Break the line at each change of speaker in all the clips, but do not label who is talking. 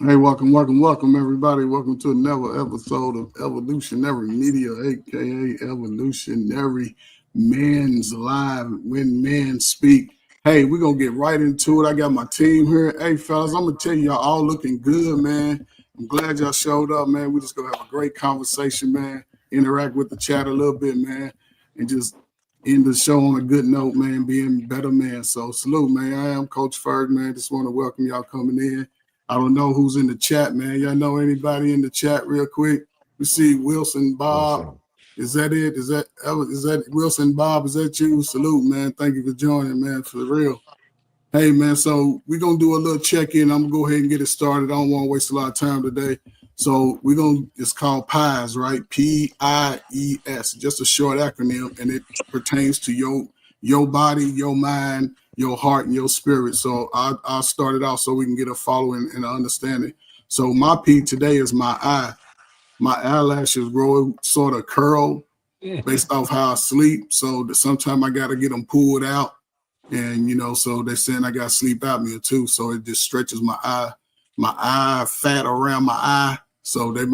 Hey, welcome, everybody. Welcome to another episode of Evolutionary Media, aka Evolutionary Men's Live When Men Speak. Hey, we're gonna get right into it. I got my team here. Hey, fellas, I'm gonna tell you, y'all all looking good, man. I'm glad y'all showed up, man. We're just gonna have a great conversation, man. Interact with the chat a little bit, man, and just end the show on a good note, man. Being better, man. So salute, man. I am Coach Ferg, man. Just want to welcome y'all coming in. I don't know who's in the chat, man. Y'all know anybody in the chat real quick? We see Wilson Bob. Is that it? Is that Wilson Bob? Is that you? Salute, man. Thank you for joining, man, for real. Hey, man, so we're going to do a little check-in. I'm going to go ahead and get it started. I don't want to waste a lot of time today. So it's called PIES, right? PIES, just a short acronym, and it pertains to your body, your mind, your heart, and your spirit. So I'll start it out so we can get a following and an understanding. So my P today is my eye. My eyelashes grow sort of curl based off how I sleep. So sometimes I got to get them pulled out. And, so they're saying I got sleep apnea too. So it just stretches my eye fat around my eye. So they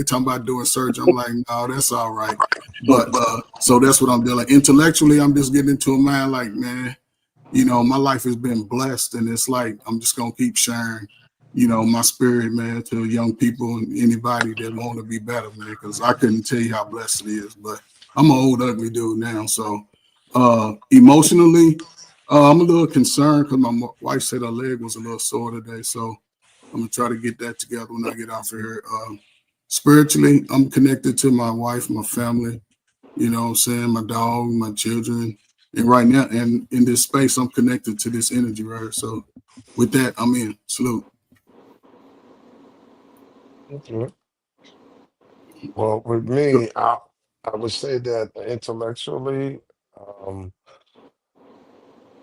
talking about doing surgery. I'm like, no, that's all right. But so that's what I'm doing. Intellectually, I'm just getting into a mind like, man, my life has been blessed. And it's like, I'm just going to keep sharing, my spirit, man, to young people and anybody that want to be better, man, because I couldn't tell you how blessed it is. But I'm an old, ugly dude now. So emotionally, I'm a little concerned because my wife said her leg was a little sore today. So I'm going to try to get that together when I get off of here. Spiritually, I'm connected to my wife, my family, what I'm saying, my dog, my children. And right now, and in this space, I'm connected to this energy, right? So with that, I'm in. Salute.
Okay. Well, with me, I would say that intellectually, um,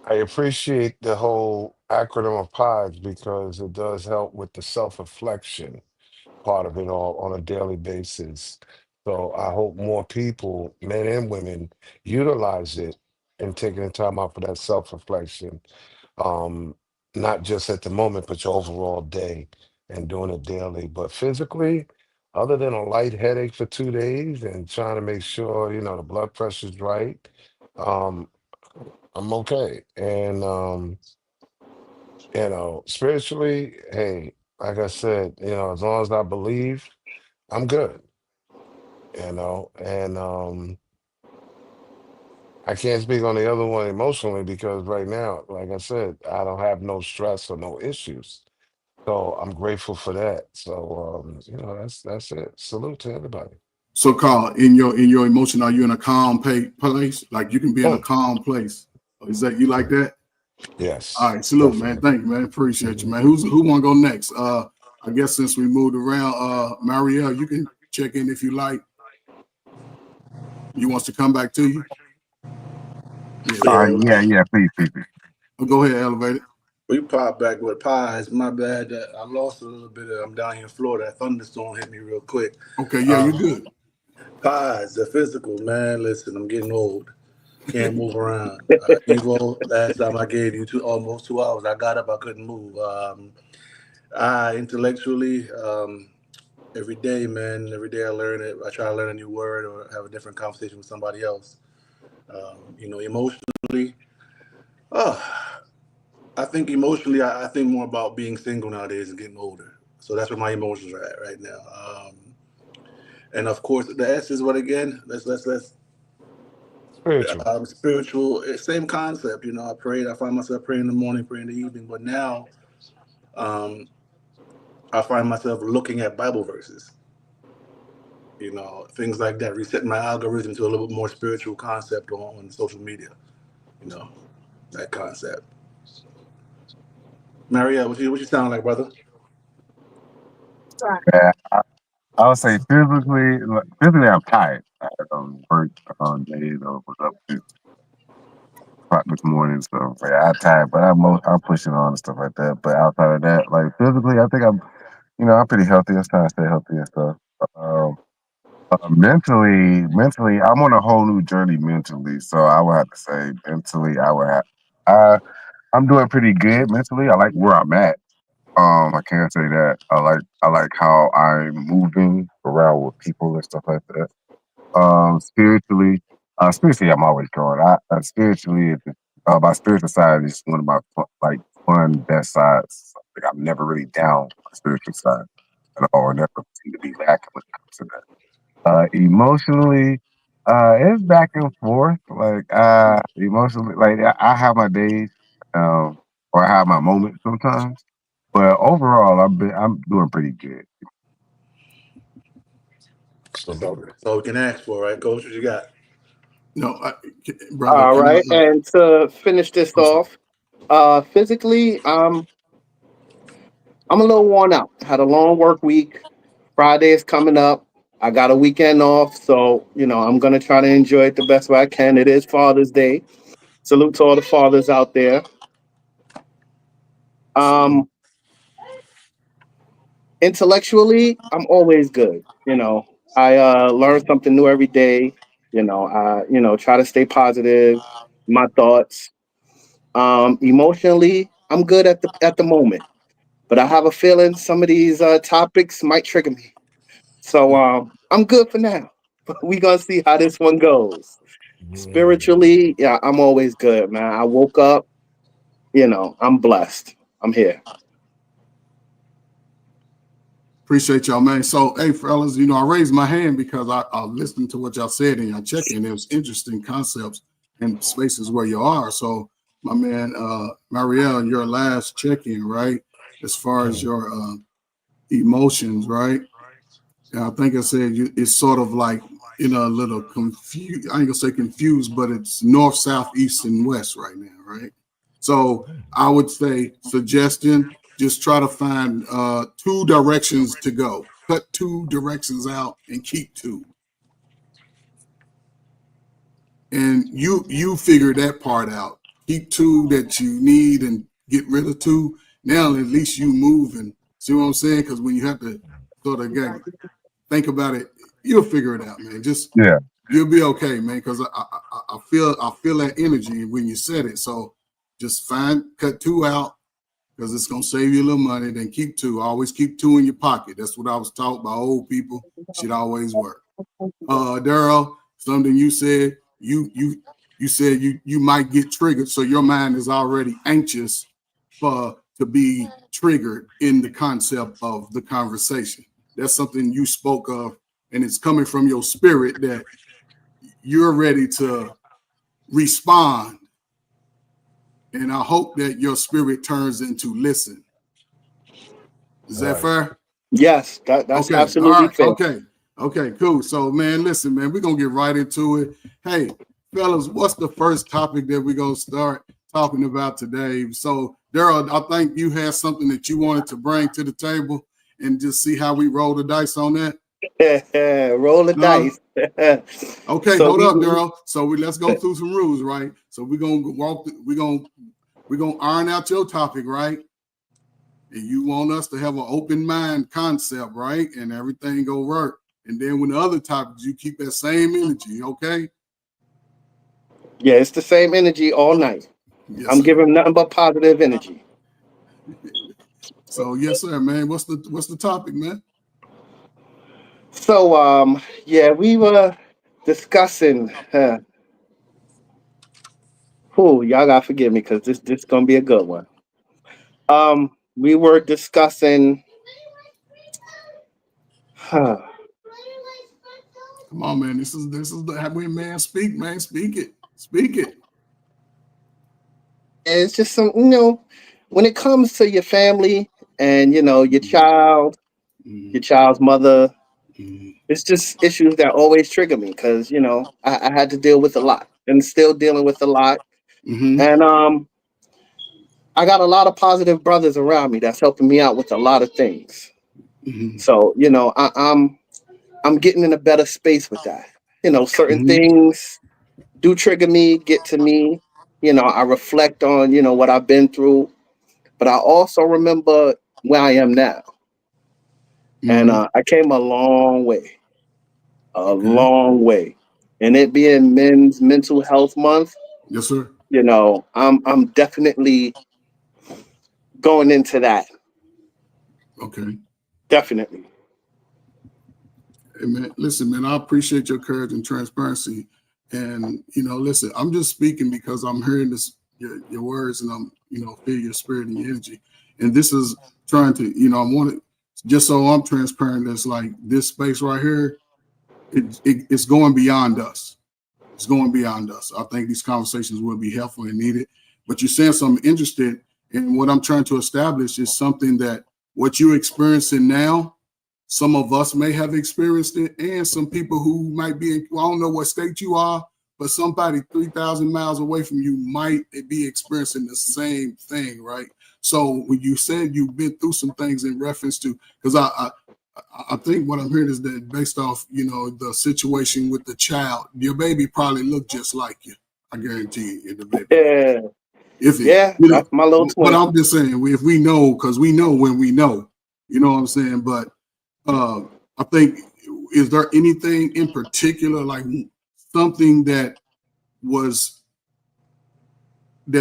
I appreciate the whole acronym of PIES because it does help with the self-reflection part of it all on a daily basis. So I hope more people, men and women, utilize it and taking the time out for that self-reflection, um, not just at the moment, but your overall day and doing it daily. But physically, other than a light headache for 2 days and trying to make sure, the blood pressure's right, um, I'm okay. And spiritually, hey, like I said, as long as I believe, I'm good, and I can't speak on the other one emotionally because right now, like I said, I don't have no stress or no issues. So I'm grateful for that. So that's it. Salute to everybody.
So Carl, in your emotion, are you in a calm place? Like you can be in a
Oh,
calm place. Is that you like that? All
yes,
right, salute, man.
definitely.
Thank you, man. Appreciate you,
Mhm.
man. Who want to go next? I guess since we moved around, Marielle, you can check in if you like. You wants to come back to you? Yeah.
Yeah,
Yeah, please.
Oh, go ahead, elevated.
we popped back with pies. My bad. I lost a little bit. I'm down here in Florida. That thunderstorm hit me real quick.
Okay, yeah, you
Um,
good.
pies, the physical, man. Listen, I'm getting old. Can't move around. Evo, last time I gave you almost 2 hours. I got up, I couldn't move. I intellectually, every day, man, every day I learn it. I try to learn a new word or have a different conversation with somebody else. Emotionally, oh, I think emotionally, I think more about being single nowadays and getting older. So that's where my emotions are at right now. And of course, the S is what again? Let's
Spiritual.
spiritual. Same concept. I prayed. I find myself praying in the morning, praying in the evening. But now, um, I find myself looking at Bible verses. Things like that. Resetting my algorithm to a little bit more spiritual concept on social media. You know, that concept. Maria, what you sound like, brother?
Yeah, I would say physically, I'm tired. I worked all day, was up to o'clock this morning, so yeah, I'm tired. But I'm pushing on and stuff like that. But outside of that, like physically, I think I'm pretty healthy. I'm trying to stay healthy and stuff. Um, mentally, I'm on a whole new journey mentally. So I would have to say mentally, I would have. I I'm doing pretty good mentally. I like where I'm at. I can't say that. I like how I'm moving around with people and stuff like that. Spiritually, spiritually, I'm always growing. Spiritually, my spiritual side is one of my fun best sides. Like, I'm never really down on the spiritual side at all. I never seem to be lacking when it comes to that. Emotionally, it's back and forth. Like emotionally, like I have my days, or I have my moments sometimes. But overall, I'm doing pretty good.
So,
That's all we can ask for, right, Coach? What you got?
No, brother,
All
can
right, and to finish this
I'm sorry.
off, physically, I'm a little worn out. Had a long work week. Friday is coming up. I got a weekend off, so I'm gonna try to enjoy it the best way I can. It is Father's Day. Salute to all the fathers out there.
Salute.
Um, Intellectually, I'm always good. I learn something new every day. I try to stay positive. My thoughts. Emotionally, I'm good at the moment, but I have a feeling some of these topics might trigger me. So I'm good for now. We gonna see how this one goes. Spiritually, yeah, I'm always good, man. I woke up, I'm blessed. I'm here.
Appreciate y'all, man. So, hey, fellas, I raised my hand because I listened to what y'all said in your check-in. It was interesting concepts and spaces where you are. So, my man, Marielle, your last check-in, right? As far as your emotions, right? And I think I said it's sort of like a little confused. I ain't gonna say confused, but it's north, south, east, and west right now, right? So I would say suggestion: just try to find two directions to go. Cut two directions out and keep two. And you figure that part out. Keep two that you need and get rid of two. Now at least you moving. See what I'm saying? Because when you have to sort of think about it, you'll figure it out, man. Just
Yeah,
you'll be okay, man. Because I feel that energy when you said it. So just cut two out because it's gonna save you a little money. Then keep two. Always keep two in your pocket. That's what I was taught by old people. Should always work. Daryl, something you said. You said you might get triggered, so your mind is already anxious to be triggered in the concept of the conversation. That's something you spoke of, and it's coming from your spirit that you're ready to respond. And I hope that your spirit turns into listen. Is that
right.
fair?
Yes, that's
Okay. All
absolutely
right.
fair.
Okay. Okay. Cool. So, man, listen, man, we're gonna get right into it. Hey, fellas, what's the first topic that we're gonna start talking about today? So, Daryl, I think you had something that you wanted to bring to the table and just see how we roll the dice on that.
Roll the
No.
dice.
Okay,
So
hold
we
up, Daryl. So let's go through some rules, right? So we're gonna we're gonna iron out your topic, right? And you want us to have an open mind concept, right? And everything go work. And then when the other topics, you keep that same energy, okay?
Yeah, it's the same energy all night.
Yes,
I'm
sir.
giving nothing but positive energy.
So yes, sir, man. What's the topic, man?
So yeah, we were discussing. Y'all gotta forgive me because this gonna be a good one. We were discussing.
Come on, man. This is the how we man speak, man. Speak it. Speak it.
It's just some, when it comes to your family and your child, your
Mm-hmm.
child's mother, it's just issues that always trigger me because I had to deal with a lot and still dealing with a lot,
Mm-hmm.
and I got a lot of positive brothers around me that's helping me out with a lot of things.
Mm-hmm.
So I'm getting in a better space with that. Certain
Mm-hmm.
things do trigger me, get to me. I reflect on what I've been through, but I also remember where I am now. And
Mm-hmm.
I came a
Okay.
long way. And it being Men's Mental Health Month,
Yes, sir.
I'm definitely going into that.
Okay.
Definitely.
Hey, man, listen, man, I appreciate your courage and transparency. And, listen, I'm just speaking because I'm hearing your words, and I'm, feel your spirit and your energy. And this is trying to, I want it, just so I'm transparent, it's like this space right here, it's going beyond us. It's going beyond us. I think these conversations will be helpful and needed. But you're saying something interesting, and what I'm trying to establish is something that what you're experiencing now, some of us may have experienced it, and some people who might be I don't know what state you are, but somebody 3,000 miles away from you might be experiencing the same thing, right? So when you said you've been through some things in reference to, because I think what I'm hearing is that based off, the situation with the child, your baby probably looked just like you. I guarantee you, the baby.
Yeah.
If it,
Yeah, that's my little
but
twin.
I'm just saying, if we know, because we know when we know, you know what I'm saying? But I think, is there anything in particular, like something that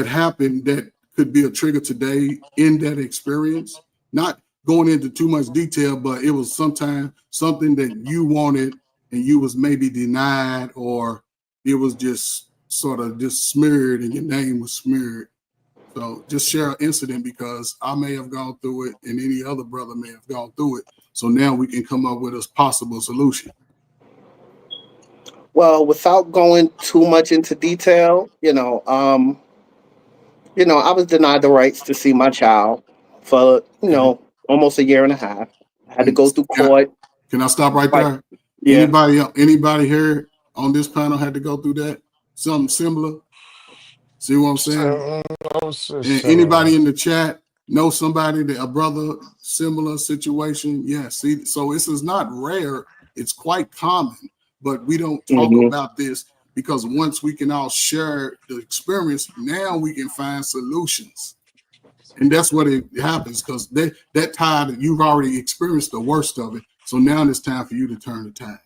happened that could be a trigger today in that experience? Not going into too much detail, but it was something that you wanted and you was maybe denied, or it was just sort of just smeared and your name was smeared. So just share an incident, because I may have gone through it and any other brother may have gone through it. So now we can come up with a possible solution.
Well, without going too much into detail, I was denied the rights to see my child for,
Okay.
almost a year and a half. I had to
And
go through court.
can I stop right
Like,
there?
yeah.
Anybody here on this panel had to go through that? Something similar? See what I'm saying?
So, I was just
And
similar.
anybody in the chat know somebody a brother similar situation? Yeah. See, so this is not rare. It's quite common, but we don't talk
Hmm.
about this because once we can all share the experience, now we can find solutions. And that's what it happens, because that tide, you've already experienced the worst of it. So now it's time for you to turn the tide.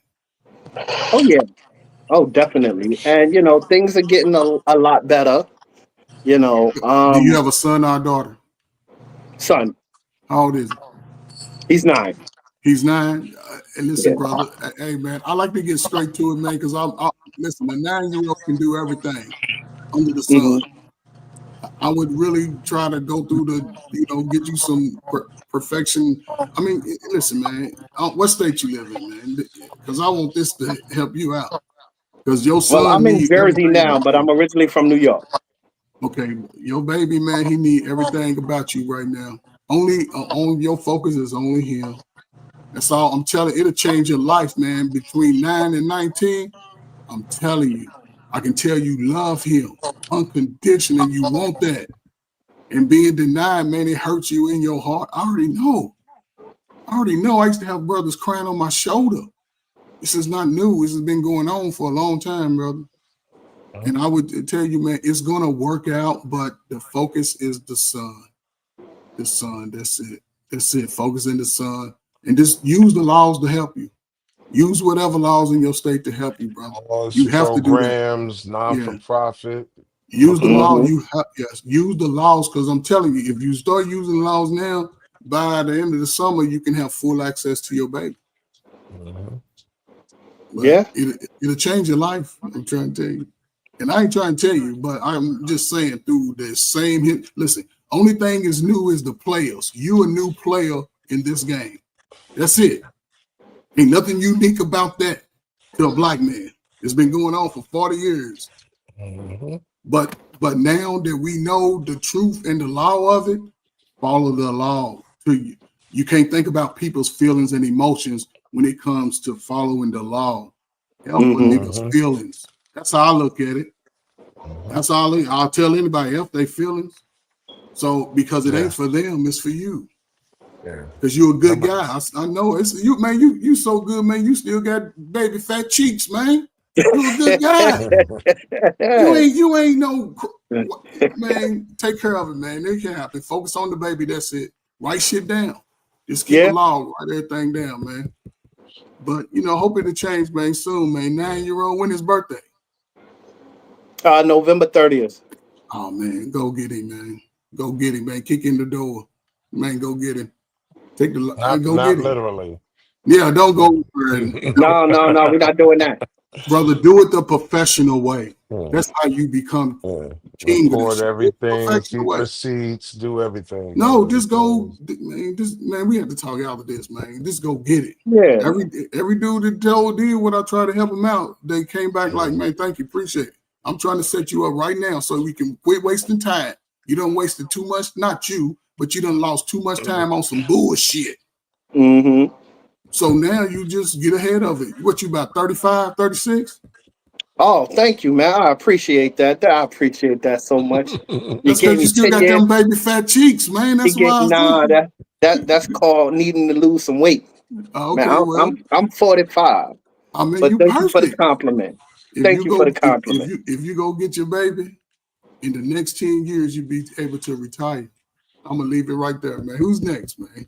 Oh, yeah. Oh, definitely. And, things are getting a lot better.
Do you have a son or a daughter?
Son,
How old is he?
he's 9.
He's 9. And listen,
Yeah.
brother, hey, man, I like to get straight to it, man, because listen, a 9-year-old can do everything under the sun.
Hmm.
I would really try to go through get you some perfection. I mean, listen, man, what state you live in, man? Because I want this to help you out. Because your
Well,
son
I'm in
need
Jersey
everything
now,
about
but
you.
I'm originally from New York.
Okay, your baby, man, he need everything about you right now. Only on your focus is only him. That's all I'm telling you. It'll change your life, man. Between 9 and 19, I'm telling you. I can tell you love him unconditional. You want that. And being denied, man, it hurts you in your heart. I already know. I used to have brothers crying on my shoulder. This is not new. This has been going on for a long time, brother. And I would tell you, man, it's going to work out, but the focus is the sun. The sun, that's it. That's it. Focus in the sun. And just use the laws to help you. Use whatever laws in your state to help you, brother.
Laws,
You have to do that.
programs, non
Yeah.
for profit.
Use the law.
Hmm.
Yes, use the laws, because I'm telling you, if you start using laws now, by the end of the summer, you can have full access to your baby.
Mhm.
But
Yeah.
it'll change your life. I'm trying to tell you. And I ain't trying to tell you, but I'm just saying through the same hit. Listen, only thing is new is the players. You a new player in this game. That's it. Ain't nothing unique about that to a black man. It's been going on for 40 years.
Mhm.
But now that we know the truth and the law of it, follow the law to you. You can't think about people's feelings and emotions when it comes to following the law. Help with
Hmm.
niggas'
Mhm.
feelings. That's how I look at it.
Mhm.
That's all I'll tell anybody else they feelings. So because it ain't
Yeah,
for them, it's for you.
yeah.
Because you're a good
Number.
guy. I know it's you, man. You so good, man. You still got baby fat cheeks, man. You a good guy. You ain't no man. Take care of it, man. It can happen. Focus on the baby. That's it. Write shit down. Just keep a
Yeah.
log. Write everything down, man. But hope it'll change, man. Soon, man. 9-year-old. When his birthday?
November 30th.
Oh man, go get him, man. Go get him, man. Kick in the door, man. Go get him. Take the
Not
go get
not
it.
literally.
Yeah, don't
Yeah.
go and
No, we're not doing that.
brother, do it the professional way.
Yeah.
That's how you become
Yeah.
king of this
Record
shit. Do it the
everything,
professional
keep
way.
receipts, do everything,
No,
man.
just go,
Because
man. Just man, we have to talk out of this, man. Just go get it.
Yeah.
Every dude that Joe did what I tried to help him out, they came back like,
yeah.
man, thank you, appreciate it. I'm trying to set you up right now so we can quit wasting time. You done wasted too much, not you, but you done lost too much time on some bullshit.
Mm-hmm.
So now you just get ahead of it. What you about 35, 36?
Oh, thank you, man. I appreciate that. I appreciate that so much. You
That's
gave
because you
me
still
10
got
years.
them baby fat cheeks, man.
You
That's
get
why I was
nah,
thinking.
that's called needing to lose some weight. Man,
Okay, well,
I'm 45.
I mean,
But
you
thank you for the
perfect.
compliment.
If
Thank
you
you for the
go,
compliment.
if you go get your baby, in the next 10 years, you'll be able to retire. I'm gonna leave it right there, man. Who's next, man?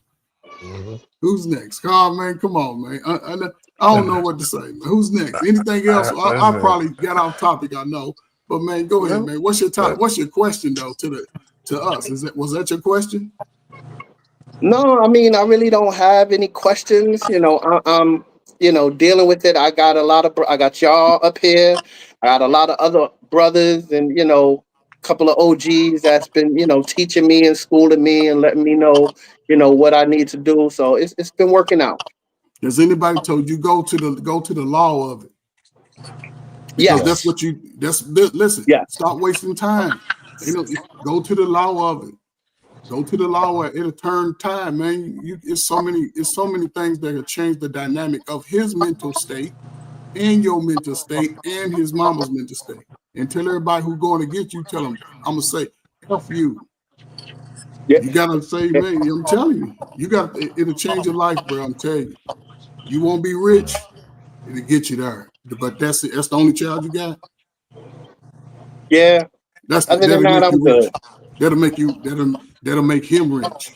Mhm.
Who's next? Oh, man, come on, man. I don't know what to say, man. Who's next? Anything else? I
Listen,
probably got off topic, I know. But man, go ahead,
no,
man. What's your
that,
what's your question though to us? Was that your question?
No, I mean, I really don't have any questions. I'm dealing with it. I got I got y'all up here. I got a lot of other brothers and, a couple of OGs that's been, teaching me and schooling me and letting me know, what I need to do. So it's been working out.
Has anybody told you go to the law of it? Because that's
Yes.
yes.
what listen,
Yes.
stop wasting time. Go to the law of it. Go to the law where it'll turn time, man. It's so many things that have changed the dynamic of his mental state and your mental state and his mama's mental state. And tell everybody who's going to get you, tell them, I'm gonna say, F you.
Yeah.
You gotta say, man, I'm telling you, it'll change your life, bro. I'm telling you. You won't be rich, it'll get you there. But that's it. That's the only child you got.
Yeah. Other than
That'll
that,
make
I'm
you
good.
rich. That'll make him rich.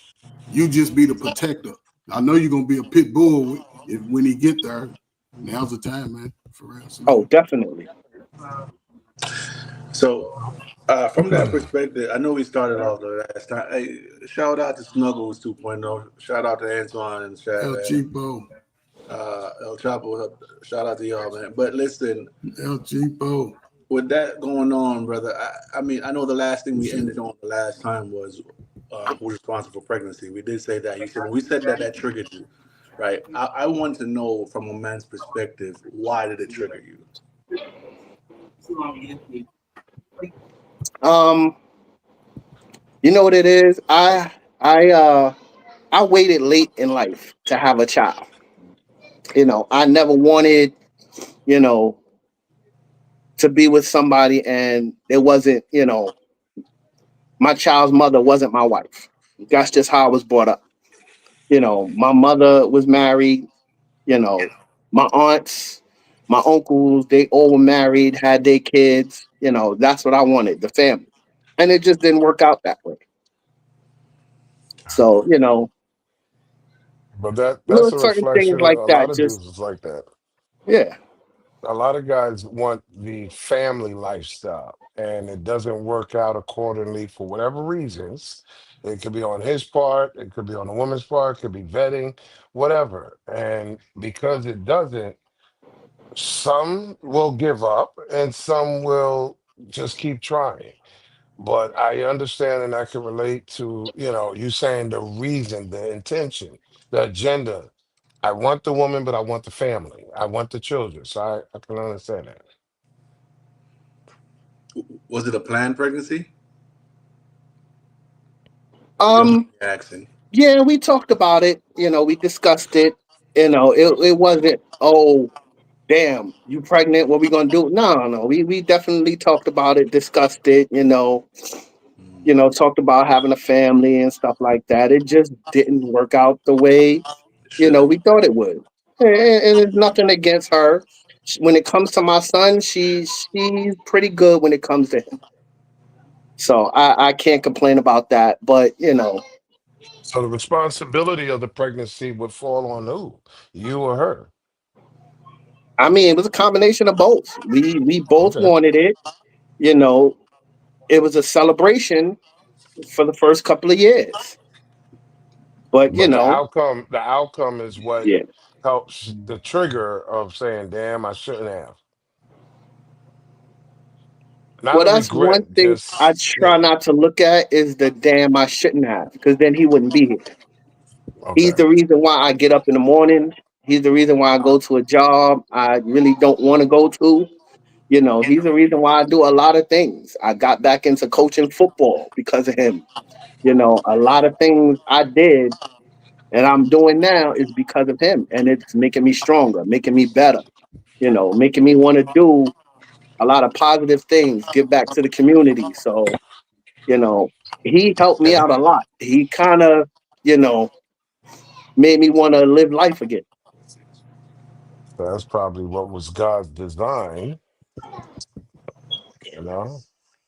You just be the protector. I know you're gonna be a pit bull when he get there. Now's the time, man. For real.
Oh, definitely.
So, from that perspective, I know we started off the last time. Hey, shout out to Snuggles 2.0. Shout out to Antoine and
El Cheapo.
El Chapo. Shout out to y'all, man. But listen,
El Cheapo.
with that going on, brother, I mean, I know the last thing we
Shit.
ended on the last time was who's responsible for pregnancy. We did say that. You said when we said that, that triggered you, right? I want to know from a man's perspective, why did it trigger you?
Um, you know what it is? I waited late in life to have a child. I never wanted, you know, to be with somebody and it wasn't, my child's mother wasn't my wife. That's just how I was brought up. My mother was married, you know, my aunts, my uncles, they all were married, had their kids. That's what I wanted, the family. And it just didn't work out that way. So,
But
little
that's a
certain things
reflection.
like
A lot
that
of
just,
dudes is like that.
yeah.
A lot of guys want the family lifestyle, and it doesn't work out accordingly for whatever reasons. It could be on his part, it could be on the woman's part, it could be vetting, whatever. And because it doesn't, some will give up and some will just keep trying. But I understand and I can relate to, you saying the reason, the intention, the agenda. I want the woman, but I want the family. I want the children. So I can understand that.
Was it a planned pregnancy? If you don't mind
Um,
me asking.
yeah, we talked about it, we discussed it. It wasn't, oh, damn, you pregnant, what we gonna do? No. We definitely talked about it, discussed it, talked about having a family and stuff like that. It just didn't work out the way,
Should have.
we thought it would. And it's nothing against her. When it comes to my son, she's pretty good when it comes to him. So I can't complain about that. But
So the responsibility of the pregnancy would fall on who? You or her?
I mean, it was a combination of both. We both
Okay.
wanted it. You know, it was a celebration for the first couple of years. But
But the outcome is what
yeah.
helps the trigger of saying, "Damn, I shouldn't have." Not
Well,
a
that's one
regret,
thing I
just
try not to look at is the damn I shouldn't have, because then he wouldn't be here. He's
okay.
the reason why I get up in the morning. He's the reason why I go to a job I really don't want to go to. He's the reason why I do a lot of things. I got back into coaching football because of him. A lot of things I did and I'm doing now is because of him. And it's making me stronger, making me better, making me want to do a lot of positive things, give back to the community. So, you know, he helped me
Yeah,
out a lot. He kind of, you know, made me want to live life again.
that's probably what was God's design. You know.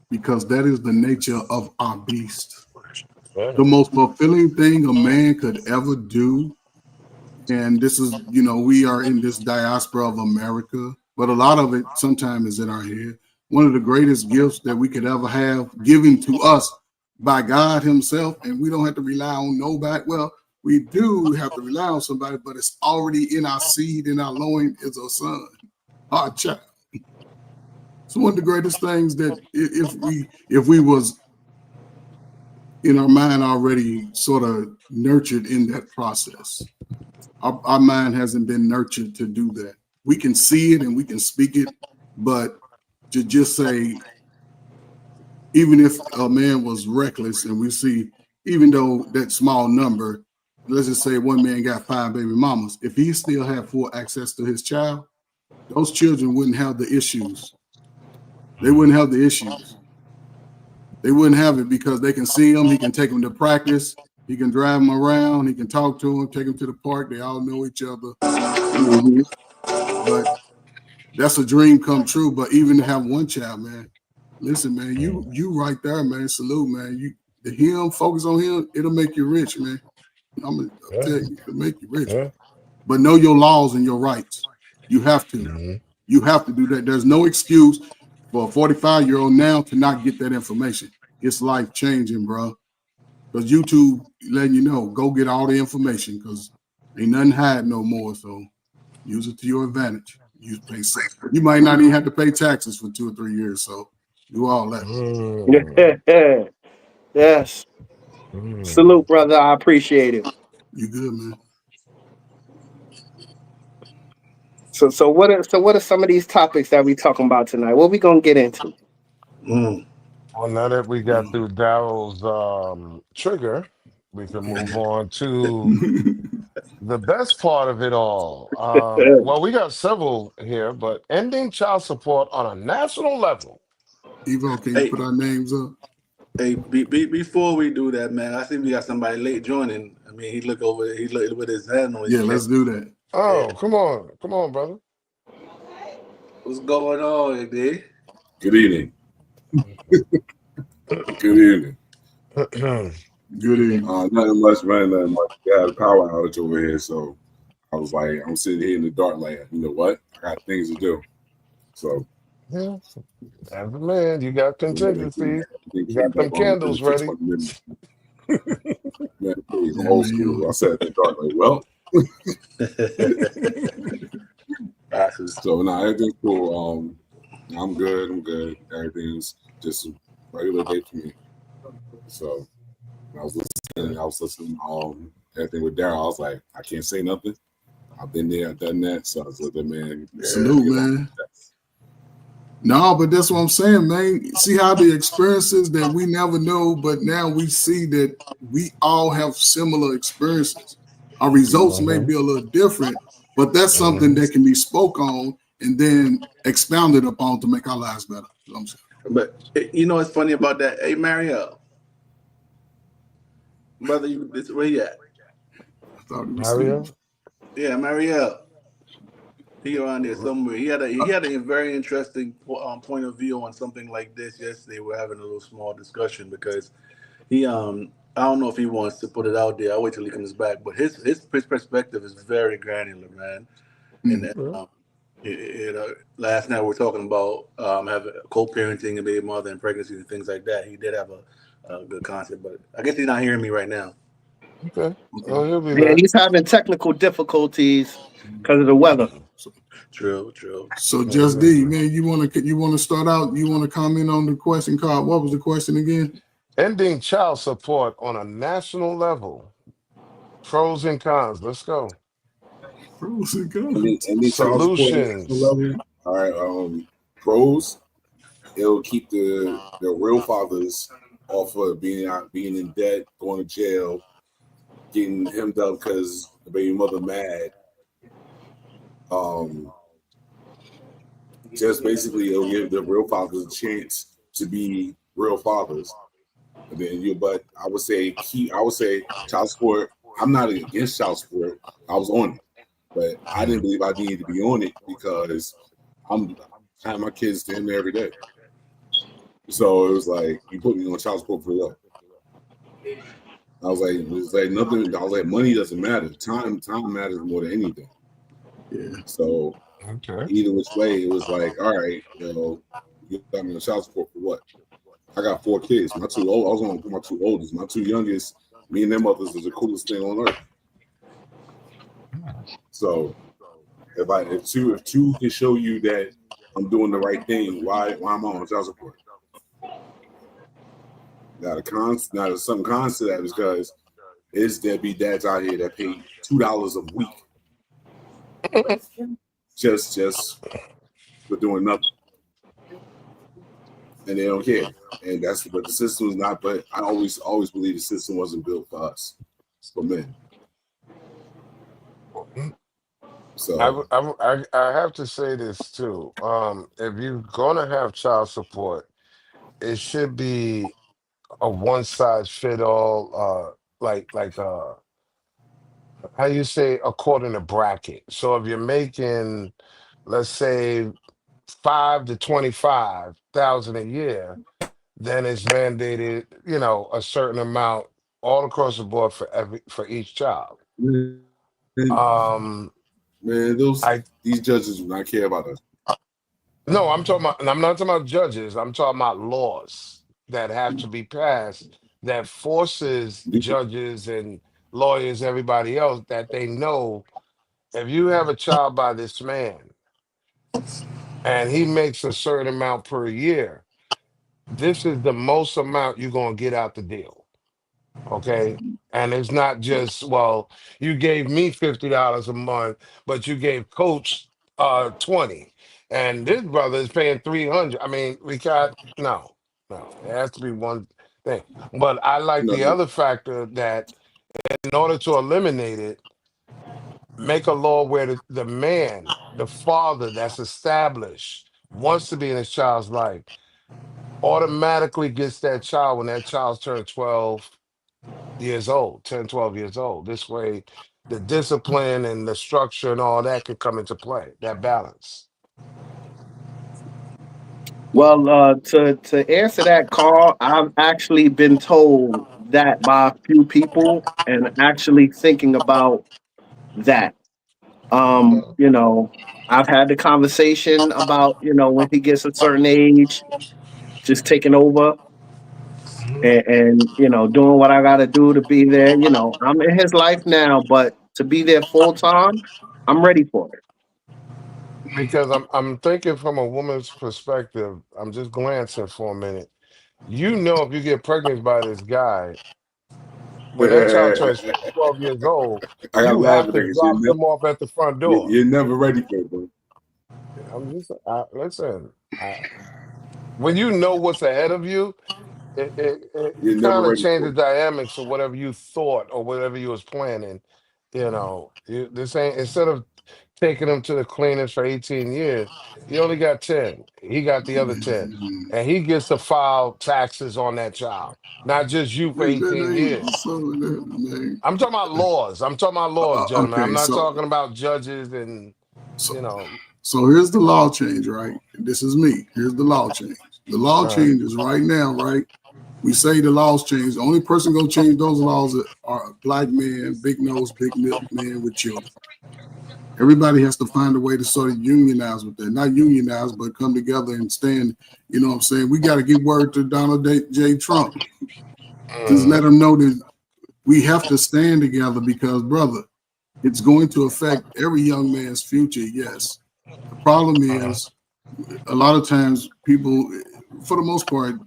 because that is the nature of our beast.
Yeah.
The most fulfilling thing a man could ever do, and this is, we are in this diaspora of America, but a lot of it sometimes is in our head. One of the greatest gifts that we could ever have given to us by God Himself, and we don't have to rely on nobody. Well, we do have to rely on somebody, but it's already in our seed, in our loin is a son, our child. It's one of the greatest things that if we was in our mind already sort of nurtured in that process. Our mind hasn't been nurtured to do that. We can see it and we can speak it, but to just say, even if a man was reckless and we see, even though that small number, let's just say one man got 5 baby mamas, if he still had full access to his child, those children wouldn't have the issues. They wouldn't have the issues. They wouldn't have it because they can see him. He can take them to practice. He can drive them around. He can talk to them, take them to the park. They all know each other.
Mm-hmm.
But that's a dream come true. But even to have one child, man, listen, man, you right there, man. Salute, man. Focus on him. It'll make you rich, man. I'm gonna
Yeah.
tell you, it'll make you rich.
Yeah.
But know your laws and your rights. You have to.
Mm-hmm.
You have to do that. There's no excuse for a 45-year-old now to not get that information. It's life changing, bro. Because YouTube letting you know, go get all the information because ain't nothing hide no more. So use it to your advantage. You might not even have to pay taxes for 2 or 3 years. So do all that.
Mm.
Yes.
Mm.
Salute, brother. I appreciate it.
You good, man.
So what are some of these topics that we talking about tonight? What we gonna get into?
Mm.
Well, now that we got through Daryl's trigger, we can move on to the best part of it all. Well, we got several here, but ending child support on a national level.
Evo, can you
Hey,
put our names up?
before we do that, man, I think we got somebody late joining. I mean, he looked with his hand on his
Yeah,
chest.
let's do that.
Yeah.
Oh, come on, brother.
What's going on, D?
Good evening. Good evening.
Good evening.
Nothing much, man. Nothing much. We had a power outage over here, so I was like, I'm sitting here in the dark, like, you know what? I got things to do. So,
Yeah, as a man, you got contingencies.
they
You
came
got them
back on within
candles ready.
20 minutes. Man, please, I'm
Yeah,
old
man,
school. I
you
sat in the dark, like, well. So, no, everything's cool. I'm good. I'm good. Everything's just a regular day for me. So, I was listening, everything with Daryl. I was like, I can't say nothing. I've been there, I've done that. So I was like, man,
salute,
get on
man. No, but that's what I'm saying, man. See how the experiences that we never know, but now we see that we all have similar experiences. Our results may
Mhm,
be a little different, but that's something
mhm.
that can be spoke on and then expounded upon to make our lives better. You know what I'm saying?
But you know what's funny about that? Hey, Marielle, brother, where you at?
I thought he was asleep.
Mario?
Yeah, Marielle. He around there somewhere. He had a very interesting point of view on something like this yesterday. We're having a little small discussion because I don't know if he wants to put it out there. I'll wait till he comes back. But his perspective is very granular, man. And
Mm.
then, last night we were talking about having co-parenting a baby mother and pregnancy and things like that. He did have a good concept, but I guess he's not hearing me right now.
Okay. Oh, he'll be
Yeah,
back.
he's having technical difficulties because of the weather.
True.
So Just D, man, you wanna start out? You wanna comment on the question card? What was the question again?
Ending child support on a national level. Pros and cons. Let's go.
Pros and cons.
Any child support at the national
Solutions.
level. All right. Pros. It'll keep the real fathers off of being in debt, going to jail, getting hemmed up because the baby mother mad. Just basically it'll give the real fathers a chance to be real fathers. And then but I would say child support. I'm not against child support. I was on it, but I didn't believe I needed to be on it because I have my kids damn near every day. So it was like you put me on child support for what? I was like, nothing. I was like, money doesn't matter. Time matters more than anything.
Yeah.
So
Okay.
either which way, it was like, all right, you got me on child support for what? I got 4 kids. My 2 old, I was on my 2 oldest. My 2 youngest, me and their mothers is the coolest thing on earth. So if two can show you that I'm doing the right thing, why am I on child support? Now some cons to that is because there be dads out here that pay $2 a week just for doing nothing, and they don't care. And that's what the system is not. But I always believe the system wasn't built for us, for men. So
I have to say this too. If you're gonna have child support, it should be a one size fit all. How you say, according to bracket. So if you're making, let's say, 5 to 25,000 a year, then it's mandated, a certain amount all across the board for each child.
man,
Um, I
these judges do not care about us.
No, and I'm not talking about judges. I'm talking about laws that have to be passed that forces judges and lawyers, everybody else, that they know if you have a child by this man and he makes a certain amount per year, this is the most amount you're going to get out the deal. Okay. And it's not just, well, you gave me $50 a month, but you gave coach 20. And this brother is paying 300. I mean, no. It has to be one thing. But I like
No,
the other factor that in order to eliminate it, make a law where the man, the father that's established, wants to be in his child's life, automatically gets that child when that child's turned 12 years old, 10, 12 years old. This way, the discipline and the structure and all that could come into play, that balance.
Well, to answer that, Carl, I've actually been told that by a few people, and actually thinking about that. I've had the conversation about, when he gets a certain age, just taking over and doing what I got to do to be there. I'm in his life now, but to be there full time, I'm ready for it.
Because I'm thinking from a woman's perspective, I'm just glancing for a minute. If you get pregnant by this guy, when that child turns 12 years old,
I got
you have
laughing
to
because
drop them off at the front door.
you're never ready for it, bro.
Listen, when you know what's ahead of you, it
You're never
kind of
ready for
changes
it.
dynamics of whatever you thought or whatever you was planning. This ain't, instead of taking him to the cleaners for 18 years, he only got 10. He got the other 10. And he gets to file taxes on that child, not just you for
That
18
ain't
years.
so that man.
I'm talking about laws. I'm talking about laws, gentlemen. I'm
Okay,
not talking about judges and,
so
you know.
so here's the law change, right? This is me. Here's the law change. The law
All right.
change is right now, right? We say the laws change. The only person gonna change those laws are a black man, big nose, big milk man with children. Everybody has to find a way to sort of unionize with that. Not unionize, but come together and stand. You know what I'm saying? We got to get word to Donald J. Trump. Just let him know that we have to stand together because, brother, it's going to affect every young man's future. Yes. The problem is a lot of times people, for the most part,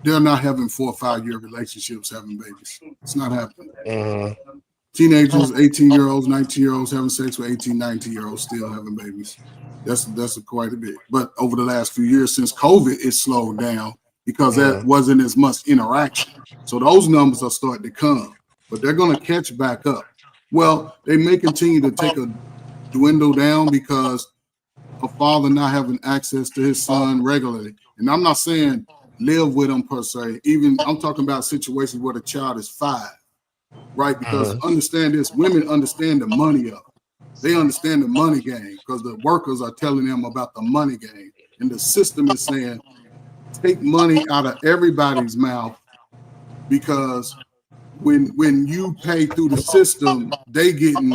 they're not having 4 or 5 year relationships, having babies. It's not happening. Teenagers, 18-year-olds, 19-year-olds having sex with 18, 19-year-olds still having babies. That's quite a bit. But over the last few years since COVID, it slowed down because there wasn't as much interaction. So those numbers are starting to come, but they're going to catch back up. Well, they may continue to take a dwindle down because a father not having access to his son regularly. And I'm not saying live with him per se. Even I'm talking about situations where the child is 5, right? Because understand this, women understand the money of it. They understand the money game because the workers are telling them about the money game. And the system is saying, take money out of everybody's mouth because when you pay through the system, they getting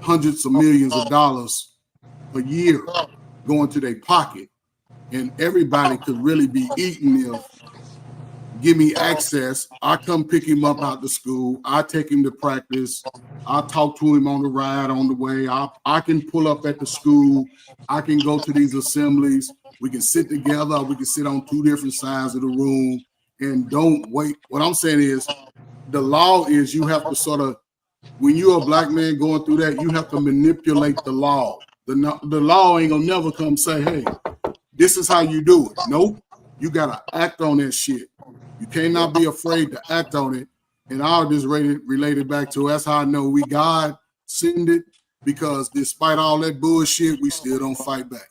hundreds of millions of dollars a year going to their pocket. And everybody could really be eating if give me access. I come pick him up out the school. I take him to practice. I talk to him on the ride on the way. I can pull up at the school. I can go to these assemblies. We can sit together. We can sit on 2 different sides of the room and don't wait. What I'm saying is the law is you have to sort of, when you're a black man going through that, you have to manipulate the law. The law ain't gonna never come say, hey, this is how you do it. Nope. You gotta act on that shit. You cannot be afraid to act on it. And I'll just relate it back to, that's how I know we God send it, because despite all that bullshit, we still don't fight back.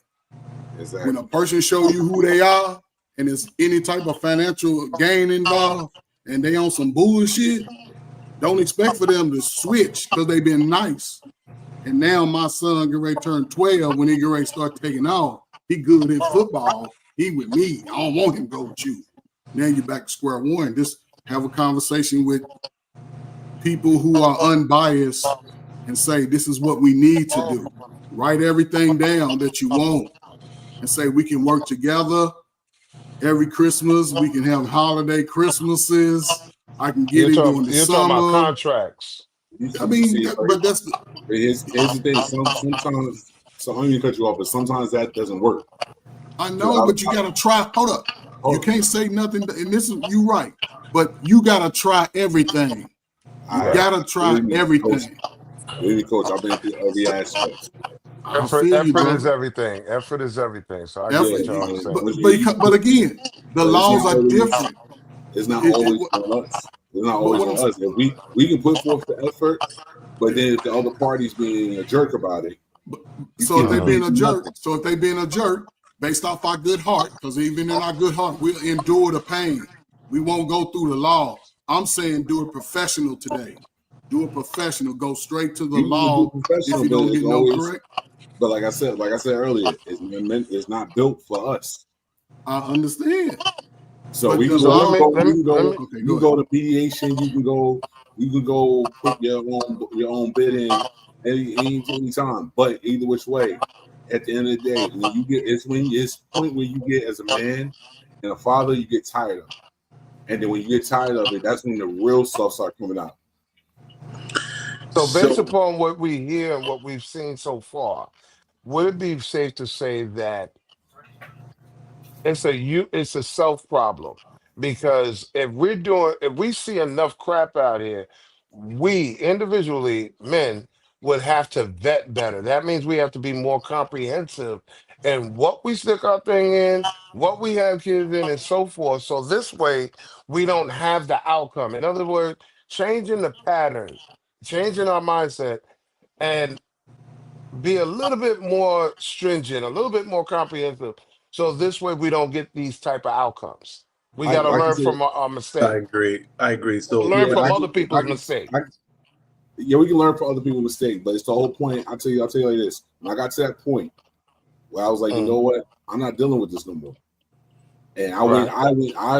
Exactly. When a person show you who they are and there's any type of financial gain involved and they on some bullshit, don't expect for them to switch because they've been nice. And now my son get ready to turn 12 when he get ready to start taking off. He good at football. He with me. I don't want him to go with you. Now you're back to square one. Just have a conversation with people who are unbiased and say, this is what we need to do. Write everything down that you want and say we can work together. Every Christmas, we can have holiday Christmases. I can get him during the
You're
summer.
talking about contracts.
I mean, but that's
here's the thing. Sometimes, so I'm gonna cut you off, but sometimes that doesn't work.
I know, but you gotta try. Hold up. You can't say nothing, and this is you right. But you gotta try everything. You gotta try everything.
Coach, I've been through every aspect.
Effort is everything. Effort is everything. So I get what y'all saying.
But again, the laws are different.
It's not always on us. It's not always on us. If we can put forth the effort, but then if the other party's being a jerk about it.
So if they're being a jerk, based off our good heart, because even in our good heart, we'll endure the pain. We won't go through the law. I'm saying do it professional today. Do it professional. Go straight to the law if you don't get no correct.
But like I said earlier, it's not built for us.
I understand.
So we can go to mediation. You can go put your own bid in any time. But either which way, at the end of the day, when you get it's point where you get as a man and a father, you get tired of it. And then when you get tired of it, that's when the real stuff starts coming out.
So based upon what we hear and what we've seen so far, would it be safe to say that it's a self problem? Because if we see enough crap out here, we individually, men, would have to vet better. That means we have to be more comprehensive in what we stick our thing in, what we have kids in, and so forth. So this way we don't have the outcome. In other words, changing the pattern, changing our mindset, and be a little bit more stringent, a little bit more comprehensive. So this way we don't get these type of outcomes. We got to learn from our mistake.
I agree. So
learn from other people's mistake.
Yeah, we can learn from other people's mistake, but it's the whole point. I'll tell you like this. When I got to that point where I was like, you know what? I'm not dealing with this no more. And I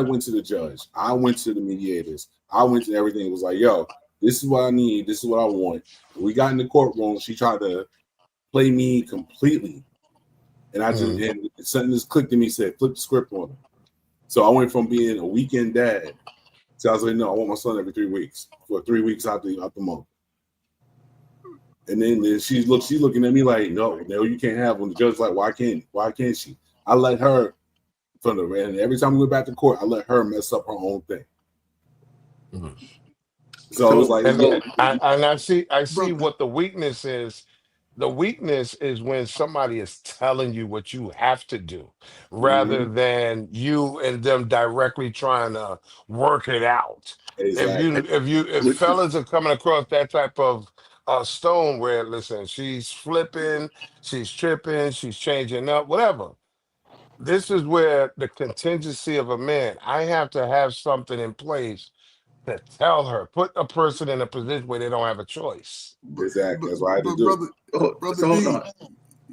went to the judge. I went to the mediators. I went to everything. It was like, yo, this is what I need. This is what I want. When we got in the courtroom, she tried to play me completely. And I just and something just clicked in me, said, flip the script on her. So I went from being a weekend dad So I was like, no, I want my son every 3 weeks for 3 weeks out the month. And then she's looking at me like, no, you can't have one. The judge's like, why can't she? I let her and every time we went back to court, I let her mess up her own thing.
Mhm.
So it was like,
and I see
Brother.
what the weakness is. The weakness is when somebody is telling you what you have to do rather than you and them directly trying to work it out.
exactly.
If fellas are coming across that type of stone where, listen, she's flipping, she's tripping, she's changing up, whatever. This is where the contingency of a man, I have to have something in place to tell her, put a person in a position where they don't have a choice.
Exactly. That's what I had to do.
Brother
So hold
D,
on.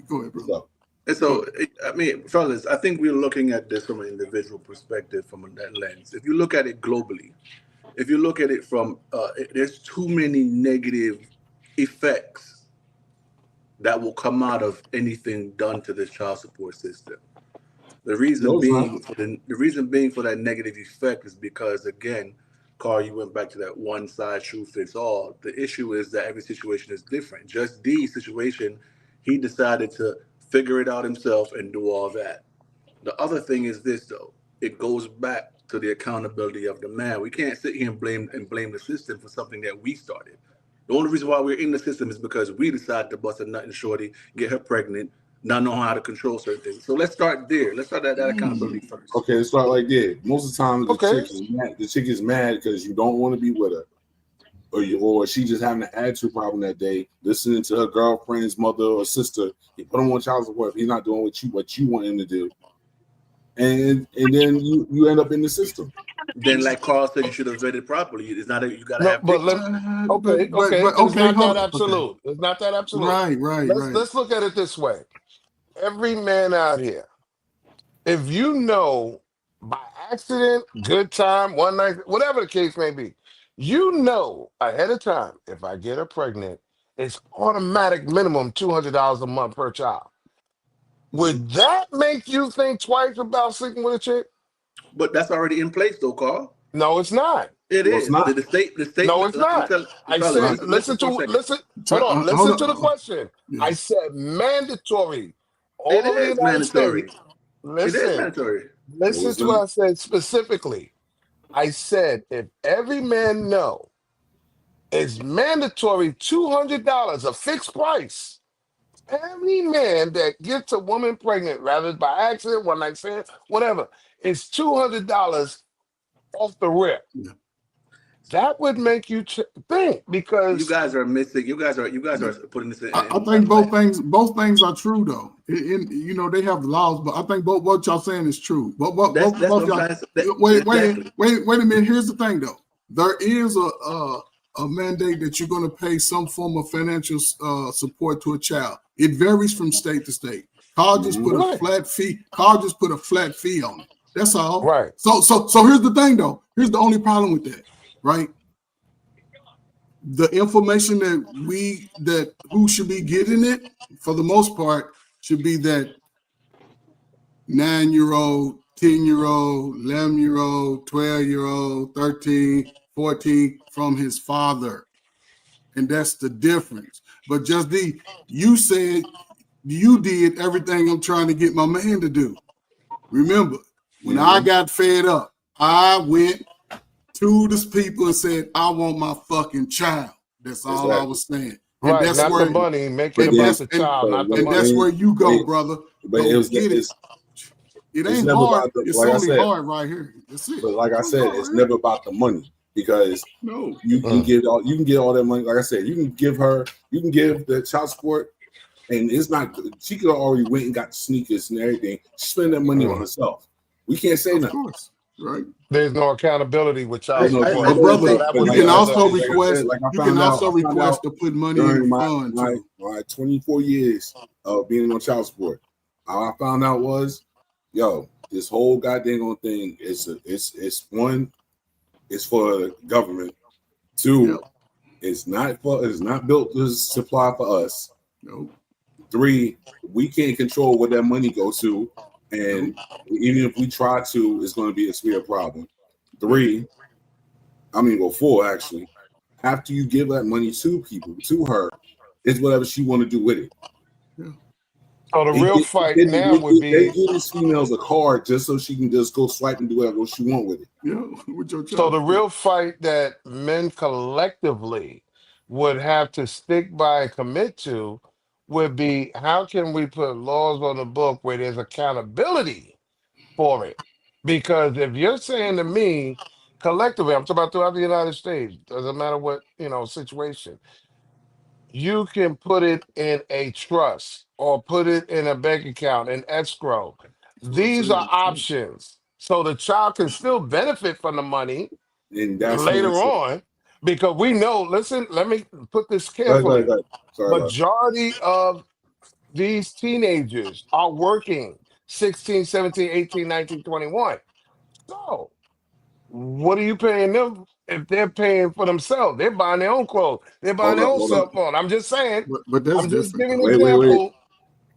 go ahead, brother.
And so, I mean, fellas, I think we're looking at this from an individual perspective, from that lens. If you look at it globally, if you look at it from, there's too many negative effects that will come out of anything done to this child support system. The reason being for that negative effect is because, again, Carl, you went back to that one size shoe fits all. The issue is that every situation is different. Just D's situation, he decided to figure it out himself and do all that. The other thing is this, though. It goes back to the accountability of the man. We can't sit here and blame the system for something that we started. The only reason why we're in the system is because we decided to bust a nut and shorty, get her pregnant, not know how to control certain things. So let's start there. Let's start that accountability first.
Okay, let's start like that. Most of the time, the
Okay.
chick is mad because you don't want to be with her, or she just having an attitude problem that day, listening to her girlfriend's mother or sister. You put him on child support. He's not doing what you want him to do, and then you end up in the system.
Then, like Carl said, you should have vetted properly. It's not you got to
No,
have
but
dick.
okay.
But
It's
okay,
not that
hold on.
absolute.
Okay.
It's not that absolute.
Right.
Let's look at it this way. Every man out here, if you know by accident, good time, one night, whatever the case may be, you know ahead of time, if I get her pregnant, it's automatic minimum $200 a month per child. Would that make you think twice about sleeping with a chick?
But that's already in place, though, Carl.
No, it's not.
It
No, it's
is.
not.
The state.
No, it's not. I
Fellas,
said, listen
for a second.
hold on,
Hold
listen to the
on.
question.
Yeah.
I said mandatory.
It
All of the
is
United
mandatory.
States.
It is
Listen,
mandatory.
listen to what I said specifically. I said, if every man know it's mandatory $200, a fixed price. Every man that gets a woman pregnant, rather by accident, one night stand, whatever, it's $200 off the rip.
Yeah.
That would make you think, because
You guys are missing. You guys are putting this in.
I think both things are true though. They have the laws, but I think both what y'all saying is true. But
That's
both
what I'm
y'all.
trying to say.
Wait
Exactly.
a minute. Here's the thing though. There is a mandate that you're going to pay some form of financial support to a child. It varies from state to state. Carl just put a flat fee. Carl just put a flat fee on it. That's all.
Right.
So here's the thing though. Here's the only problem with that. Right. The information that who should be getting it for the most part should be that 9-year-old, 10-year-old, 11-year-old, 12-year-old, 13, 14 from his father. And that's the difference. But Just D, you said you did everything I'm trying to get my man to do. Remember, when I got fed up, I went to the people and said, I want my fucking child. That's all I was saying. And
right,
that's
not
where
the money, make it about the child, not the money.
And that's where you go, brother.
But
go get it. It ain't hard. It's only hard right here. That's it.
But like I said, it's never about the money, because you can get all that money. Like I said, you can give the child support, and it's not. She could have already went and got sneakers and everything. Spend that money on herself. We can't say nothing. Of course,
right?
There's no accountability with child support.
But brother, you can also request. You can also request to put money in the fund too.
My 24 years of being on child support, how I found out was, this whole goddamn thing it's one, it's for the government. Two, it's not built to supply for us.
Nope. 3,
we can't control where that money goes to, and even if we try to, it's going to be a severe problem. 3, 4 actually. After you give that money to her, it's whatever she want to do with it.
Yeah.
So the real fight now would
They
be.
give these females a card just so she can just go swipe and do whatever she want with it.
Yeah, with your
So
child.
the real fight that men collectively would have to stick by and commit to would be, how can we put laws on the book where there's accountability for it? Because if you're saying to me collectively, I'm talking about throughout the United States, doesn't matter what, situation, you can put it in a trust or put it in a bank account, in escrow.
That's what I
These are
said.
options. So the child can still benefit from the money
And that's what
later
we said.
on, because we know, listen, let me put this
Go ahead,
carefully.
go ahead. Sorry about
Majority of these teenagers are working 16, 17, 18, 19, 21. So what are you paying them if they're paying for themselves? They're buying their own clothes. They're buying their own
hold
cell
up.
phone. I'm just saying,
But that's
I'm just
different,
giving
though.
an
Wait.
example.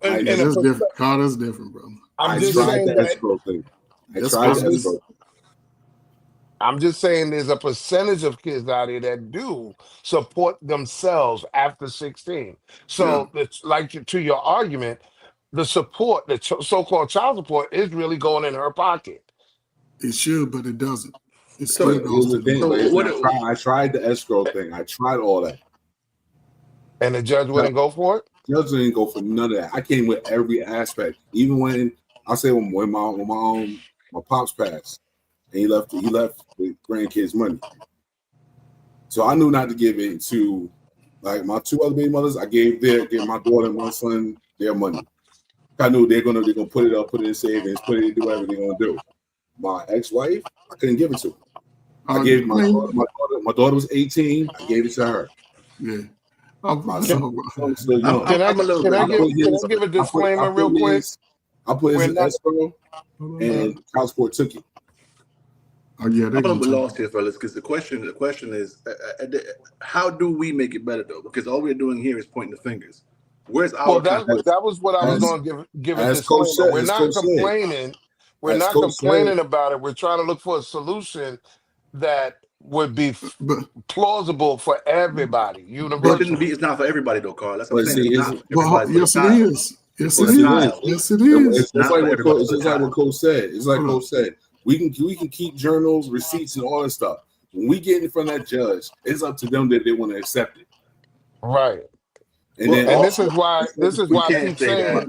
I-
Yeah,
In a
that's
perspective.
different. Carl, that's different, bro.
I'm
I
just
tried
saying
the
that
escrow thing.
That's
I tried the
I'm just
escrow.
I'm just saying there's a percentage of kids out here that do support themselves after 16. So it's like to your argument, the support, the so-called child support is really going in her pocket.
It should, but it doesn't. It
So-
still
But
goes
here's
to
the
the
thing,
mother.
what-
I tried the escrow thing. I tried all that.
And the judge wouldn't go for it?
Judge didn't go for none of that. I came with every aspect. Even when my pops passed and he left the grandkids money. So I knew not to give it to like my 2 other baby mothers. I gave my daughter and my son their money. I knew they're gonna put it up, put it in savings, put it do whatever they're gonna do. My ex-wife, I couldn't give it to her. I gave my daughter was 18. I gave it to her.
Yeah.
My son was still young.
Can I
his-
give a disclaimer real quick?
I put his
We're not-
escrow and child support took it.
Yeah,
I'm a little bit lost here, fellas, because the question is, how do we make it better though? Because all we're doing here is pointing the fingers. Where's our?
Well, that was what I was going to give a
as Coach
disclaimer.
said-
We're
as
not
Coach said.
complaining. We're
As
not
Coach
complaining
said.
about it. We're trying to look for a solution that would be
But
plausible for everybody,
It
universal.
shouldn't be. It's not for everybody though, Carl. That's what I'm
But
saying.
see,
It's not for everybody.
yes, it is. Yes,
For
it
the
is.
child.
Yes, it is.
It's
not
like
for
what
everybody,
Coach,
for the
it's like what
child.
Coach said. It's like
Hold on.
Coach said. We can keep journals, receipts, and all that stuff. When we get in front of that judge, it's up to them that they want to accept it.
Right.
And
Well,
then
And this is why I
can't
keep
say
saying
that.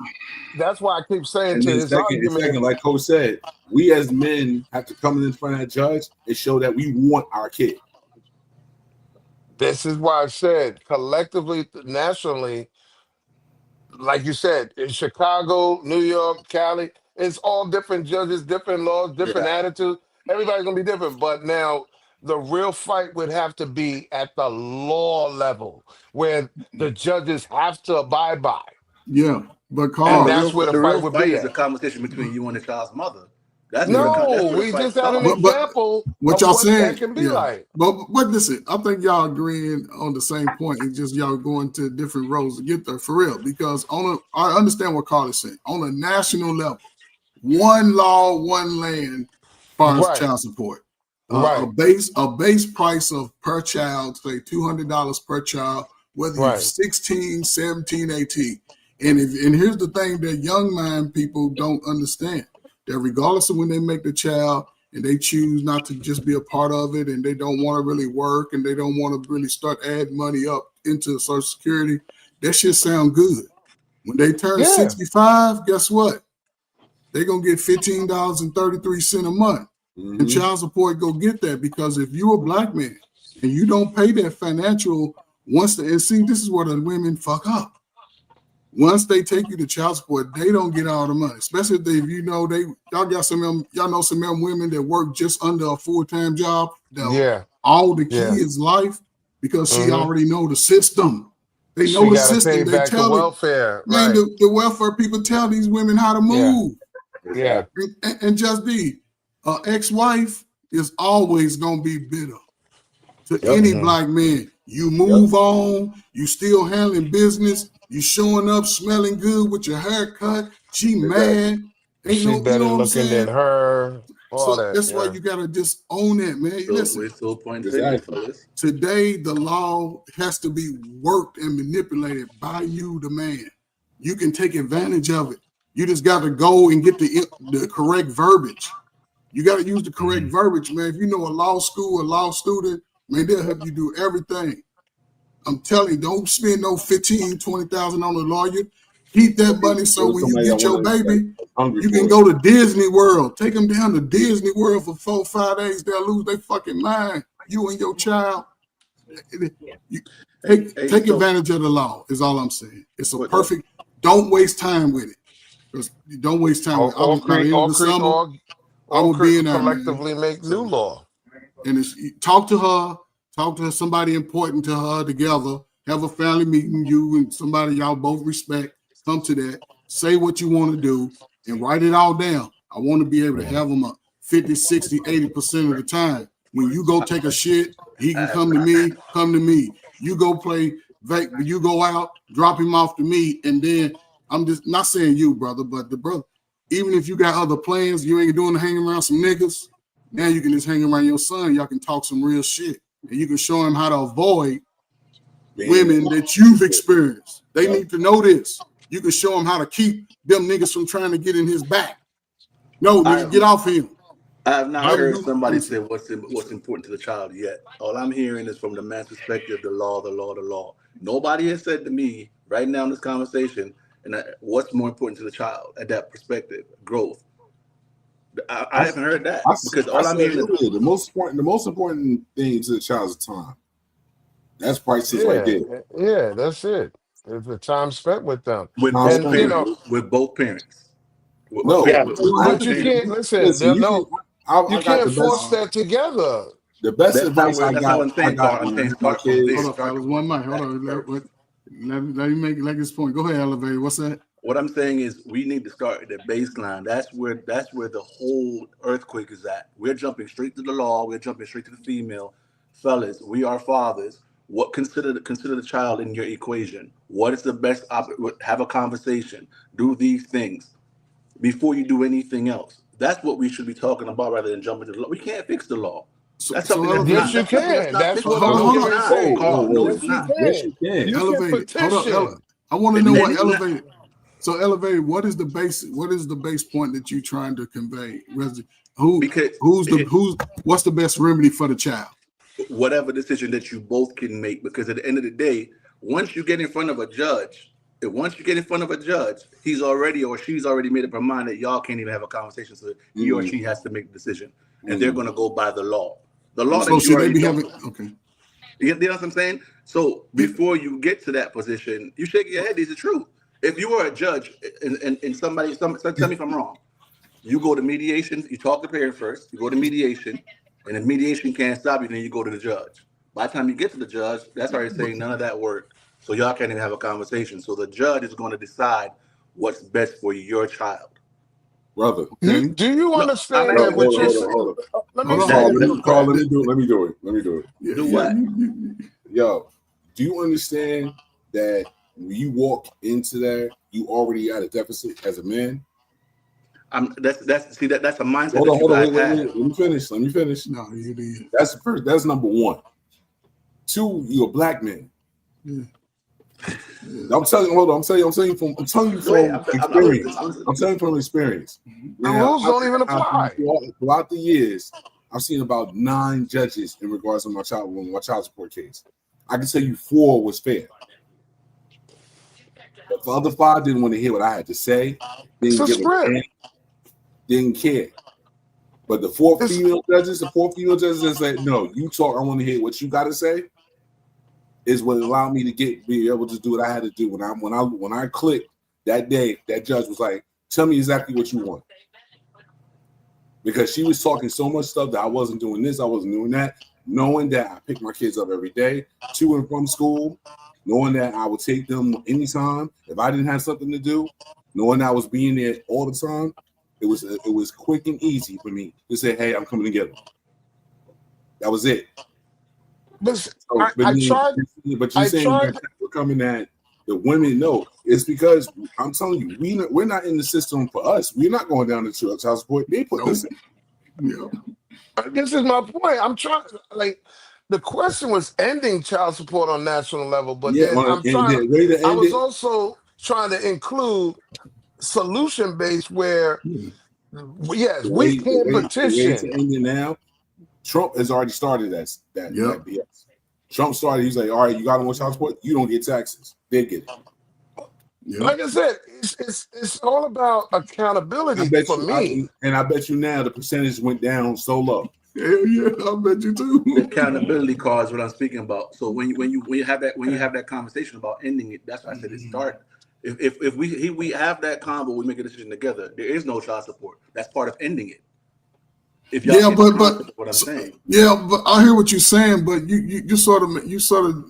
that's why I keep saying
and
to
then
his
second,
argument.
like Coach said, we as men have to come in front of that judge and show that we want our kid.
This is why I said collectively, nationally, like you said, in Chicago, New York, Cali, it's all different judges, different laws, different attitudes. Everybody's gonna be different. But now the real fight would have to be at the law level, where the judges have to abide by.
Yeah, but
And
Carl,
that's where the fight would be
is a
at.
conversation between you and the child's mother. That's
Yeah.
where
No,
the
we
fight
just had an
starts.
But
example
what
of
y'all
what
saying?
that can be
Yeah.
like.
But listen, I think y'all agreeing on the same point. It's just y'all going to different roads to get there for real. Because I understand what Carl is saying. On a national level, one law, one land, as far as
Right.
child support.
Right.
A base price of per child, say $200 per child, whether you're
Right.
16, 17, 18. And here's the thing that young mind people don't understand. That regardless of when they make the child and they choose not to just be a part of it and they don't want to really work and they don't want to really start adding money up into Social Security, that shit sound good. When they turn 65, guess what? They're going to get $15.33 a month. And child support go get that, because if you're a black man and you don't pay that financial, and see, this is where the women fuck up. Once they take you to child support, they don't get all the money. Especially if y'all got some of them, y'all know some of them women that work just under a full-time job. All the kids' life, because she already know the system. They know the system. They tell
the welfare.
Man, the welfare people tell these women how to move.
Yeah.
And just ex-wife is always gonna be bitter to any black man. You move on, you still handling business, you showing up smelling good with your haircut. She mad.
She better looking than her. all
So
that.
that's why
Yeah.
you gotta just own that, man.
So
Listen,
we're still pointing fingers,
Exactly.
fellas.
today the law has to be worked and manipulated by you, the man. You can take advantage of it. You just got to go and get the correct verbiage. You got to use the correct verbiage, man. If you know a law school, a law student, man, they'll help you do everything. I'm telling you, don't spend no 15, 20,000 on a lawyer. Keep that money so
There's
when you
somebody
get
that
your
wanna,
baby,
hungry
you
for
can
it.
go to Disney World. Take them down to Disney World for 4 or 5 days. They'll lose their fucking mind. You and your child. You take
So
advantage of the law is all I'm saying. It's a
what,
perfect. Don't waste time with it. Because you don't waste time with it. By the end of the summer, I'm gonna be in there, man.
Collectively make new law.
And it's talk to her, somebody important to her together. Have a family meeting, you and somebody y'all both respect. Come to that. Say what you want to do and write it all down. I want to be able to have them up 50, 60, 80% of the time. When you go take a shit, he can come to me. You go play, you go out, drop him off to me, and then I'm just not saying you, brother, but the brother, even if you got other plans, you ain't doing to hang around some niggas. Now you can just hang around your son. Y'all can talk some real shit. And you can show him how to avoid women that you've experienced. They need to know this. You can show them how to keep them niggas from trying to get in his back. No, nigga, get off him.
I have not heard somebody say what's important to the child yet. All I'm hearing is from the man's perspective, the law, the law, the law. Nobody has said to me right now in this conversation, and what's more important to the child at that perspective, growth. I haven't heard that because all I'm hearing is
the most important thing to the child is time. That's priceless right there.
Yeah, that's it. It's the time spent with them.
With both parents.
But you can't listen. You can't force that together.
The best advice I got
when I got
when I had my kids.
Hold up, fellas. One mic. Hold on. Let me make this point. Go ahead, Elevator. What's that?
What I'm saying is we need to start at the baseline. That's where the whole earthquake is at. We're jumping straight to the law. We're jumping straight to the female. Fellas, we are fathers. What consider the child in your equation? What is the best have a conversation. Do these things before you do anything else. That's what we should be talking about rather than jumping to the law. We can't fix the law. That's something
yes, you can. That's what I'm saying.
No, it's not.
Yes, you can.
You
Elevated.
can petition.
I want to know what elevated. So elevated. What is the base point that you're trying to convey? What's the best remedy for the child?
Whatever decision that you both can make, because at the end of the day, once you get in front of a judge, he's already or she's already made up her mind that y'all can't even have a conversation. So he or she has to make the decision, and they're going to go by the law. The law that you already
okay.
You know what I'm saying? So before you get to that position, you shake your head. These are true. If you were a judge and somebody tell me if I'm wrong, you go to mediation. You talk to parent first. You go to mediation, and if mediation can't stop you, then you go to the judge. By the time you get to the judge, that's already saying none of that worked. So y'all can't even have a conversation. So the judge is going to decide what's best for your child.
Brother,
do you understand that what you're saying?
Let me do it.
Do what?
Yo, do you understand that when you walk into that, you already at a deficit as a man?
That's a mindset.
Hold on, wait. Let me finish.
No, you did.
That's first. That's number one. Two, you're a black man.
Yeah.
I'm telling you from experience. I'm telling you from experience.
The rules don't even apply.
Throughout the years, I've seen about 9 judges in regards to my child support case. I can tell you 4 was fair. But the other 5 didn't want to hear what I had to say. Didn't care. But the 4 female judges that said, no, you talk, I want to hear what you got to say, is what allowed me to be able to do what I had to do. When I clicked that day, that judge was like, tell me exactly what you want. Because she was talking so much stuff that I wasn't doing this, I wasn't doing that, knowing that I pick my kids up every day to and from school, knowing that I would take them anytime if I didn't have something to do, knowing I was being there all the time. It was quick and easy for me to say, hey, I'm coming to get them. That was it. But you're saying that we're coming at the women. No, it's because I'm telling you, we're not in the system for us. We're not going down to child support. They put this in.
Yeah.
This is my point. I'm trying, like, the question was ending child support on national level, but
Yeah,
then
and the way to
I
end
was
it.
also trying to include solution based where,
Yeah.
yes, we can
The way to
petition.
end it now. Trump has already started
Yep.
that BS. Trump started. He's like, all right, you got more child support. You don't get taxes. They get it.
Yep.
Like I said, it's all about
I
accountability
bet
for
you.
me.
I bet you now the percentage went down so low.
Hell yeah, I bet you
The
too.
accountability card is what I'm speaking about. So when you have that conversation about ending it, that's why I said it start. If we have that convo, we make a decision together. There is no child support. That's part of ending it. If y'all
Yeah,
get the
but
concept of what I'm saying.
yeah, but I hear what you're saying, but you sort of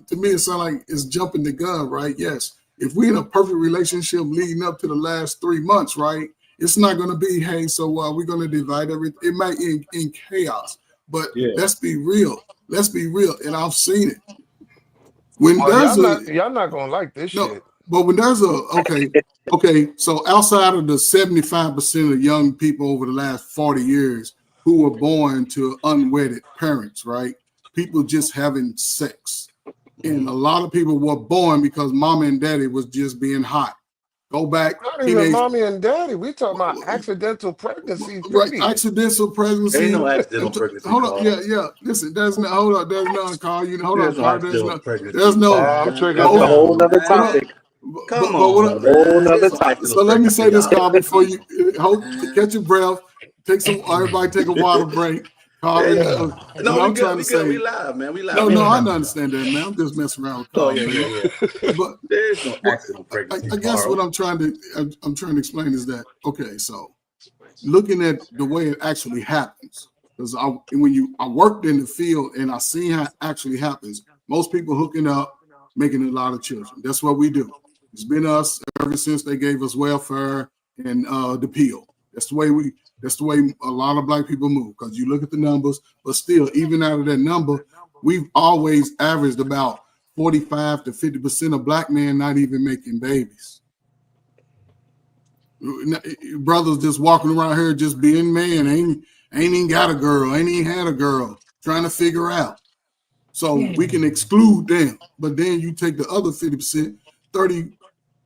to me it sounds like it's jumping the gun, right? Yes, if we in a perfect relationship leading up to the last 3 months, right? It's not going to be, hey, so we're going to divide everything. It might in chaos, but
Yeah.
let's be real. Let's be real, and I've seen it when
Well,
there's a
y'all not gonna like this
no,
shit.
but when there's a okay, so outside of the 75% of young people over the last 40 years who were born to unwedded parents, right? People just having sex. And a lot of people were born because mama and daddy was just being hot. Go back,
Not even
teenage,
mommy and daddy. We talking about accidental pregnancy,
right?
period.
Accidental
Ain't no
pregnancy.
accidental pregnancy,
Hold on,
Carl.
yeah. Listen, there's no hold on, there's none, Carl. Hold on,
There's no
Carl.
accidental
There's
pregnancy,
no.
I'm
man.
triggered
That's
Hold
a
on,
whole
now.
nother
hold on.
Man.
topic.
Come
But what?
on,
Whole
man.
nother
There's no
topic.
accidental
So let me
pregnancy.
say this,
Y'all
Carl, before you
man.
catch your breath. Everybody take a water break. Carl,
Hey,
what
no, we
I'm
good.
trying to
We good. We
say,
live, man. We live.
no,
We
no,
ain't
I
cut you off.
understand that, man. I'm just messing around with
Oh
Carl,
yeah,
man.
yeah, yeah.
But
There's no
what
accidental pregnancy,
I guess what
Carl.
I'm trying to explain is that okay, so looking at the way it actually happens, because I worked in the field and I seen how it actually happens. Most people hooking up, making a lot of children. That's what we do. It's been us ever since they gave us welfare and the peel. That's the way we. That's the way a lot of black people move. Because you look at the numbers, but still, even out of that number, we've always averaged about 45 to 50% of black men not even making babies. Brothers just walking around here just being man, ain't even got a girl, ain't even had a girl, trying to figure out. So we can exclude them. But then you take the other 50%, 30,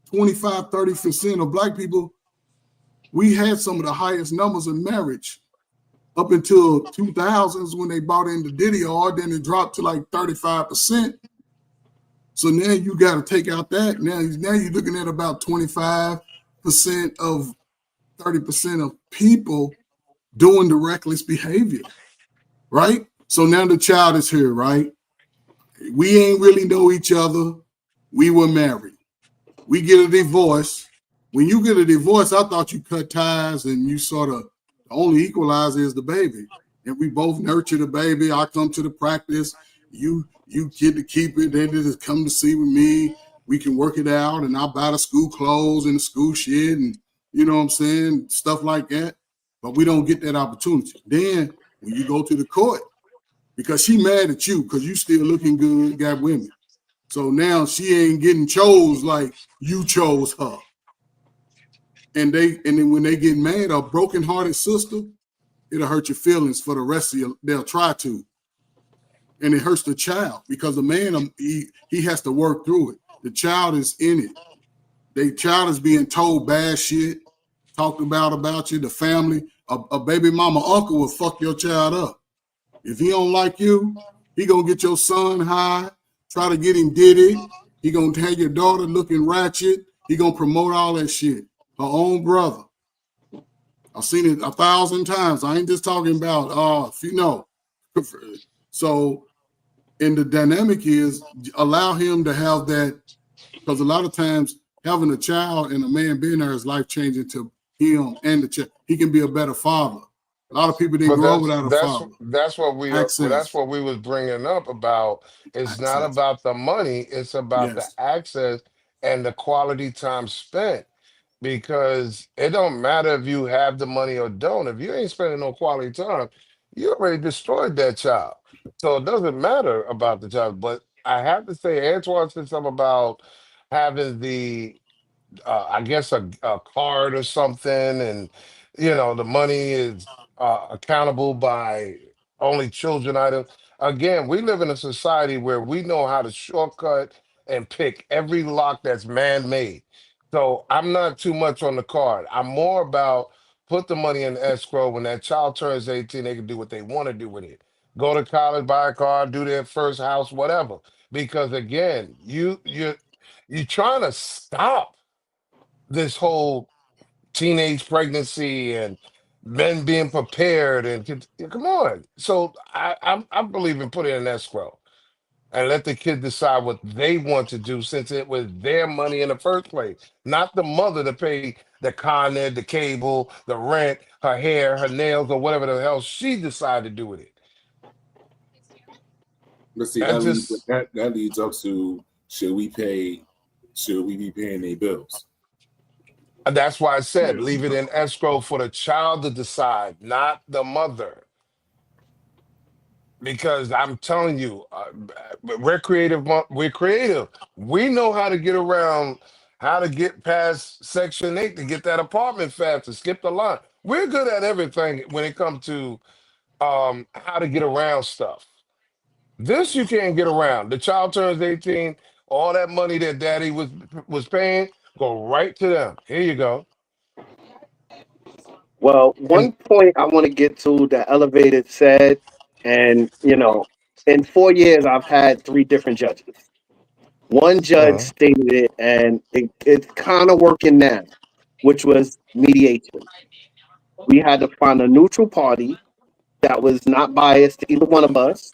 25, 30% of black people, we had some of the highest numbers in marriage up until 2000s when they bought into DDR, then it dropped to like 35%. So now you got to take out that. Now you're looking at about 25% of 30% of people doing the reckless behavior, right? So now the child is here, right? We ain't really know each other. We were married. We get a divorce. When you get a divorce, I thought you cut ties and you sort of the only equalizer is the baby. And we both nurture the baby. I come to the practice. You get to keep it. They just come to see with me. We can work it out, and I buy the school clothes and the school shit, and you know what I'm saying, stuff like that. But we don't get that opportunity. Then when you go to the court, because she mad at you because you still looking good, got women. So now she ain't getting chose like you chose her. And then when they get mad, a broken-hearted sister, it'll hurt your feelings for the rest of your. They'll try to, and it hurts the child because the man he has to work through it. The child is in it. The child is being told bad shit, talked about you, the family. A baby mama uncle will fuck your child up. If he don't like you, he gonna get your son high, try to get him diddy. He gonna have your daughter looking ratchet. He gonna promote all that shit. Her own brother. I've seen it 1,000 times. I ain't just talking about if you know. So, and the dynamic is allow him to have that because a lot of times having a child and a man being there is life changing to him and the child. He can be a better father. A lot of people didn't
But
grow up without a father.
that's
Access,
what we was bringing up about. It's not
access.
about the money. It's about the
Yes,
access and the quality time spent. Because it don't matter if you have the money or don't. If you ain't spending no quality time, you already destroyed that child. So it doesn't matter about the child. But I have to say, Antoine said something about having I guess a card or something, and the money is. accountable by only children items. Again, we live in a society where we know how to shortcut and pick every lock that's man-made. So I'm not too much on the card. I'm more about put the money in escrow. When that child turns 18, they can do what they want to do with it. Go to college, buy a car, do their first house, whatever. Because again, you're trying to stop this whole teenage pregnancy and men being prepared and come on. So I believe in putting in escrow and let the kid decide what they want to do since it was their money in the first place, not the mother to pay the con ed, the cable, the rent, her hair, her nails, or whatever the hell she decided to do with it.
Let's see,
That
that leads up to should we be paying their bills?
that's why I said leave it in escrow for the child to decide, not the mother. Because I'm telling you, we're creative. We're creative. We know how to get around, how to get past Section 8 to get that apartment fast, to skip the line. We're good at everything when it comes to how to get around stuff. This you can't get around. The child turns 18, all that money that daddy was paying, go right to them. Here you go.
Well,
And
one point I want to get to that Elevated said, and in 4 years I've had 3 different judges. One judge
uh,
stated it, and it's kind of working now, which was mediation. We had to find a neutral party that was not biased to either one of us.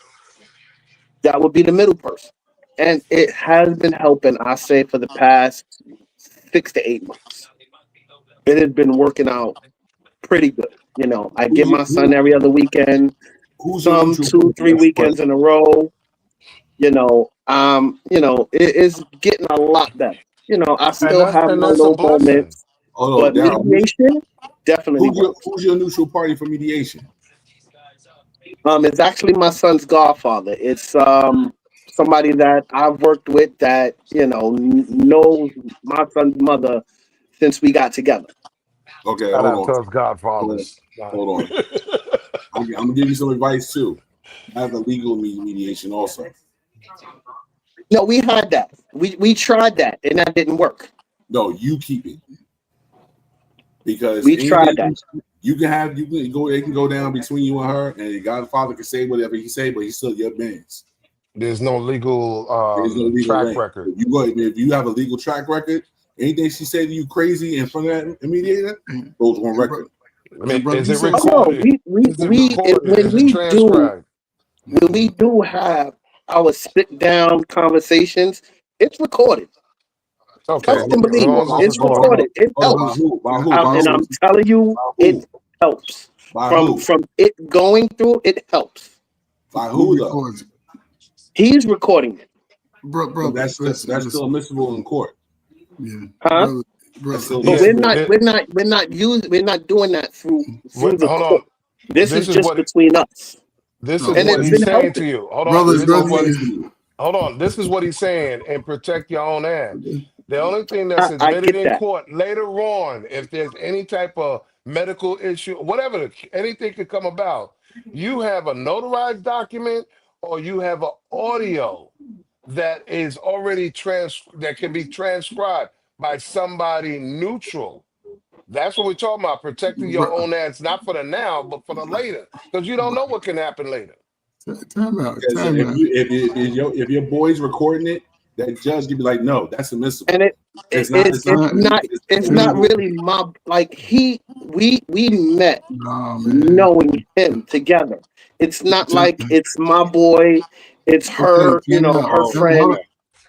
That would be the middle person, and it has been helping. I say for the past 6 to 8 months, it has been working out pretty good. I get
Who's your,
my son every other weekend,
who's your
some
neutral
two,
party?
three
That's the
weekends
question.
in a row. It is getting a lot better. I still have
and
my
that's a
low
blessing.
moments,
Hold on,
but
Daryl.
mediation definitely works.
Who's your neutral party for mediation?
It's actually my son's godfather. It's somebody that I've worked with that knows my son's mother since we got together.
Okay,
Shout
hold
out
on,
to us
hold on,
Godfathers.
hold on. I'm gonna give you some advice too. Have a legal mediation also.
No, we had that. We tried that and that didn't work.
No, you keep it because
We tried
anything
that.
you can have, you can go. It can go down between you and her, and your godfather can say whatever he say, but he's still your man's.
There's no legal
There's no legal
track
rank.
record.
If you have a legal track record, anything she say to you crazy in front of that mediator goes on record.
I mean,
brother,
is
you
it
said
Oh no,
recorded? Is it recorded?
when
Is it transcribed?
we do have our sit down conversations, it's recorded.
Okay,
Trust and
as
believe
long
it.
as it's
It's
recorded.
recorded. It
By
helps.
who? By who? By
And
who?
I'm telling you,
By
it
who?
helps.
By
From
who?
it going through, it helps.
By
who
who though?
records it?
He's recording it.
But
Brother,
that's
listen,
still admissible in court.
yeah,
Huh?
brother,
That's
brother,
still
But
Yeah,
we're
admissible.
not we're not we're not using we're not doing that through the
hold
court.
on.
This is
This is
just
what
between us.
this
no,
is
And
what
it's
Because
he's
been
saying to
helping.
you. Hold on.
brother,
it's
This is
gonna
brother,
what
take
he,
you.
hold on. This is what he's saying, and protect your own ass. The only thing that's
I
admitted
get
in
that.
court later on, if there's any type of medical issue, whatever, anything could come about, you have a notarized document or you have an audio that is already that can be transcribed by somebody neutral. That's what we're talking about, protecting your
bro,
own ass, not for the now, but for the later, because you don't know what can happen later.
time out,
Because
time out.
if your boy's recording it, that judge could be like, no, that's admissible.
And
It's not. It's not.
it's not really my like we met
No, man.
knowing him together. It's not
Time,
like it's my boy, it's
okay,
her,
time out.
her
Oh,
friend.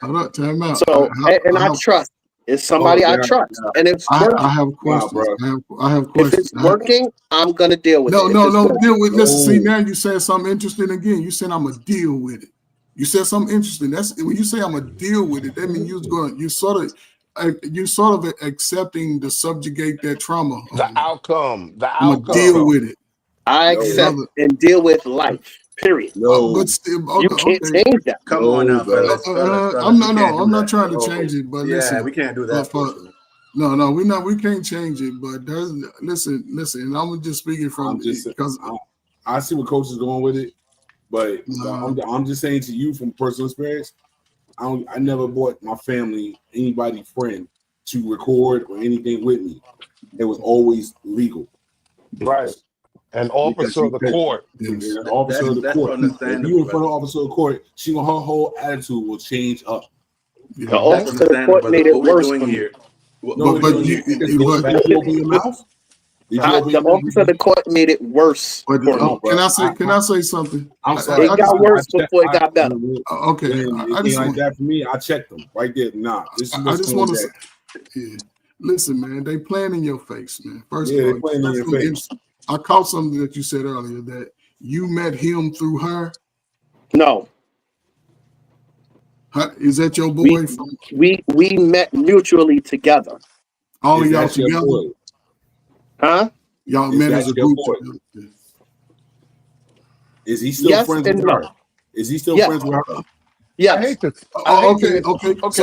Hold up, time out.
So and I trust. It's
hold
somebody
up,
I
Darren.
trust. And if it's
I
working,
have
Nah,
questions.
bro.
I have
if
questions.
it's working, I'm gonna deal with it. If it's
No.
working.
Deal with. Listen, see
No.
now you said something interesting again. You said I'm gonna deal with it. You said something interesting. That's when you say I'm gonna deal with it. That means you sort of accepting to subjugate that trauma.
The outcome, the
I'm gonna deal
outcome.
with it,
I
No.
accept
brother.
and deal with life. Period.
No.
But still,
You
okay,
can't
okay.
change that.
Come on
No,
now,
bro.
fellas, fellas, fellas. We can't do
I'm not
that.
trying to
No.
change it, but
Yeah,
listen,
we can't do
but
that, fortunately.
No, we can't change it. But there's listen. And I'm just speaking from because
I see what coach is going with it, but I'm just saying to you from personal experience. I never bought my family, anybody, friend to record or anything with me. It was always legal.
Right. An officer of the court.
An officer of the
that's
court. If
understandable.
you in front of an officer of the court, her whole attitude will change up.
The officer of the court made it worse for me.
No, but you open your mouth.
The officer of the court made it worse.
But can I say something?
I'm sorry.
It got worse before it got better.
Okay,
I just like that for me. I checked them right there. Nah, this is
I just want to say, listen, man. They playing in your face, man. First of all,
they playing in your face.
I caught something that you said earlier that you met him through her.
No.
Is that your boyfriend?
We met mutually together.
All of y'all together?
Huh?
Y'all met as a group together.
Is he still friends with her? Is he still friends with her?
Yes.
Okay.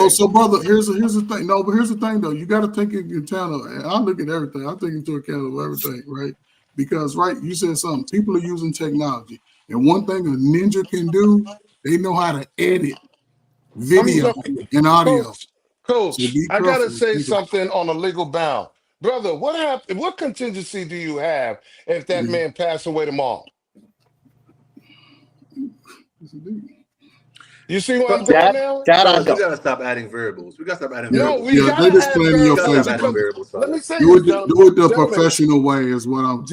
So brother, here's the thing. No, but here's the thing though. You got to take into account. And I look at everything. I take into account of everything, right? Because you said something. People are using technology, and one thing a ninja can do, they know how to edit video and audio.
Coach, so I gotta say something on a legal bound, brother. What happened? What contingency do you have if that man passed away tomorrow? You see what I'm doing now?
We gotta stop adding variables. We gotta stop adding variables.
No, we gotta
just
add
playing in your face.
Variables.
Let me say
do it the professional way is what I'm.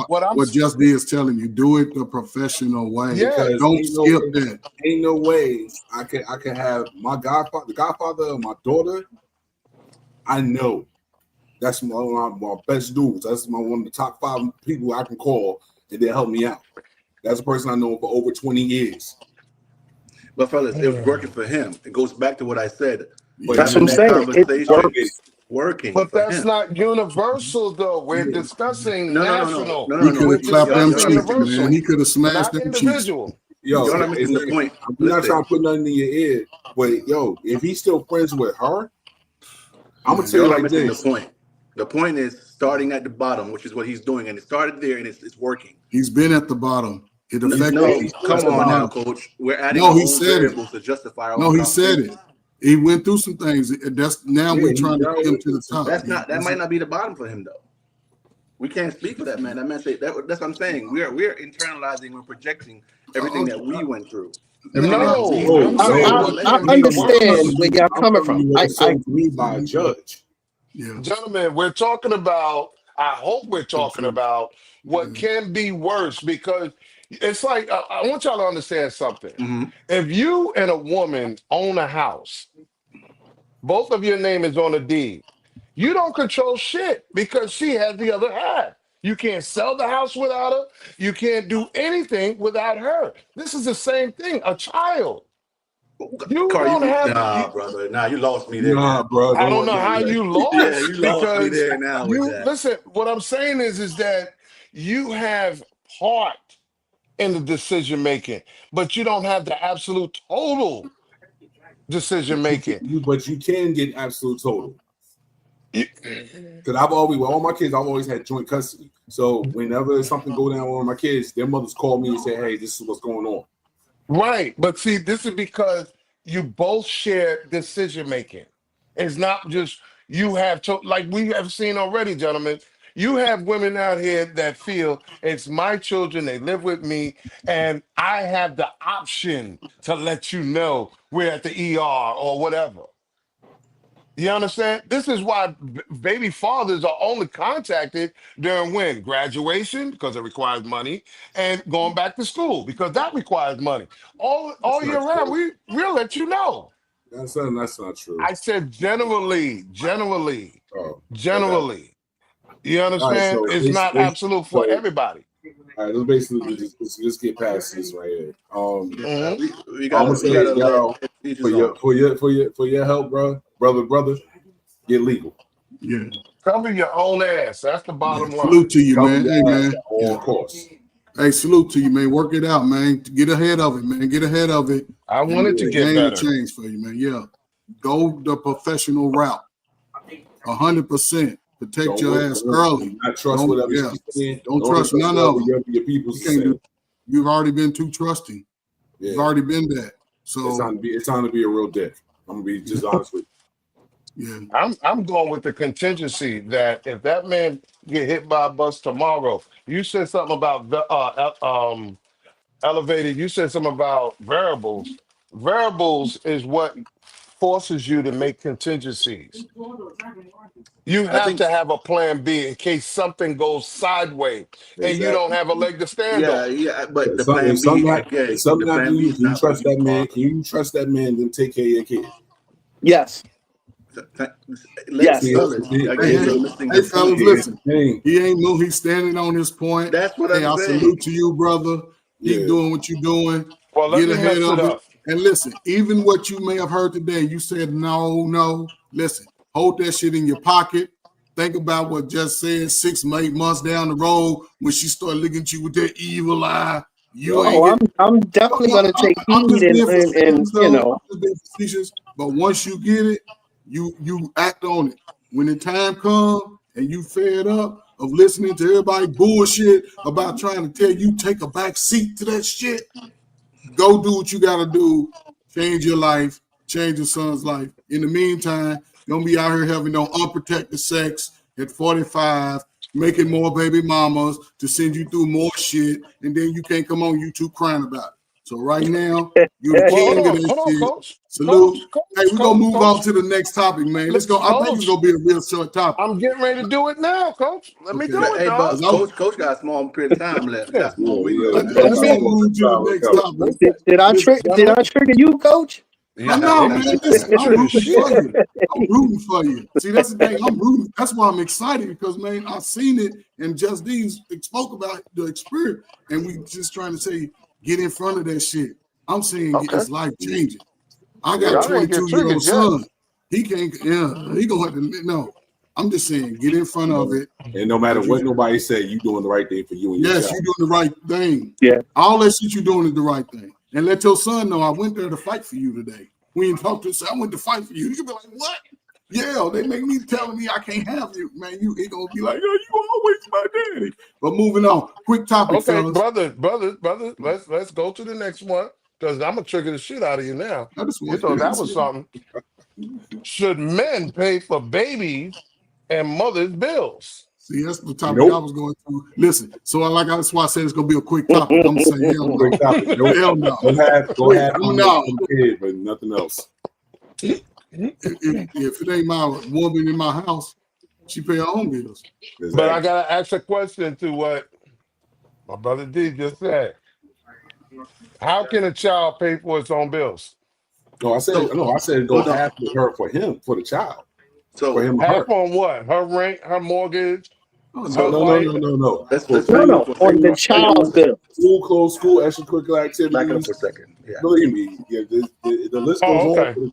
What Just D is telling you. Do it the professional way.
Yeah,
don't skip that.
Ain't no way I can have my godfather, the godfather of my daughter. I know that's my best dudes. That's one of the top 5 people I can call and they'll help me out. That's a person I know for over 20 years.
But fellas, it was working for him. It goes back to what I said.
That's what I'm saying. It's
working.
But that's not universal, though. We're discussing national.
No. He could have clapped them cheeks, man. He could have smashed them cheeks.
Yo, you're not missing the point.
I'm not trying to put nothing in your ear, but if he's still friends with her, I'm gonna tell you like this.
The point is starting at the bottom, which is what he's doing, and it started there, and it's working.
He's been at the bottom. It affected.
Come on now, coach. We're adding variables to justify our
he said it. He went through some things. That's now we're trying to get him to the top.
That might not be the bottom for him though. We can't speak for that man. That man say that's what I'm saying. We're internalizing, we're projecting everything that we went through.
I understand where y'all coming from.
I me by a judge.
Yeah.
Gentlemen, we're talking about, I hope we're talking about what can be worse, because it's like, I want y'all to understand something.
Mm-hmm.
If you and a woman own a house, both of your name is on a deed, you don't control shit because she has the other half. You can't sell the house without her. You can't do anything without her. This is the same thing, a child. You don't have.
Nah, brother. Nah, you lost me there.
Nah, bro.
I don't know how you lost.
Yeah, you lost me there now.
Listen, what I'm saying is that you have part in the decision making, but you don't have the absolute total decision making.
But you can get absolute total. Because I've always, with all my kids, I've always had joint custody. So whenever something go down with one of my kids, their mothers call me and say, "Hey, this is what's going on."
Right, but see, this is because you both share decision making. It's not just you have to, like we have seen already, gentlemen. You have women out here that feel it's my children, they live with me, and I have the option to let you know we're at the ER or whatever. You understand? This is why baby fathers are only contacted during when? Graduation, because it requires money, and going back to school, because that requires money. All year round, we'll let you know.
That's not true.
I said generally.
Oh,
generally.
Okay.
You understand?
Right, so
it's not absolute for everybody.
All right, let's basically just get past this right here.
We gotta
for your help, brother, get legal.
Yeah.
Cover your own ass. That's the bottom line.
Salute to you, man. Hey, man.
Of course.
Hey, salute to you, man. Work it out, man. Get ahead of it, man. Get ahead of it.
I wanted to get better.
Change for you, man. Yeah. Go the professional route. 100%. Protect
Don't
your
work,
ass
don't
early.
not trust
Don't,
whatever
yeah.
she's saying.
Don't trust
trust
none of them.
your people's
You can't
saying.
do. You've already been too trusting.
Yeah.
You've already been that. So
it's time to be a real dick. I'm gonna be just honest with
you.
I'm going with the contingency that if that man get hit by a bus tomorrow, you said something about elevated. You said something about variables. Variables is what forces you to make contingencies. You
I
have
think,
to have a plan B in case something goes sideways
you.
and you don't
Exactly.
have a leg to stand on.
but the
If
plan B
something
again, the
happens
plan
to
B
you,
is
can you
not for
trust
you,
that man?
Carl.
Can you trust that man to take care of your kid?
Yes. Yes.
Fellas,
Hey,
again, you're missing the
fellas,
point.
listen.
Dang.
He ain't new. He's standing on his point.
That's what
Hey,
I'm
I
saying.
salute to you, brother. Keep
Yeah.
doing what you're doing.
Well, let
Get
me
ahead
mess it
of it.
up.
And listen, even what you may have heard today, you said no. Listen, hold that shit in your pocket. Think about what just said 6 to 8 months down the road when she started looking at you with that evil eye. You ain't
Oh,
get.
I'm definitely gonna take
I'm
heed
just being
and
facetious, though. I'm just being facetious. But once you get it, you act on it. When the time comes and you fed up of listening to everybody bullshit about trying to tell you take a back seat to that shit, go do what you got to do. Change your life. Change your son's life. In the meantime, don't be out here having no unprotected sex at 45, making more baby mamas to send you through more shit, and then you can't come on YouTube crying about it. So right now, you're the
Well,
king of that
hold on,
shit.
coach.
Salute. Hey, we're gonna move on
Coach.
to the next topic, man. Let's go. I think it's gonna be a real short topic.
I'm getting ready to do it now, coach. Let me
Okay.
do it,
Hey,
dog.
but coach got a small period of time left. He got a small wiggle
I
room.
just want to move to the next
Listen,
topic.
did I
Listen,
trigger you, Coach?
I
yeah,
know,
yeah,
man. Listen, I'm
trigger
rooting for
shit.
you. I'm rooting for you. See, that's the thing. I'm rooting. That's why I'm excited because, man, I've seen it, and Just Dean spoke about the experience, and we just trying to say, get in front of that shit. I'm saying
Okay.
it's life changing. I
Yeah,
got
I didn't get
22-year-old
triggered yet.
son. He can't. Yeah, he gonna have to. No, I'm just saying, get in front of it.
And no matter what nobody say, you doing the right thing for you and your
Yes,
child.
you're doing the right thing.
Yeah.
All that shit you're doing is the right thing. And let your son know I went there to fight for you today. We ain't talk to say I went to fight for you. You can be like, what? Yeah, they make me telling me I can't have you, man. You ain't gonna be like, oh, you always my daddy. But moving on, quick topic,
Okay,
fellas.
brother. Let's go to the next one because I'm gonna trigger the shit out of you now.
I just
You
want
thought that was something. Should men pay for babies and mothers' bills?
See, that's the topic I
Nope.
was going to. Listen, so that's why I said it's gonna be a quick topic. I'm gonna say hell no.
Quick topic.
Hell no.
Go have
No.
kid, but nothing else.
If it ain't my woman in my house, she pay her own bills.
Exactly.
But I gotta ask a question to what my brother D just said. How can a child pay for its own bills?
No, I said go half with her for him, for the child.
So
for him or
Half
her.
on what? Her rent, her mortgage,
So
her
no.
Let's
No, on the child's bill.
School clothes, school extracurricular activities.
Back it up for a second. Yeah.
Believe me, the list goes
Oh,
on
okay,
for the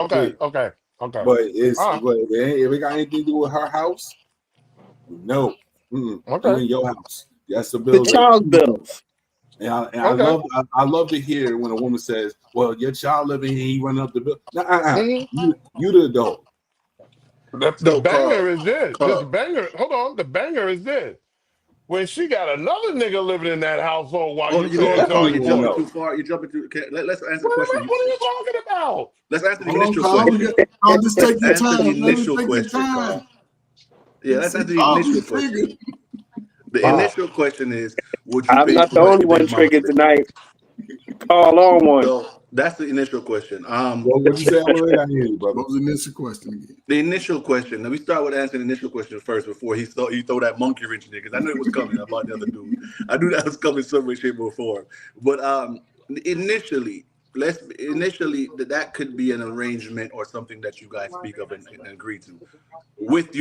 kid.
okay.
But it's
All right.
but if it got anything to do with her house, no. You
Okay.
in your house. That's the
The
bill.
child's bills.
And
Okay.
I love to hear when a woman says, "Well, your child living here, he running up the bill." You the adult.
The
So
banger is this. This
Carl,
banger. Hold on. The banger is this. When she got another nigga living in that household while you paying
Carl,
child
you're
support.
jumping too far. You're jumping too. Okay, let's answer the
What
question.
are you talking about?
Let's answer the
Hold on,
initial
Carl.
question.
I'll just take your
Answer
time.
the
Let me
initial
take your
question,
time.
Carl. Yeah, let's
See,
answer the
Carl,
initial
you
question.
triggered.
The initial question is, would you
I'm
pay
not the
for it
only
if your
one
mama
triggered
lived?
tonight. Call on one.
So that's the initial question.
Well, what you say? I'm gonna hear you, brother.
What was the initial question again?
The initial question. Let me start with answering the initial question first before he throw that monkey wrench in there because I knew it was coming about the other dude. I knew that was coming some way, shape, or form. But initially, that could be an arrangement or something that you guys speak of and agree to. With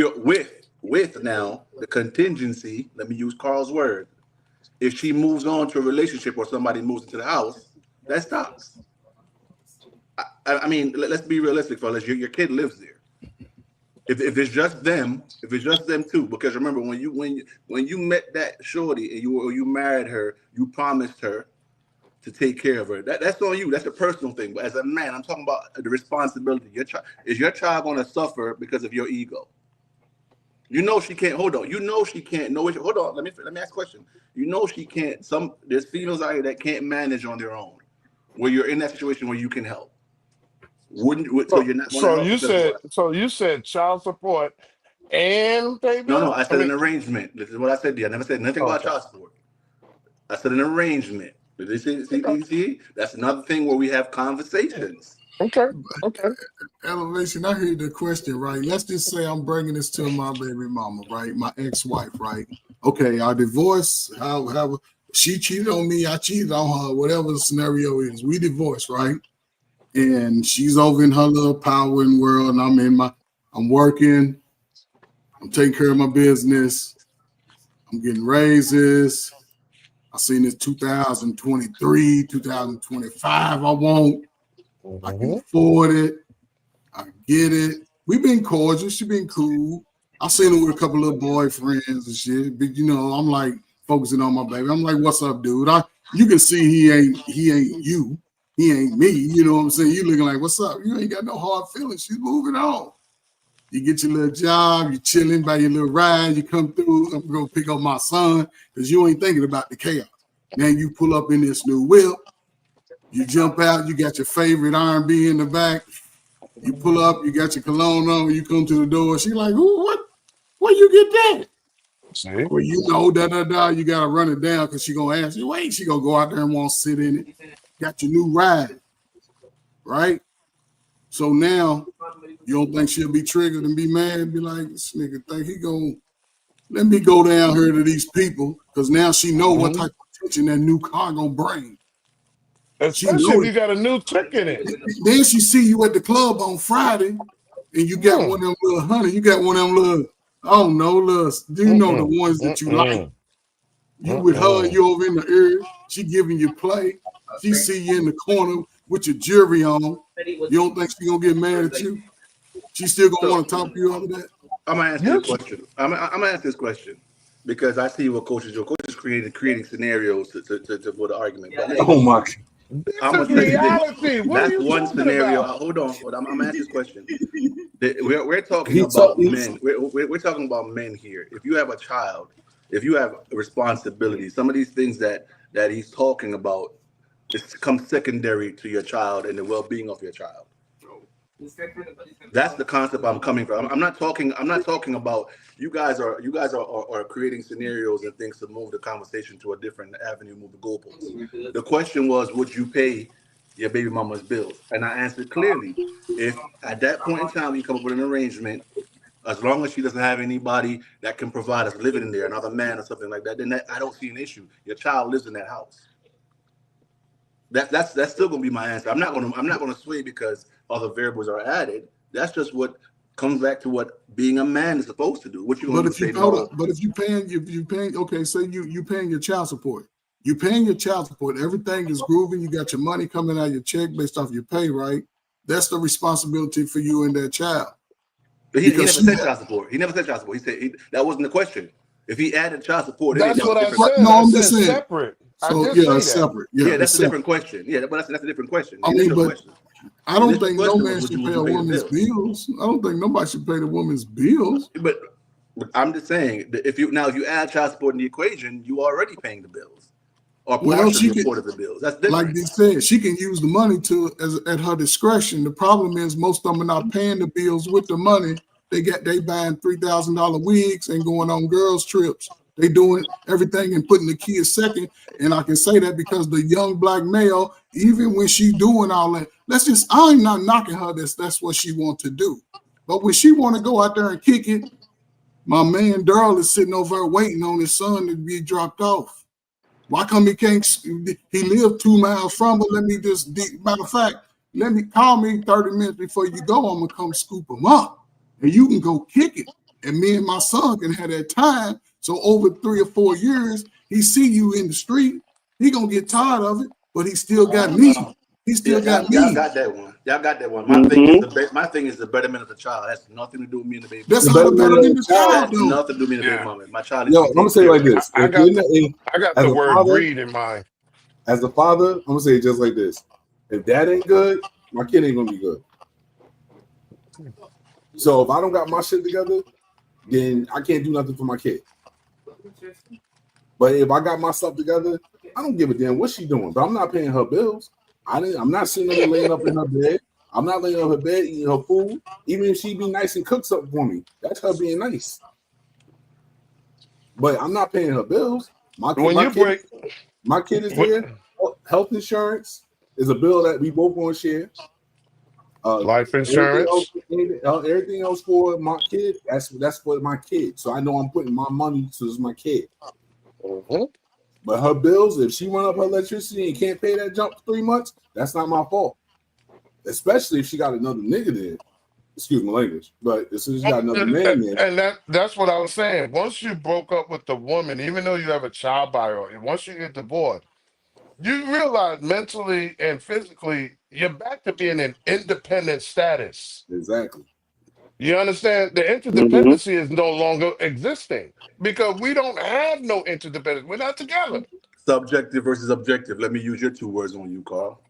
now the contingency. Let me use Carl's word. If she moves on to a relationship or somebody moves into the house, that stops. I mean, let's be realistic, fellas. Your kid lives there. If it's just them, two. Because remember, when you met that shorty and you married her, you promised her to take care of her. That's on you. That's a personal thing. But as a man, I'm talking about the responsibility. Your child going to suffer because of your ego? You know she can't. Hold on. You know she can't. No, hold on. Let me ask a question. You know she can't. There's females out here that can't manage on their own. Where you're in that situation where you can help. So you're not going to help because what?
So you said child support and pay
No.
bills?
I said an arrangement. This is what I said. I never said nothing about
Okay.
child support. I said an arrangement. Did you see? That's another thing where we have conversations.
Okay.
Elevation, I heard the question, right? Let's just say I'm bringing this to my baby mama, right? My ex-wife, right? Okay, our divorce, how she cheated on me, I cheated on her, whatever the scenario is. We divorced, right? And she's over in her little powering world, and I'm working, I'm taking care of my business, I'm getting raises. I seen this 2023, 2025, I want. I can afford it. I get it. We've been cordial. She been cool. I seen her with a couple of boyfriends and shit. But I'm like focusing on my baby. I'm like, what's up, dude? You can see he ain't you. He ain't me. You know what I'm saying? You looking like, what's up? You ain't got no hard feelings. She's moving on. You get your little job, you chilling by your little ride, you come through, I'm gonna pick up my son, because you ain't thinking about the chaos. Now you pull up in this new whip, you jump out, you got your favorite R&B in the back. You pull up, you got your cologne on, you come to the door. She like, ooh, what? Where you get that?
See?
Well, you gotta run it down because she gonna ask you, wait, she gonna go out there and want to sit in it. Got your new ride, right? So now you don't think she'll be triggered and be mad and be like, this nigga think he gonna let me go down here to these people, because now she know what type of attention that new car gonna bring.
Especially if you got a new trick in it.
Then she see you at the club on Friday, and you got one of them little honey. You got one of them little, I don't know, the ones that you like. You with her, you over in the area. She giving you play. She see you in the corner with your jewelry on. You don't think she gonna get mad at you? She still gonna want to talk to you after that?
I'm gonna answer this question. I'm gonna ask this question because I see what coaches do. Coaches creating scenarios to for the argument. But listen,
Oh my!
This is reality. What are
that's
you
one
talking
scenario.
about?
Hold on. I'm gonna ask this question. We're talking about men. We're talking about men here. If you have a child, if you have responsibilities, some of these things that he's talking about, it comes secondary to your child and the well-being of your child. That's the concept I'm coming from. I'm not talking about you guys are creating scenarios and things to move the conversation to a different avenue, move the goalposts. The question was, would you pay your baby mama's bills? And I answered clearly. If at that point in time you come up with an arrangement, as long as she doesn't have anybody that can provide us living in there, another man or something like that, then I don't see an issue. Your child lives in that house. That's still gonna be my answer. I'm not gonna sway because other variables are added. That's just what comes back to what being a man is supposed to do. What you gonna say? No.
But if you paying, okay, say you paying your child support. You paying your child support. Everything is grooving. You got your money coming out of your check based off your pay, right? That's the responsibility for you and that child.
But he never said child support. He never said child support. He said that wasn't the question. If he added child support,
that's what I said.
No, I'm
just
saying
separate.
So it's separate.
Yeah, that's a different question. Yeah, but that's a different question.
I mean, but I don't think no man should pay a woman's bills. I don't think nobody should pay the woman's bills.
But I'm just saying that if you add child support in the equation, you already paying the bills or partially part of the bills. That's different.
Like they said, she can use the money at her discretion. The problem is most of them are not paying the bills with the money. They buying $3,000 wigs and going on girls' trips. They doing everything and putting the kids second. And I can say that because the young black male, even when she doing all that, I'm not knocking her. That's what she want to do. But when she want to go out there and kick it, my man Darrell is sitting over there waiting on his son to be dropped off. Why come he can't? He lived 2 miles from, but matter of fact, let me call me 30 minutes before you go. I'm gonna come scoop him up and you can go kick it. And me and my son can have that time. So over 3 or 4 years, he see you in the street. He gonna get tired of it, but he still got me. He still got me.
Y'all got that one. Y'all got that one. My thing is the betterment of the child. That's nothing to do with me and the baby.
That's not the betterment of the child.
That's nothing to do with me and the baby mama. My child is.
Yo, I'm gonna say it like this.
I got the word breed in mind.
As a father, I'm gonna say it just like this. If dad ain't good, my kid ain't gonna be good. So if I don't got my shit together,
then I can't do nothing for my kid. But if I got myself together, I don't give a damn what she doing. But I'm not paying her bills. I'm not sitting there laying up in her bed. I'm not laying up in her bed eating her food. Even if she be nice and cooks up for me, that's her being nice. But I'm not paying her bills. My kid is there. Health insurance is a bill that we both going to share.
Life insurance.
Everything else for my kid, that's for my kid. So I know I'm putting my money to my kid.
Mm-hmm.
But her bills, if she run up her electricity and can't pay that jump for 3 months, that's not my fault. Especially if she got another nigga there. Excuse my language. But as soon as you got another man there.
And that's what I was saying. Once you broke up with the woman, even though you have a child by her, once you get divorced, you realize mentally and physically you're back to being in independent status.
Exactly.
You understand? The interdependency is no longer existing because we don't have no interdependence. We're not together.
Subjective versus objective. Let me use your 2 words on you, Carl.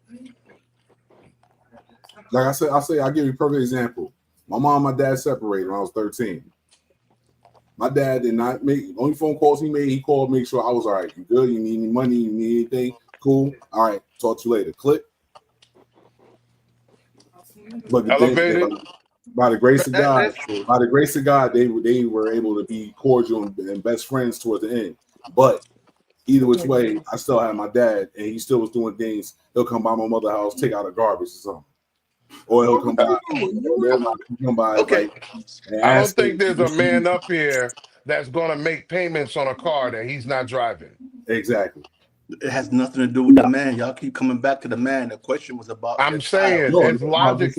Like I said, I'll give you a perfect example. My mom and my dad separated when I was 13. My dad did not make only phone calls he made. He called, make sure I was all right. You good? You need any money? You need anything? Cool. All right. Talk to you later. Click. But
Elevated.
by the grace of God, they were able to be cordial and best friends towards the end. But either which way, I still had my dad, and he still was doing things. He'll come by my mother's house, take out the garbage or something. Or he'll come by.
Okay. I don't think there's a man up here that's going to make payments on a car that he's not driving.
Exactly.
It has nothing to do with the man. Y'all keep coming back to the man. The question was about.
I'm saying it's logic.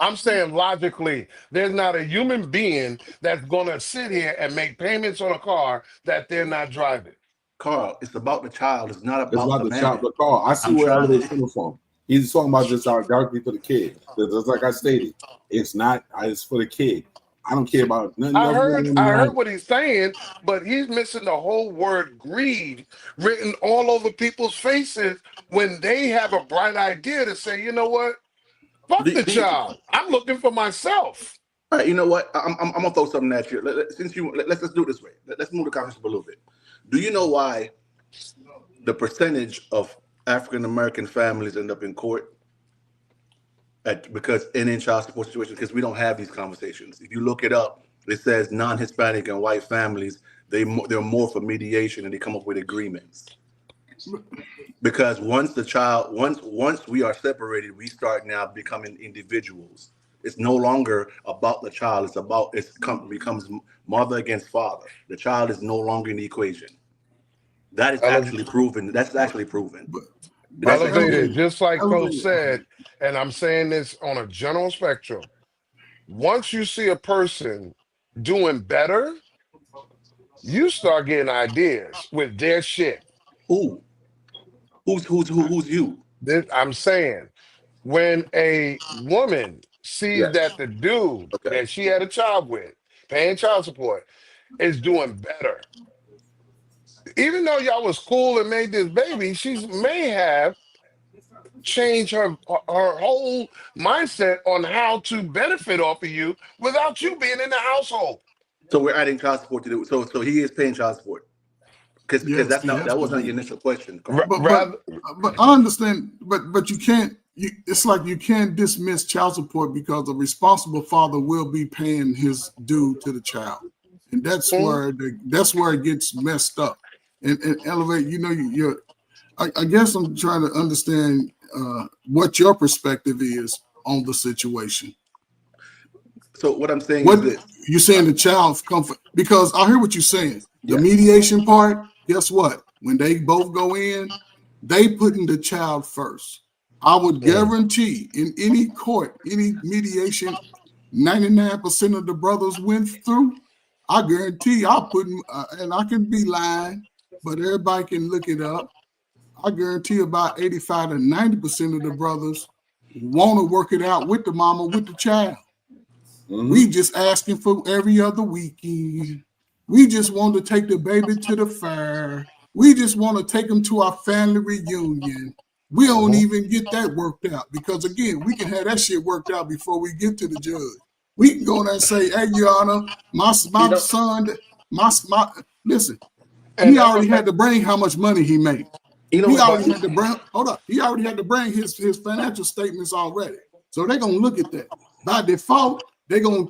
I'm saying logically, there's not a human being that's going to sit here and make payments on a car that they're not driving.
Carl, it's about the child. It's not about the man. Child,
but Carl, I see where everybody's coming from. He's talking about just directly for the kid. Just like I stated, it's not. It's for the kid. I don't care about nothing.
I heard what he's saying, but he's missing the whole word greed written all over people's faces when they have a bright idea to say, you know what? Fuck the child. I'm looking for myself.
All right, you know what? I'm gonna throw something at you. Let's do it this way. Let's move the conversation a little bit. Do you know why the percentage of African American families end up in court? Because in child support situations, because we don't have these conversations. If you look it up, it says non-Hispanic and white families, they're more for mediation and they come up with agreements. Because once we are separated, we start now becoming individuals. It's no longer about the child. Becomes mother against father. The child is no longer in the equation. That is actually proven. That's actually proven.
Elevated, just like Coach said, and I'm saying this on a general spectrum. Once you see a person doing better, you start getting ideas with their shit.
Who? Who's you?
I'm saying, when a woman sees that the dude that she had a child with, paying child support, is doing better, even though y'all was cool and made this baby, she may have changed her whole mindset on how to benefit off of you without you being in the household.
So we're adding child support to do. So he is paying child support. Because that wasn't your initial question.
But I understand. But you can't. It's like you can't dismiss child support because a responsible father will be paying his due to the child, and that's where it gets messed up. And Elevate, I guess I'm trying to understand what your perspective is on the situation.
So what I'm saying is this.
You're saying the child's comfort, because I hear what you're saying. The mediation part, guess what? When they both go in, they putting the child first. I would guarantee in any court, any mediation, 99% of the brothers went through. I guarantee I'll put, and I can be lying, but everybody can look it up. I guarantee about 85 to 90% of the brothers want to work it out with the mama, with the child. Mm-hmm. We just asking for every other weekend. We just want to take the baby to the fair. We just want to take them to our family reunion. We don't even get that worked out because, again, we can have that shit worked out before we get to the judge. We can go there and say, hey, Your Honor, my son, listen, he already had to bring how much money he made. He already had to bring, he already had to bring his financial statements already. So they're gonna look at that. By default, they're gonna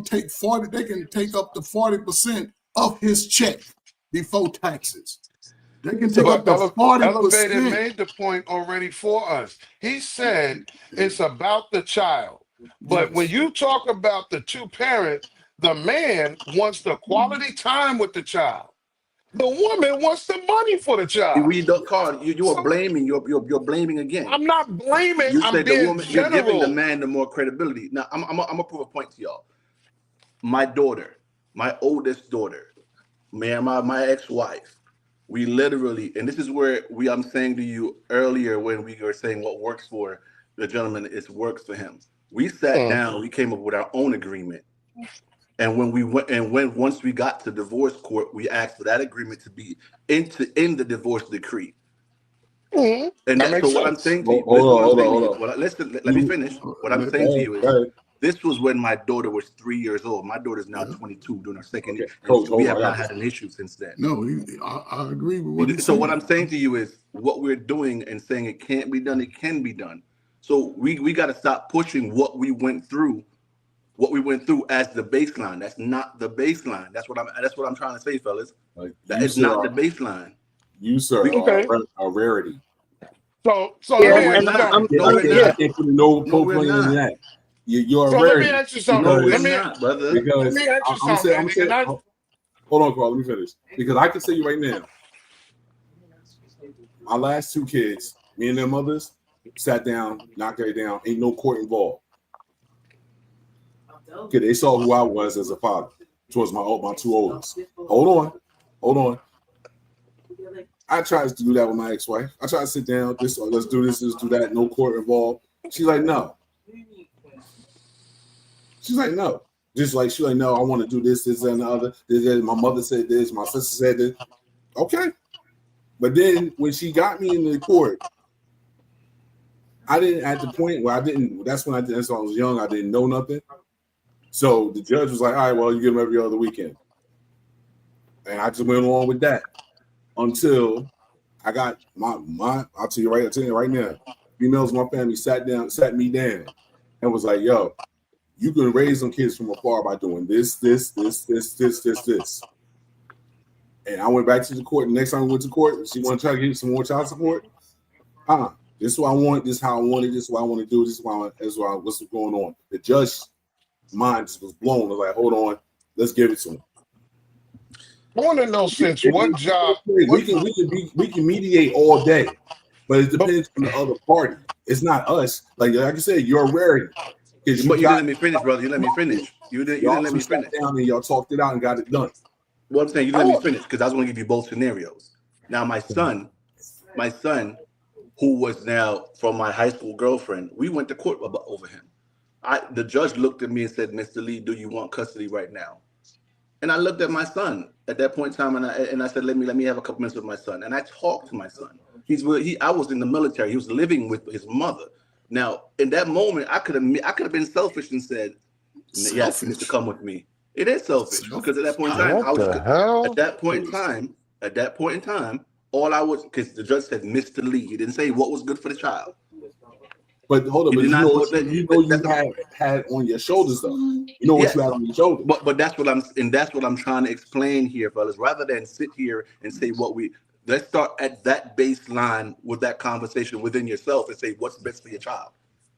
take 40, they can take up to 40% of his check before taxes. They can take up to 40%.
Elevated made the point already for us. He said it's about the child. But when you talk about the two parents, the man wants the quality time with the child. The woman wants the money for the child.
You read the card. You are blaming. You're blaming again.
I'm not blaming.
You
I'm
said
being
the woman.
general.
You're giving the man the more credibility. Now I'm gonna prove a point to y'all. My daughter, my oldest daughter, my ex-wife. We literally, and this is where I'm saying to you earlier when we were saying what works for the gentleman is works for him. We sat down. We came up with our own agreement. And once we got to divorce court, we asked for that agreement to be in the divorce decree. And that's what I'm saying to you.
Hold on.
Listen, let me finish. What I'm saying to you is, this was when my daughter was 3 years old. My daughter's now 22, doing her second year.
Coach,
we have not had an issue since then.
No, I agree with what he's
So
saying.
what I'm saying to you is, what we're doing and saying it can't be done, it can be done. So we got to stop pushing what we went through as the baseline. That's not the baseline. That's what I'm trying to say, fellas. That is not the baseline.
You, sir, are a rarity.
So
yeah,
let me ask you something.
I can't put no proclaiming in that. You're a rarity.
Let me ask you something.
Let me ask you
something.
Hold on, Carl. Let me finish. Because I can tell you right now, my last two kids, me and their mothers, sat down, knocked it down. Ain't no court involved. Okay, they saw who I was as a father towards my two oldest. Hold on. I tried to do that with my ex-wife. I tried to sit down, let's do this, let's do that, no court involved. She's like, no. She's like, no. She's like, no, I want to do this, and the other. My mother said this, my sister said this. Okay. But then when she got me in the court, I didn't, at the point where that's when I was young, I didn't know nothing. So the judge was like, all right, well, you get them every other weekend. And I just went along with that until I got I'll tell you right now, females in my family sat me down and was like, yo, you can raise them kids from afar by doing this. And I went back to the court. The next time we went to court, she wanted to try to get some more child support. This is what I want. This is how I want it. This is what I want to do. This is what's going on. The judge mind just was blown. I was like, hold on, let's give it to him.
I want to know since what job
we can mediate all day, but it depends on the other party. It's not us. Like I said, you're a rarity.
But you didn't let me finish, brother. You let me finish. You didn't let me finish.
Down and y'all talked it out and got it done.
Well, I'm saying you let me finish because I was going to give you both scenarios. Now, my son, who was now from my high school girlfriend, we went to court over him. The judge looked at me and said, Mr. Lee, do you want custody right now? And I looked at my son at that point in time, and I said, let me have a couple minutes with my son. And I talked to my son. I was in the military. He was living with his mother. Now, in that moment, I could have been selfish and said, yes, Mr. Come with me. It is selfish because at that point in time, at that point in time, all I was, because the judge said Mr. Lee. He didn't say what was good for the child.
But hold on, you had on your shoulders though. You know what you had on your shoulders.
But that's what I'm trying to explain here, fellas. Rather than sit here and say let's start at that baseline with that conversation within yourself and say what's best for your child.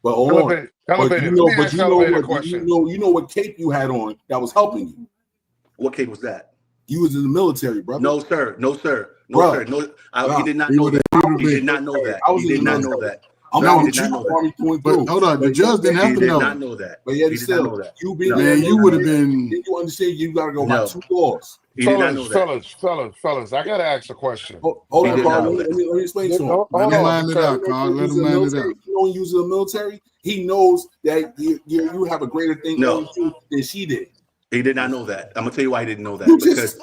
But hold on. You know what cape you had on that was helping you.
What cape was that?
You was in the military, brother.
No, sir. No, he did not know that. He did not know that. He did not know that.
I'm not
but hold on, the judge didn't have to know.
He did not know that.
But yet still, you
would have been.
You understand? You got to go by 2 laws.
Fellas, I got to ask a question.
Hold on, Carl. Let me explain to him.
Let him mind it out, Carl. Let him mind it out.
You don't use the military. He knows that you have a greater thing than she did.
He did not know that. I'm gonna tell you why he didn't know that. Because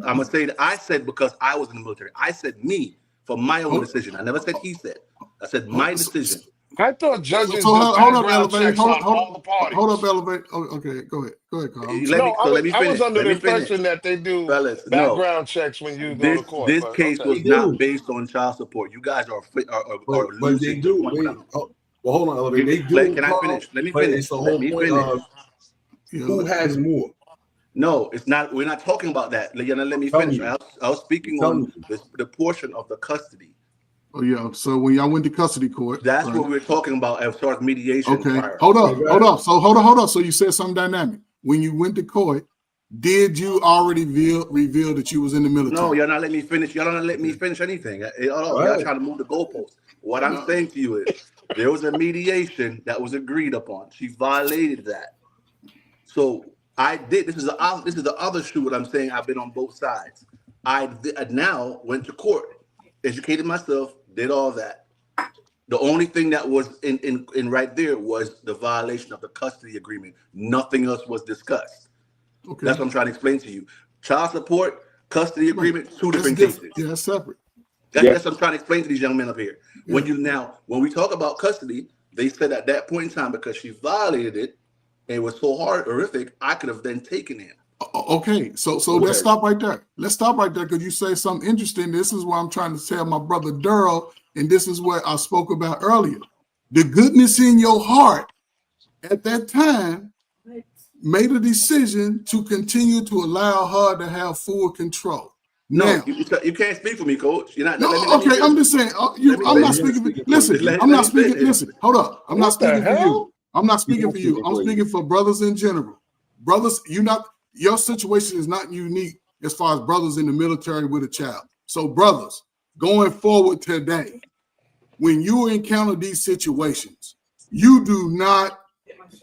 I'm gonna say that I said because I was in the military. I said me for my own decision. I never said he said. I said my decision.
I thought judges
So
do
hold up,
background
Elevate.
checks on all the
Hold up,
parties.
Elevate. Oh, okay, go ahead, Carl. I'm
Let
sorry.
me
No,
so let me
I was
finish.
under
Let
the
me finish,
impression that they do
fellas. No,
background checks when you go to court.
this
But
case
okay.
was not based on child support. You guys are
but they
losing the
do.
point.
Well, hold on, Elevate. They do,
Can I
Carl.
finish? Let me
But it's
finish.
the
Let
whole
me
point
finish.
of
Yeah,
who has more.
No, it's not. We're not talking about that. Let me
Telling
finish.
you.
I was speaking
Telling
on
you.
the portion of the custody.
Oh yeah. So when y'all went to custody court,
That's
right?
what we're talking about as far as mediation
Okay.
prior.
Hold
Okay,
up.
go
Hold
ahead.
up. So hold up. So you said something dynamic. When you went to court, did you already reveal that you was in the
No,
military?
y'all not letting me finish. Y'all don't let me finish anything. Y'all trying to move the goalposts. What I'm
No.
saying to you is there was a mediation that was agreed upon. She violated that. So I did. This is the other shoe. What I'm saying, I've been on both sides. I now went to court, educated myself, did all that. The only thing that was in right there was the violation of the custody agreement. Nothing else was discussed.
Okay.
That's what I'm trying to explain to you. Child support, custody
Right.
agreement, two
That's
different
different.
cases.
Yeah, that's separate.
That's what I'm trying to explain to these young men up here.
Yeah.
When we talk about custody, they said at that point in time, because she violated it, and it was so horrific, I could have then taken him.
Okay, so let's stop right there. Let's stop right there because you say something interesting. This is what I'm trying to tell my brother Durrell, and this is what I spoke about earlier. The goodness in your heart at that time made a decision to continue to allow her to have full control.
No,
Now,
you can't speak for me, Coach. You're not.
no,
let me
okay,
finish.
I'm just saying. I'm not speaking. Listen, I'm
Let
not
me
speaking.
finish.
Listen, hold up. I'm not
What the
speaking for you.
hell?
I'm not speaking for you. I'm speaking for brothers in general. Brothers, your situation is not unique as far as brothers in the military with a child. So, brothers, going forward today, when you encounter these situations, you do not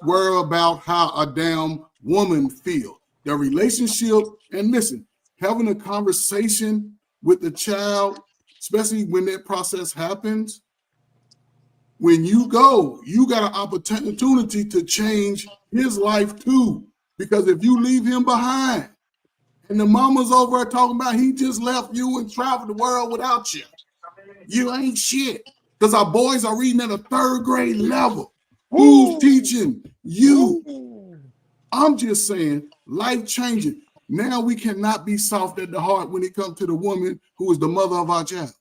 worry about how a damn woman feel. The relationship, and listen, having a conversation with the child, especially when that process happens, when you go, you got an opportunity to change his life too. Because if you leave him behind and the mama's over there talking about he just left you and traveled the world without you, you ain't shit. Because our boys are reading at a 3rd grade level. Who's teaching you? I'm just saying, life changing. Now we cannot be soft at the heart when it comes to the woman who is the mother of our child.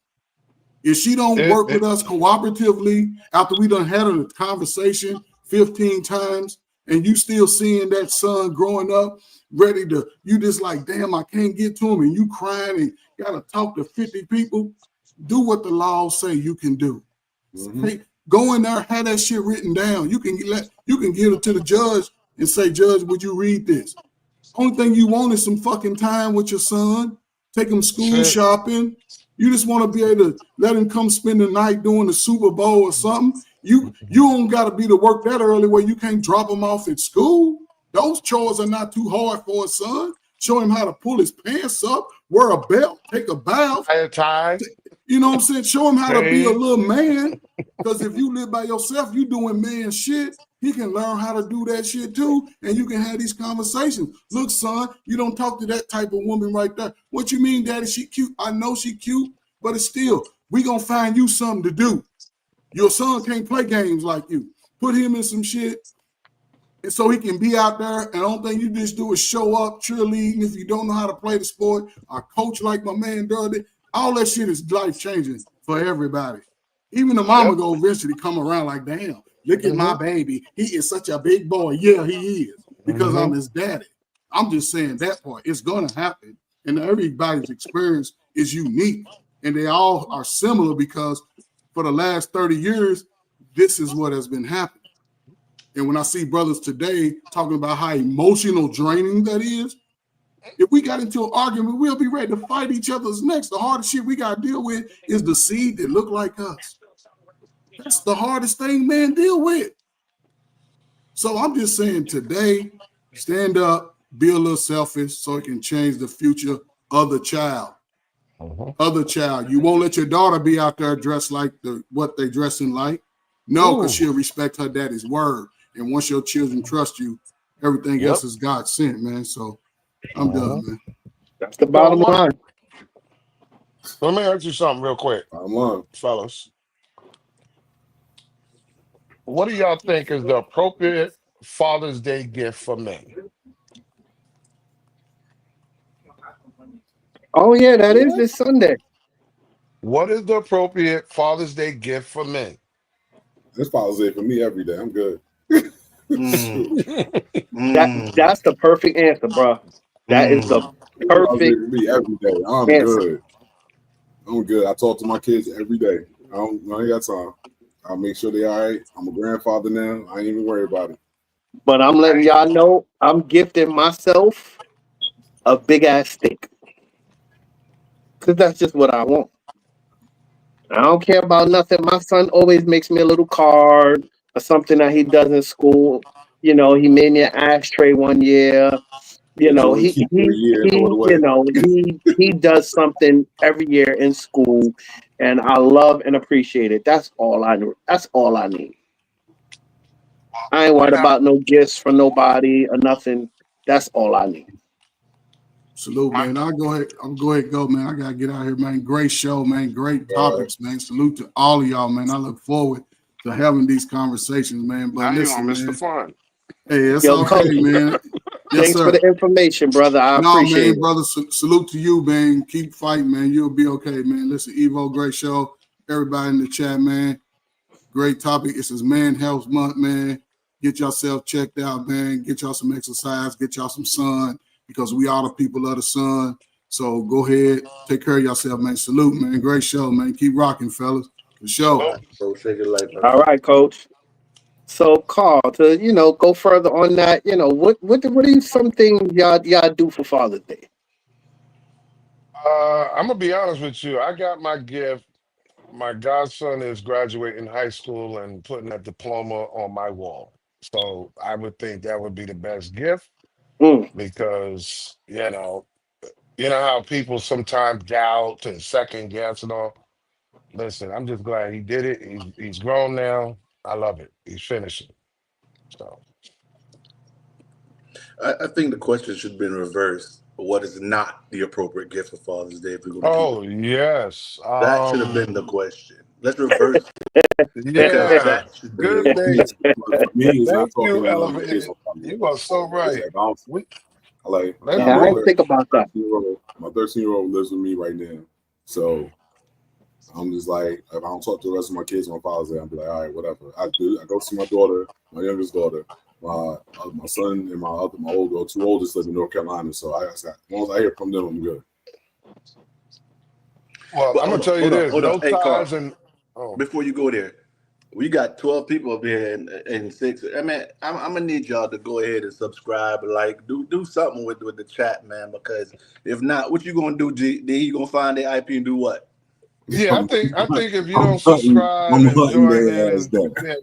If she don't work with us cooperatively after we done had a conversation 15 times and you still seeing that son growing up, ready to, you just like, damn, I can't get to him, and you crying and gotta talk to 50 people, do what the laws say you can do. Hey, go in there, have that shit written down. You can give it to the judge and say, Judge, would you read this? Only thing you want is some fucking time with your son. Take him school shopping. You just want to be able to let him come spend the night doing the Super Bowl or something. You don't got to be to work that early where you can't drop him off at school. Those chores are not too hard for a son. Show him how to pull his pants up, wear a belt, take a bath. You know what I'm saying? Show him how to be a little man. Because if you live by yourself, you doing man shit. He can learn how to do that shit too, and you can have these conversations. Look, son, you don't talk to that type of woman right there. What you mean, Daddy? She cute. I know she cute, but it's still, we gonna find you something to do. Your son can't play games like you. Put him in some shit, and so he can be out there. And the only thing you just do is show up, cheerleading if you don't know how to play the sport, or coach like my man Dirty. All that shit is life changing for everybody. Even the mama go eventually come around like, damn, look at my baby. He is such a big boy. Yeah, he is, because I'm his daddy. I'm just saying that part. It's going to happen. And everybody's experience is unique. And they all are similar because for the last 30 years, this is what has been happening. And when I see brothers today talking about how emotional draining that is, if we got into an argument, we'll be ready to fight each other's necks. The hardest shit we got to deal with is the seed that look like us. That's the hardest thing men deal with. So I'm just saying today, stand up, be a little selfish so it can change the future of the child. Other child. You won't let your daughter be out there dressed like what they dressing like. No, because she'll respect her daddy's word. And once your children trust you, everything else is God sent, man. So I'm done, man.
That's the bottom line.
Let me ask you something real quick,
I'm on.
fellas. what do y'all think is the appropriate Father's Day gift for men?
Oh yeah, that is
What?
this Sunday.
What is the appropriate Father's Day gift for men?
This Father's Day for me every day. I'm good.
Mm,
Shoot.
mm,
That's the perfect answer, bro. That is the
mm.
This Father's Day
perfect
for me every day. I'm
answer.
good. I'm good. I talk to my kids every day. I ain't got time. I'll make sure they all right. I'm a grandfather now. I ain't even worry about it.
But I'm letting y'all know I'm gifting myself a big ass steak. Cause that's just what I want. I don't care about nothing. My son always makes me a little card or something that he does in school. You know, he made me an ashtray one year. You
That
know,
joint keep for a year and
he
throw it
you
away.
know he does something every year in school, and I love and appreciate it. That's all I need. That's all I need. I ain't worried
Now,
about no gifts from nobody or nothing. That's all I need.
Salute,
my,
man. I'll go ahead and go, man. I gotta get out here, man. Great show, man. Great
All right.
topics, man. Salute to all of y'all, man. I look forward to having these conversations, man. But
now you gonna
listen,
miss the
man.
fun.
Hey, it's
Yo,
okay,
coach,
man. Yes,
thanks for
sir.
the information, brother. I
No,
appreciate
man,
it.
brother. Salute to you, man. Keep fighting, man. You'll be okay, man. Listen, Evo, great show. Everybody in the chat, man. Great topic. It's his Man Health Month, man. Get yourself checked out, man. Get y'all some exercise. Get y'all some sun because we are the people of the sun. So go ahead, take care of yourself, man. Salute, man. Great show, man. Keep rocking, fellas. For
All
sure.
right, bro. Shake it like
All
that.
right, coach. So, Carl, to go further on that, what are some things y'all do for Father's Day?
I'm gonna be honest with you. I got my gift. My godson is graduating high school and putting that diploma on my wall. So I would think that would be the best gift
Mm.
because you know how people sometimes doubt and second guess and all. Listen, I'm just glad he did it. He's grown now. I love it. He's finishing. So
I think the question should have been reversed. What is not the appropriate gift for Father's Day if we're going to keep it?
oh yes.
That should have been the question. Let's reverse it because
Yeah.
that should be the
Good
Yeah,
thing.
question.
for me, it's not
Thank
talking
you,
to my kids
Elevated.
on Father's
You
Day.
are so
It's
right.
that bounce.
We
I
let's
Yeah,
got
I
do
ain't
it.
think about that.
my 13-year-old lives with me right now. So I'm just like, if I don't talk to the rest of my kids on Father's Day, I'll be like, all right, whatever. I do. I go see my daughter, my youngest daughter, my son, and my two oldest live in North Carolina. So as long as I hear from them, I'm good.
Well,
But
I'm gonna
hold on,
tell you
hold on,
this:
hold on.
no
Hey,
ties
Carl,
and oh
before you go there, we got 12 people up here and six. I mean, I'm gonna need y'all to go ahead and subscribe, like do something with the chat, man. Because if not, what you gonna do? G? Then you gonna find the IP and do what?
yeah,
I'm,
I think if you
I'm
don't
hunting,
subscribe
I'm
and
hunting
join
their
in,
ass
and
down.
yeah,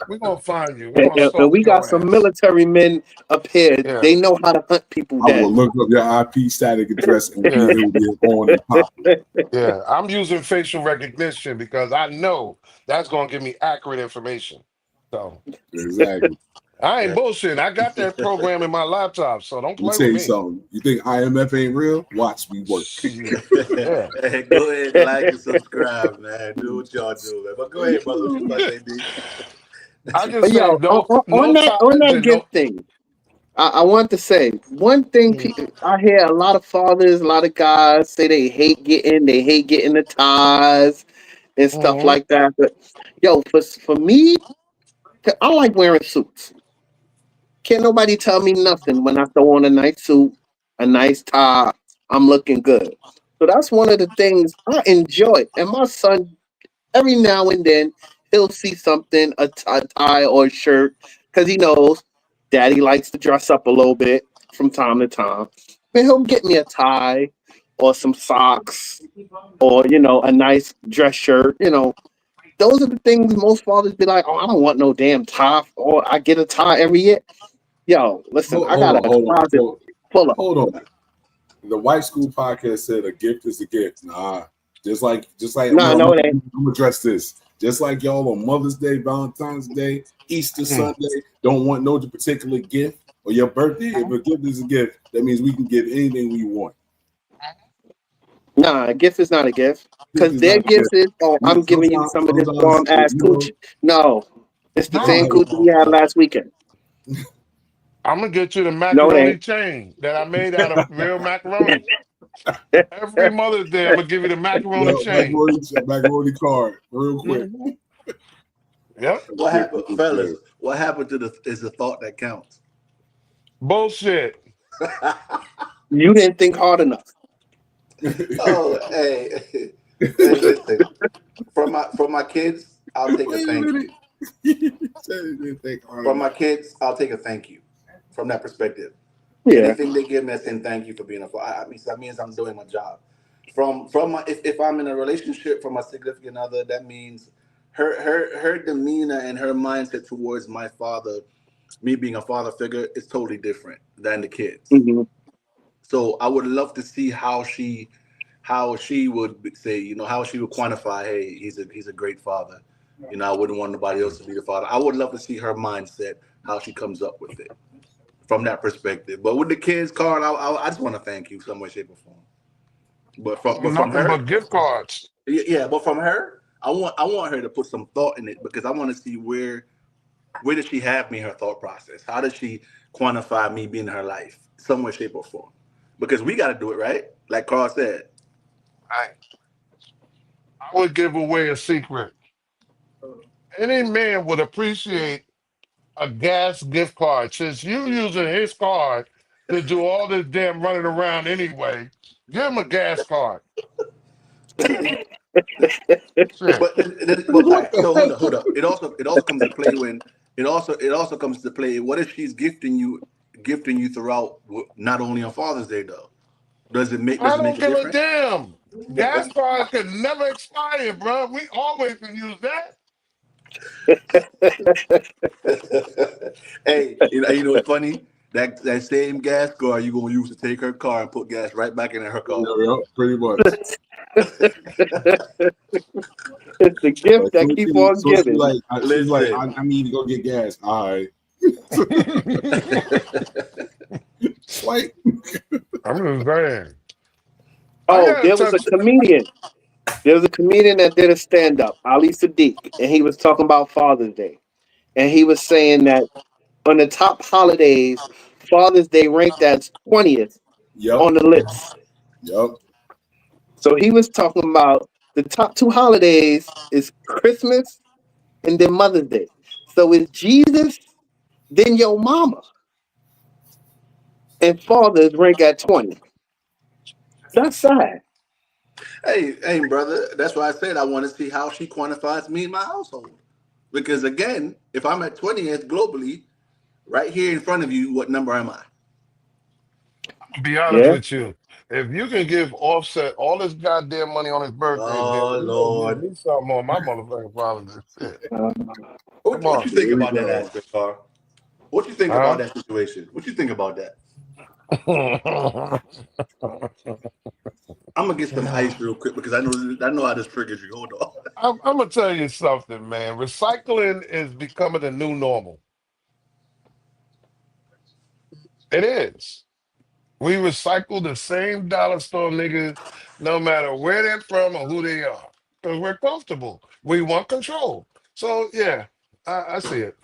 we gonna find you. We're
And,
gonna
and, and
stalk
we got
your
some
ass.
military men up here.
Yeah,
They know how to hunt people
I will
down.
look up your IP static address and
yeah,
it will be on and popping.
yeah. I'm using facial recognition because I know that's gonna give me accurate information. So
Exactly.
I ain't
Yeah.
bullshitting. I got that program in my laptop, so don't
Let me
play
tell
with
you
me.
something. You think IMF ain't real? Watch me work.
Shit. Yeah.
Hey, go ahead, like and subscribe, man. Do what y'all do, man. But go ahead, brother. What you about to say, D?
I just
But
say
yo,
no
on
ties
that
and no.
gift thing, I want to say one thing.
Mm,
I hear a lot of fathers, a lot of guys say they hate getting the ties and stuff
mhm.
like that. But yo, for me, I like wearing suits. Can't nobody tell me nothing when I throw on a nice suit, a nice tie. I'm looking good. So that's one of the things I enjoy. And my son, every now and then, he'll see something, a tie or a shirt, because he knows daddy likes to dress up a little bit from time to time. And he'll get me a tie or some socks or, a nice dress shirt. Those are the things most fathers be like, oh, I don't want no damn tie, or I get a tie every year. Yo, listen, I got a closet full of.
Hold on. The White School Podcast said a gift is a gift. Nah, just like
Nah, no, it ain't.
I'm gonna address this. Just like y'all on Mother's Day, Valentine's Day, Easter
Mm.
Sunday, don't want no particular gift or your birthday. If a gift is a gift, that means we can give anything we want.
Nah, a gift is not a gift.
Gift
Because
is
their
not a
gift
gift.
is, oh, I'm giving you some of this
Sometimes
bomb ass coochie. No. It's the
No,
same coochie we had last weekend.
I'm gonna get you the
No, it
macaroni
ain't.
chain that I made out of real macaroni. Every Mother's Day, I'm gonna give you the macaroni
Yo,
chain.
macaroni card, real quick.
hmm Yep.
What happened, fellas? What happened to the thought that counts?
Bullshit.
You didn't think hard enough.
Oh, hey, hey, listen. From my kids, I'll take a
Wait a
thank
minute.
you.
Said he didn't think hard
From my
enough.
kids, I'll take a thank you. From that perspective,
Yeah.
anything they give me, I say thank you for being a father. I mean, that means I'm doing my job. From my if I'm in a relationship from my significant other, that means her demeanor and her mindset towards my father, me being a father figure, is totally different than the kids.
Hmm.
So I would love to see how she would say, how she would quantify, hey, he's a great father. I wouldn't want nobody else to be the father. I would love to see her mindset, how she comes up with it from that perspective. But with the kids, Carl, I just want to thank you some way, shape, or form. But from
Nothing
her,
but gift cards.
yeah, but from her, I want her to put some thought in it because I want to see where does she have me in her thought process? How does she quantify me being in her life, some way, shape, or form? Because we got to do it right, like Carl said.
I would give away a secret. Any man would appreciate a gas gift card. Since you using his card to do all this damn running around anyway, give him a gas card. Shit.
But all right, so hold up. It also comes to play when it also comes to play. What if she's gifting you throughout, not only on Father's Day though? Does
I
it make
don't
a
give a
difference?
damn. Gas cards can never expire, bro. We always can use that.
Hey, you know what's funny? That same gas card you gonna use to take her car and put gas right back in her car.
Yeah, pretty much.
It's the gift
So
that keep on
she
giving.
like, she's like,
Listen,
I need to go get gas. All right, swipe.
I'm just saying. I
Oh,
gotta
there was a
touch.
comedian. There was a comedian that did a stand up, Ali Sadiq, and he was talking about Father's Day. And he was saying that on the top holidays, Father's Day ranked as 20th
Yep,
on the list.
yep.
So he was talking about the top two holidays is Christmas and then Mother's Day. So it's Jesus, then your mama, and Father's rank at 20. That's sad.
hey, brother. That's why I said I want to see how she quantifies me in my household. Because again, if I'm at 20th globally, right here in front of you, what number am I?
Be honest
Yeah.
with you. If you can give Offset all this goddamn money on his birthday, then
Oh
you gonna give
Lord,
me something on my motherfucking father's shit.
Uh,
what,
Come
what you
on.
think
here we
about that
go.
aspect, Carl? What you think about
Huh?
that situation? What you think about that? I'm gonna get some ice real quick because I know how this triggers you. Hold on.
I'm gonna tell you something, man. Recycling is becoming the new normal. It is. We recycle the same dollar store niggas, no matter where they're from or who they are, because we're comfortable. We want control. So yeah, I see it.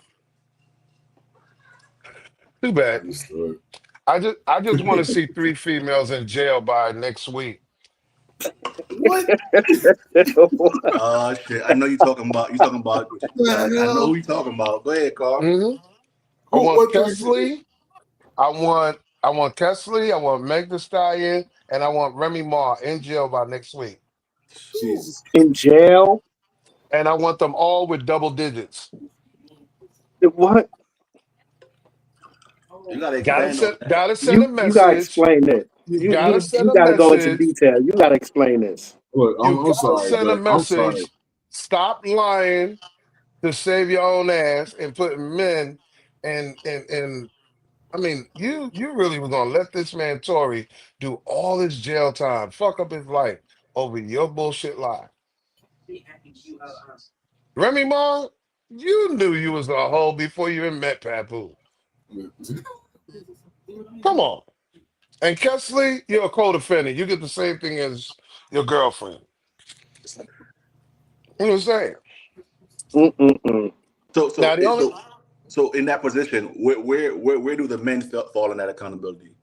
Too bad.
Understood.
I just want to see three females in jail by next week.
What
Oh shit! I know you talking about.
the
I know
hell?
who you talking about. Go ahead, Carl.
hmm I
Who?
want
What three people?
Kesley. I want Kesley. I want Meg Thee Stallion, and I want Remy Ma in jail by next week.
Jesus.
In jail?
And I want them all with double digits.
What?
You gotta
Gotta
expand on
send,
that.
gotta send a
You gotta
message.
explain this.
You
You
gotta
you
send
you
a
gotta go into
message.
detail. You gotta explain this.
Look,
You
I'm
gotta
sorry,
send a
but I'm sorry.
message. Stop lying to save your own ass and putting men and I mean, you really was gonna let this man Tory do all this jail time, fuck up his life over your bullshit lie. Remy Ma, you knew you was a hoe before you even met Papu. Come on. And Kesley, you're a co-defendant. You get the same thing as your girlfriend. You know what I'm saying?
Mm-mm-mm.
Now the only
So in that position, where do the men fall in that accountability?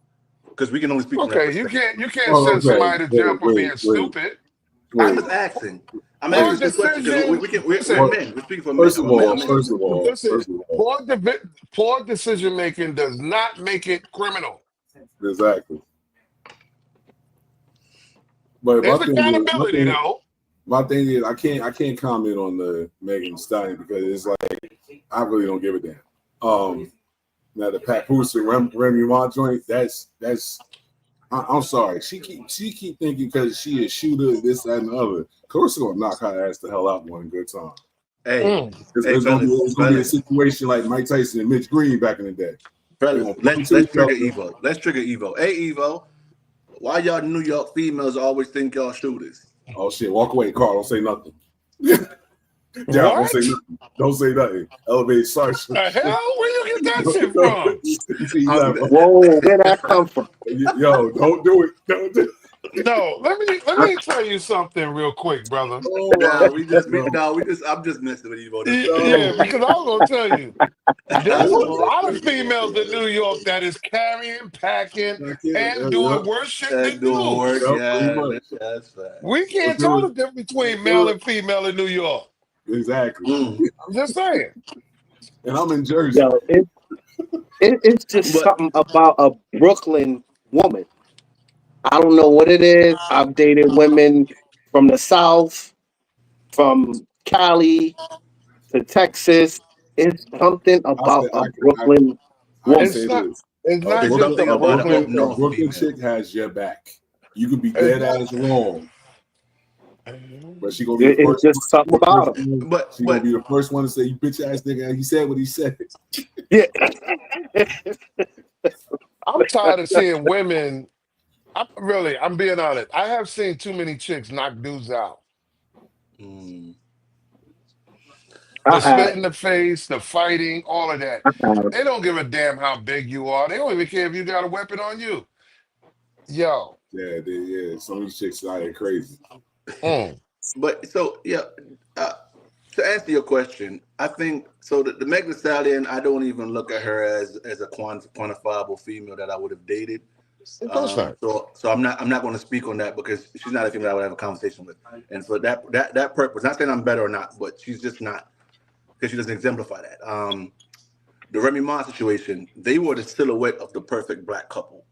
Because we can only speak from that
okay,
perspective.
you can't
Oh,
send
okay.
somebody to jail for being
Wait.
stupid.
I'm just asking. I'm
Poor
asking this question because
decision.
we're
Listen,
Well,
men. We're speaking for men. I'm
first
asking.
of all,
listen. Poor decision making does not make it criminal.
exactly. But
There's accountability though.
my thing is, I can't comment on the Megan Thee Stallion because it's like I really don't give a damn. Now the Papoose and Remy Ma joint, that's I'm sorry. She keep thinking because she is shooter, this, that, and the other. Clarissa gonna knock her ass the hell out one good time.
Hey,
It's
fellas,
gonna be a situation like Mike Tyson and Mitch Green back in the day.
let's trigger Evo. Let's trigger Evo. Hey, Evo, why y'all New York females always think y'all shooters?
Oh shit! Walk away, Carl. Don't say nothing. Yeah,
What?
don't say nothing. Elevated sergeant.
The hell? Where you get that shit from?
Whoa, where that come from?
Yo, don't do it. Don't do it.
No, let me tell you something real quick, brother.
I'm just messing with Evo.
Yeah, because I was gonna tell you, there's a lot of females in New York that is carrying, packing, and doing worse shit than dudes.
That's fact.
We can't tell the difference between male and female in New York.
Exactly.
I'm just saying.
And I'm in Jersey.
Yo, it's just something about a Brooklyn woman. I don't know what it is. I've dated women from the South, from Cali to Texas. It's something about a Brooklyn woman.
It's not just a
Brooklyn chick has your back. You could be dead ass wrong, but she gonna be the first.
It's just something about her.
But
she gonna be the first one to say, "You bitch ass nigga." He said what he said.
Yeah.
I'm tired of seeing women. I'm being honest. I have seen too many chicks knock dudes out. The spit in the face, the fighting, all of that. They don't give a damn how big you are. They don't even care if you got a weapon on you. Yo.
Yeah. Some of these chicks out here crazy.
But so to answer your question, I think so. The Megan Thee Stallion, I don't even look at her as a quantifiable female that I would have dated. So I'm not going to speak on that because she's not a female I would have a conversation with. And for that purpose, not saying I'm better or not, but she's just not, because she doesn't exemplify that. The Remy Ma situation, they were the silhouette of the perfect black couple.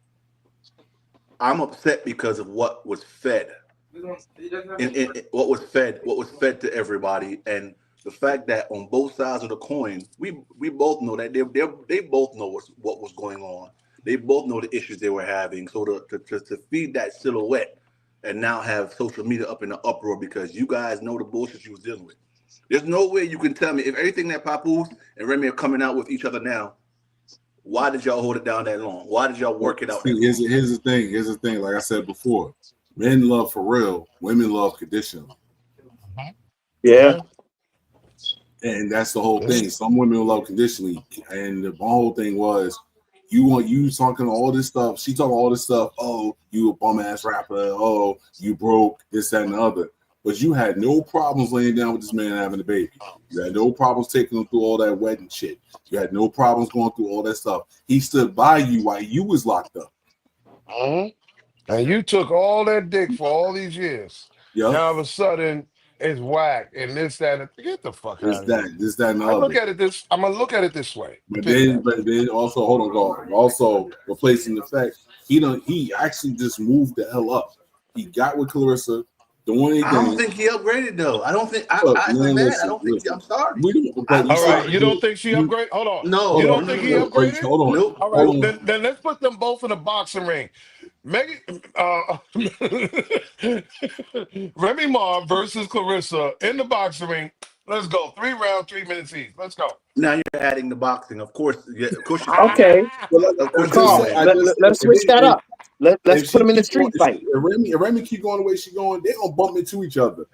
I'm upset because of what was fed. What was fed to everybody, and the fact that on both sides of the coin, we both know that they both know what was going on. They both know the issues they were having. So to feed that silhouette and now have social media up in the uproar because you guys know the bullshit you was dealing with. There's no way you can tell me if everything that Papoose and Remy are coming out with each other now. Why did y'all hold it down that long? Why did y'all work it out?
Here's the thing. Like I said before, men love for real, women love conditional.
Yeah.
And that's the whole thing. Some women love conditionally, and the whole thing was you talking all this stuff. She talking all this stuff. Oh, you a bum ass rapper. Oh, you broke this, that, and the other. But you had no problems laying down with this man having a baby. You had no problems taking him through all that wedding shit. You had no problems going through all that stuff. He stood by you while you was locked up.
And you took all that dick for all these years.
Yep.
Now all of a sudden it's whack and this, that, and get the fuck out of here.
This, that, and the
I'm
other.
gonna look at it this way.
But then also, hold on, God. Also replacing the fact he actually just moved the hell up. He got with Clarissa.
I don't think he upgraded though. I don't think I'm sorry.
All right, you don't think she upgraded? Hold on.
No,
you don't think he upgraded?
Hold on.
Nope.
All right, then let's put them both in a boxing ring. Remy Ma versus Clarissa in the boxing ring. Let's go. 3 rounds, 3 minutes each. Let's go.
Now you're adding the boxing, of course. Yeah, of course.
Okay. Carl, let's switch that up. Let's put them in the street fight.
If Remy keep going the way she's going, they're gonna bump into each other.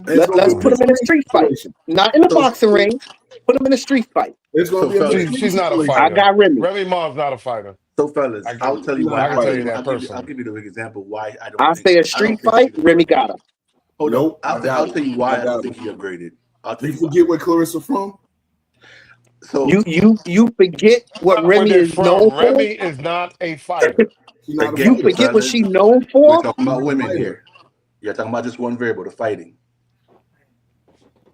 Let's put them in a street fight. Not in the boxing ring. Put them in a street fight.
It's gonna be
she's not a fighter.
I got Remy.
Remy Ma's not a fighter.
So fellas, I'll tell you why.
I can tell you that personally.
I'll give you the example why I don't.
I'll say a street fight. Remy got him.
Hold on. I'll tell you why I don't think he upgraded.
You forget where Clarissa from?
So
You forget what
Not where
Remy
they're
is known
from.
for.
Remy is not a fighter.
She's not a
You
again,
fighter.
forget what
fellas,
she known
we're
for.
talking
She's
about
not a
women
fighter.
here. You're talking about just one variable, the fighting.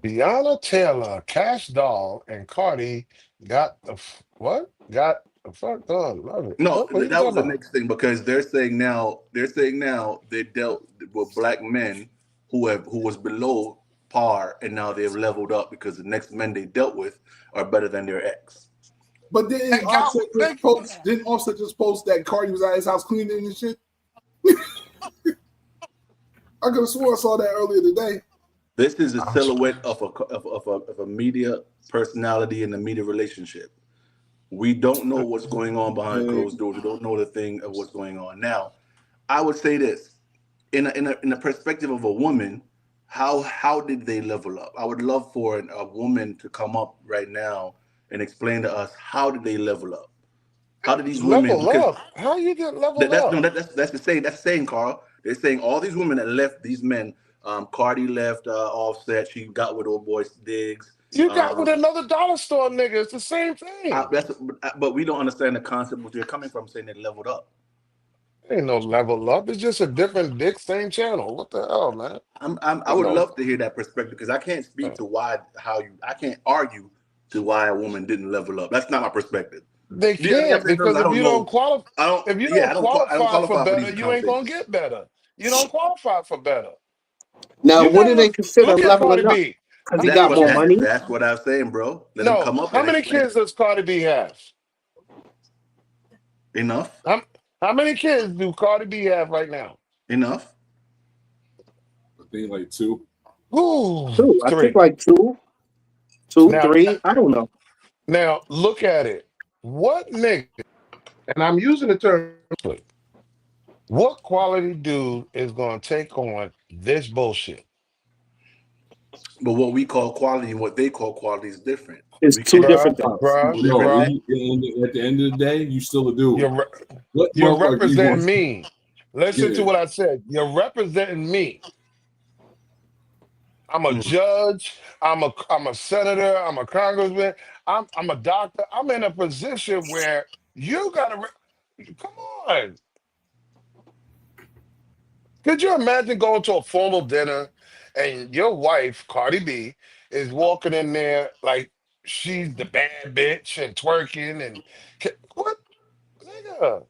Deanna Taylor, Cash Doll, and Cardi got the what? Got the fuck done. Love it.
No,
What are you
that was
talking
the
about?
next thing because they're saying now they dealt with black men who was below par and now they've leveled up because the next men they dealt with are better than their ex.
But didn't
They got
Offset
they,
just post? Didn't Offset just post that Cardi was at his house cleaning and shit? I could have sworn I saw that earlier today.
This is a
I'm
silhouette of a media personality and a media relationship. We don't know what's going on behind
Man,
closed doors. We don't know the thing of what's going on. Now, I would say this in a perspective of a woman, how did they level up? I would love for a woman to come up right now and explain to us how did they level up? How did these women?
level
Because
up. How you get
that,
leveled
that's no
up?
that's the saying. That's the saying, Carl. They're saying all these women that left these men. Cardi left Offset. She got with old boy Diggs.
You got with
Um,
another dollar store nigga. It's the same thing.
but we don't understand the concept where they're coming from, saying they leveled up.
Ain't no level up. It's just a different dick, same channel. What the hell, man?
I
Ain't
would
no.
love to hear that perspective because I can't speak to I can't argue to why a woman didn't level up. That's not my perspective.
They
Yeah, like I
can't
said earlier,
because
I don't know. I don't.
if you
Yeah,
don't
I don't
qualify for
qualify for
better,
these
you ain't gonna
conversations.
get better. You don't qualify for better.
Now,
You
what
gotta
do they consider
look at Cardi
leveling up?
B.
Because
How
he
many
That's
got
what
more
kids?
money.
that's what I was saying, bro. Let him
No,
come up
how
and
many
explain
kids does Cardi B have?
enough,
How, how many kids do Cardi B have right now?
enough.
I think like two.
Ooh,
Two, I think
three.
like two,
Now,
three. I don't know.
now look at it. What nigga? And I'm using the term. What quality dude is gonna take on this bullshit,
But what we call quality and what they call quality is different.
It's
We
two
can't
bruh?
different
compare
things.
two
Bruh,
No,
different
bruh.
things.
at the end of the day, you still a dude.
You're
What
you're
motherfucker you
representing
want?
me. Listen to
Yeah.
what I said. You're representing me. I'm a
Mm.
judge. I'm a senator. I'm a congressman. I'm a doctor. I'm in a position where you gotta come on. Could you imagine going to a formal dinner and your wife, Cardi B, is walking in there like she's the bad bitch and twerking and what nigga?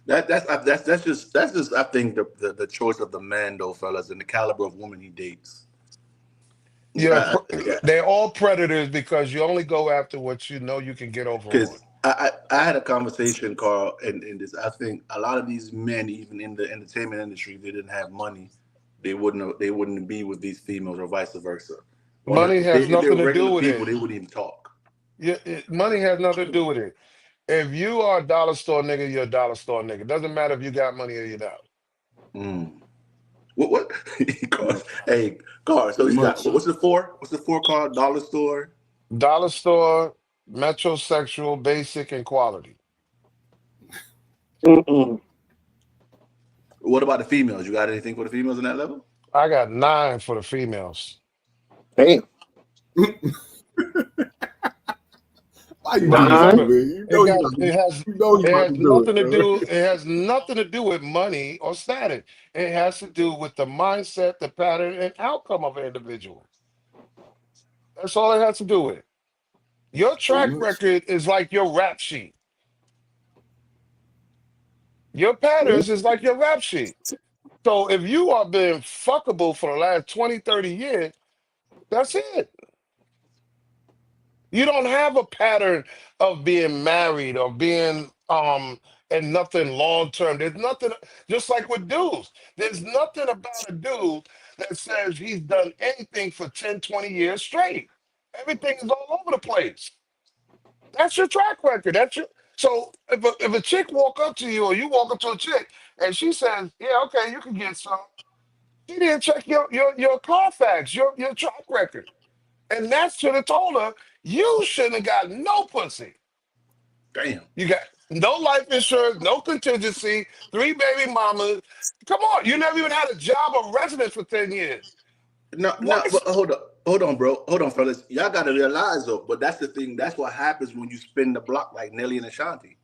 That's just I think the choice of the man though, fellas, and the caliber of woman he dates. Uh,
They're all predators because you only go after what you know you can get over on.
Because I had a conversation, Carl, and this I think a lot of these men, even in the entertainment industry, if they didn't have money, they wouldn't be with these females or vice versa. Or
Money has
if they
nothing
were
to do
regular
with
people,
it.
they wouldn't even talk.
Money has nothing to do with it. If you are a dollar store nigga, you're a dollar store nigga. Doesn't matter if you got money or you don't.
Mm. What? Carl, hey, Carl. So
Pretty
he's got
much.
what's the four? What's the four called? Dollar store.
Dollar store, metrosexual, basic, and quality.
Mm-mm.
What about the females? You got anything for the females in that level?
I got 9 for the females.
Damn.
Why you do this to me,
9.
Remember,
man?
it got it has
You know you
it
about
has
to do it,
nothing to
man.
do. It has nothing to do with money or status. It has to do with the mindset, the pattern, and outcome of an individual. That's all it has to do with. Your
Pretty
track
much.
record is like your rap sheet. Your patterns is like your rap sheet. So if you are being fuckable for the last 20, 30 years, that's it. You don't have a pattern of being married or being and nothing long term. There's nothing just like with dudes. There's nothing about a dude that says he's done anything for 10, 20 years straight. Everything is all over the place. That's your track record. That's your so if a chick walk up to you or you walk up to a chick and she says, yeah, okay, you can get some. She didn't check your Carfax, your track record. And that should have told her you shouldn't have got no pussy.
Damn.
You got no life insurance, no contingency, 3 baby mamas. Come on, you never even had a job or residence for 10 years.
No, no,
What?
but hold on, bro. Hold on, fellas. Y'all gotta realize though, but that's the thing. That's what happens when you spin the block like Nelly and Ashanti.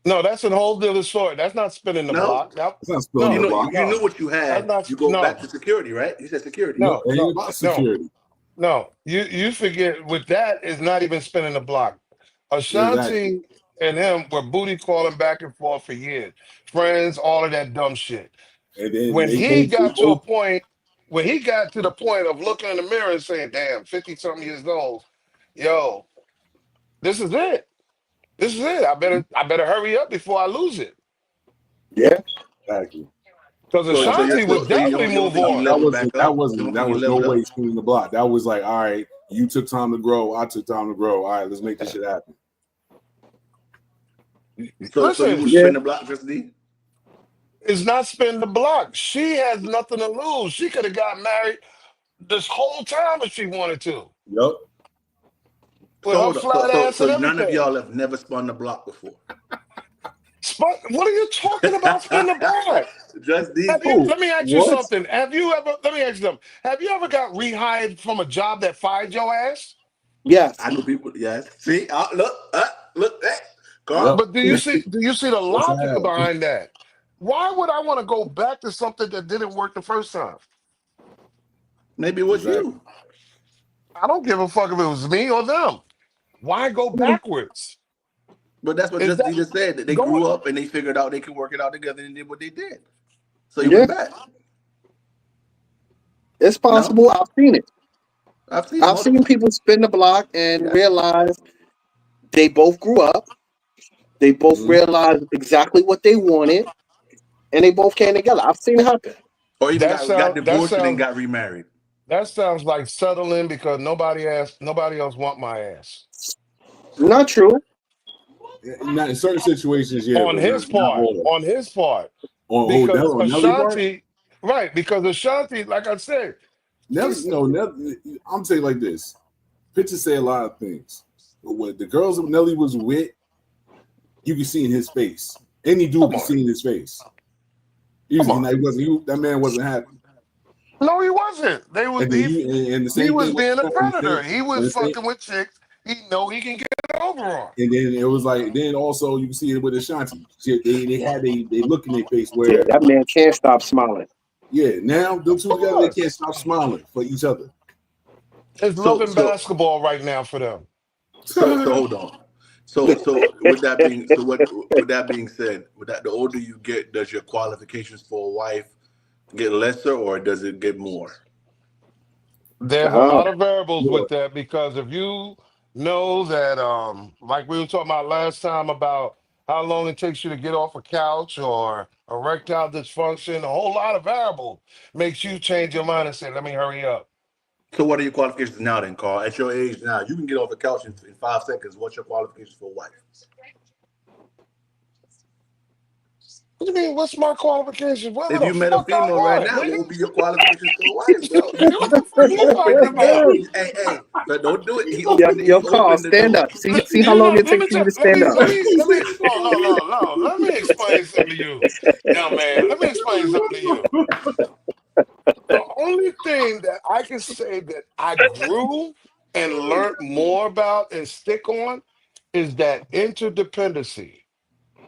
No, that's a whole other story. That's not spinning the
No,
block. That,
It's not spilling
you
the
no,
know,
block.
you knew
no,
what you
that's
had.
not.
You go back
No,
to security, right? You said security.
No,
no,
it ain't
no,
about
no,
security.
no. You forget with that is not even spinning the block.
Exactly.
Ashanti and him were booty calling back and forth for years, friends, all of that dumb shit.
And then
When
they
he
both,
got to a point, when he got to the point of looking in the mirror and saying, "Damn, 50 something years old, yo, this is it. This is it. I better hurry up before I lose it."
Yeah.
exactly.
Because
So
Ashanti would
you
definitely
don't
move
think he
on.
leveled back up? You don't
That
think he
was no
leveled
way
up?
spinning the block. That was like, all right, you took time to grow, I took time to grow. All right, let's make this shit happen.
So you
Listen,
would
Yeah.
spin the block, Just D?
it's not spin the block. She has nothing to lose. She could have got married this whole time if she wanted to,
Yep.
with
So
her
hold on. So
flat
so
ass
so
and
none of
everything.
y'all have never spun the block before.
What are you talking about? Spin the block?
Just D.
Have you?
Oh,
Let me ask you
what?
something. Have you ever? Let me ask you something. Have you ever got rehired from a job that fired your ass?
Yes.
I know people. Yes. See, look,
Yep.
Carl.
But do you see? Do you see the
Yes, I
logic
have.
behind that? Why would I want to go back to something that didn't work the first time?
Maybe it was
Exactly.
you.
I don't give a fuck if it was me or them. Why go backwards?
But that's what
Is
Just
that
D just said. That they
going?
grew up and they figured out they could work it out together and did what they did. So you
Yeah.
went back.
It's
No,
possible. I've seen it.
I've seen it
I've seen
multiple.
people spin the block and
Yeah.
realize they both grew up. They both
Mhm.
realized exactly what they wanted, and they both came together. I've seen it happen.
Or even
That
got
sound. That
divorced and then
sounds.
got remarried.
That sounds like settling because nobody else want my ass.
Not true.
Not in certain situations, yeah,
On
but
his
not
part.
all.
On his part.
On
Because
On Nelly part,
Ashanti, right? Because Ashanti, like I said,
Nelly,
she's
no, Nelly, I'm saying like this. Pictures say a lot of things. But when the girls that Nelly was with, you can see in his face. Any dude
come
can
on,
see in his face.
come
Usually,
on.
that man wasn't happy.
No, he wasn't. They was
And then and the
he
same
was
thing
being a
was and the
predator.
same,
He
and
was
the same,
fucking with chicks he know he can get over on.
and then it was like then also you can see it with Ashanti. They had they look in their face
Yeah,
where
that man can't stop smiling.
yeah, now them two
Of
together they can't
course.
stop smiling for each other.
It's
So
loving
so
basketball right now for them.
so hold on. So with that being so what with that being said, with that the older you get, does your qualifications for a wife get lesser or does it get more?
There's a
Oh,
lot of variables with
More.
that because if you know that, like we were talking about last time about how long it takes you to get off a couch or erectile dysfunction, a whole lot of variables makes you change your mind and say, "Let me hurry up."
So what are your qualifications now then, Carl? At your age now, you can get off the couch in 5 seconds. What's your qualifications for a wife?
What do you mean? What's my qualifications? Whatever
If
the
you met a
fuck I
female right
want,
now,
nigga.
what would be your qualifications for a wife, bro?
What the fuck
He
you
opened
talking
the door.
about?
Hey, but don't do it.
yo,
He
Carl,
opened the
stand
door.
up. See how
You
long
know,
it
let
takes
me
for you
tell,
to stand up.
no. Let me explain something to you, young man. Let me explain something to you. The only thing that I can say that I grew and learned more about and stick on is that interdependency.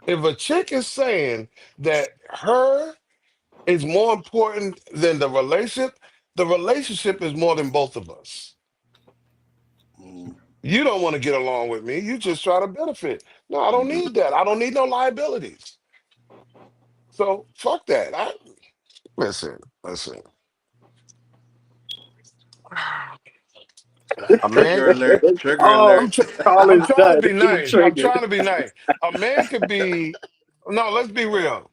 If a chick is saying that her is more important than the relationship is more than both of us.
Mm.
You don't want to get along with me. You just try to benefit. No, I don't need that. I don't need no liabilities. So fuck that. Listen. A man,
Trigger alert. Trigger
Oh,
I'm
alert.
tr-
Carl
I'm
is
trying to
done.
be
He
nice. I'm
triggered.
trying to be nice. A man could be no. Let's be real.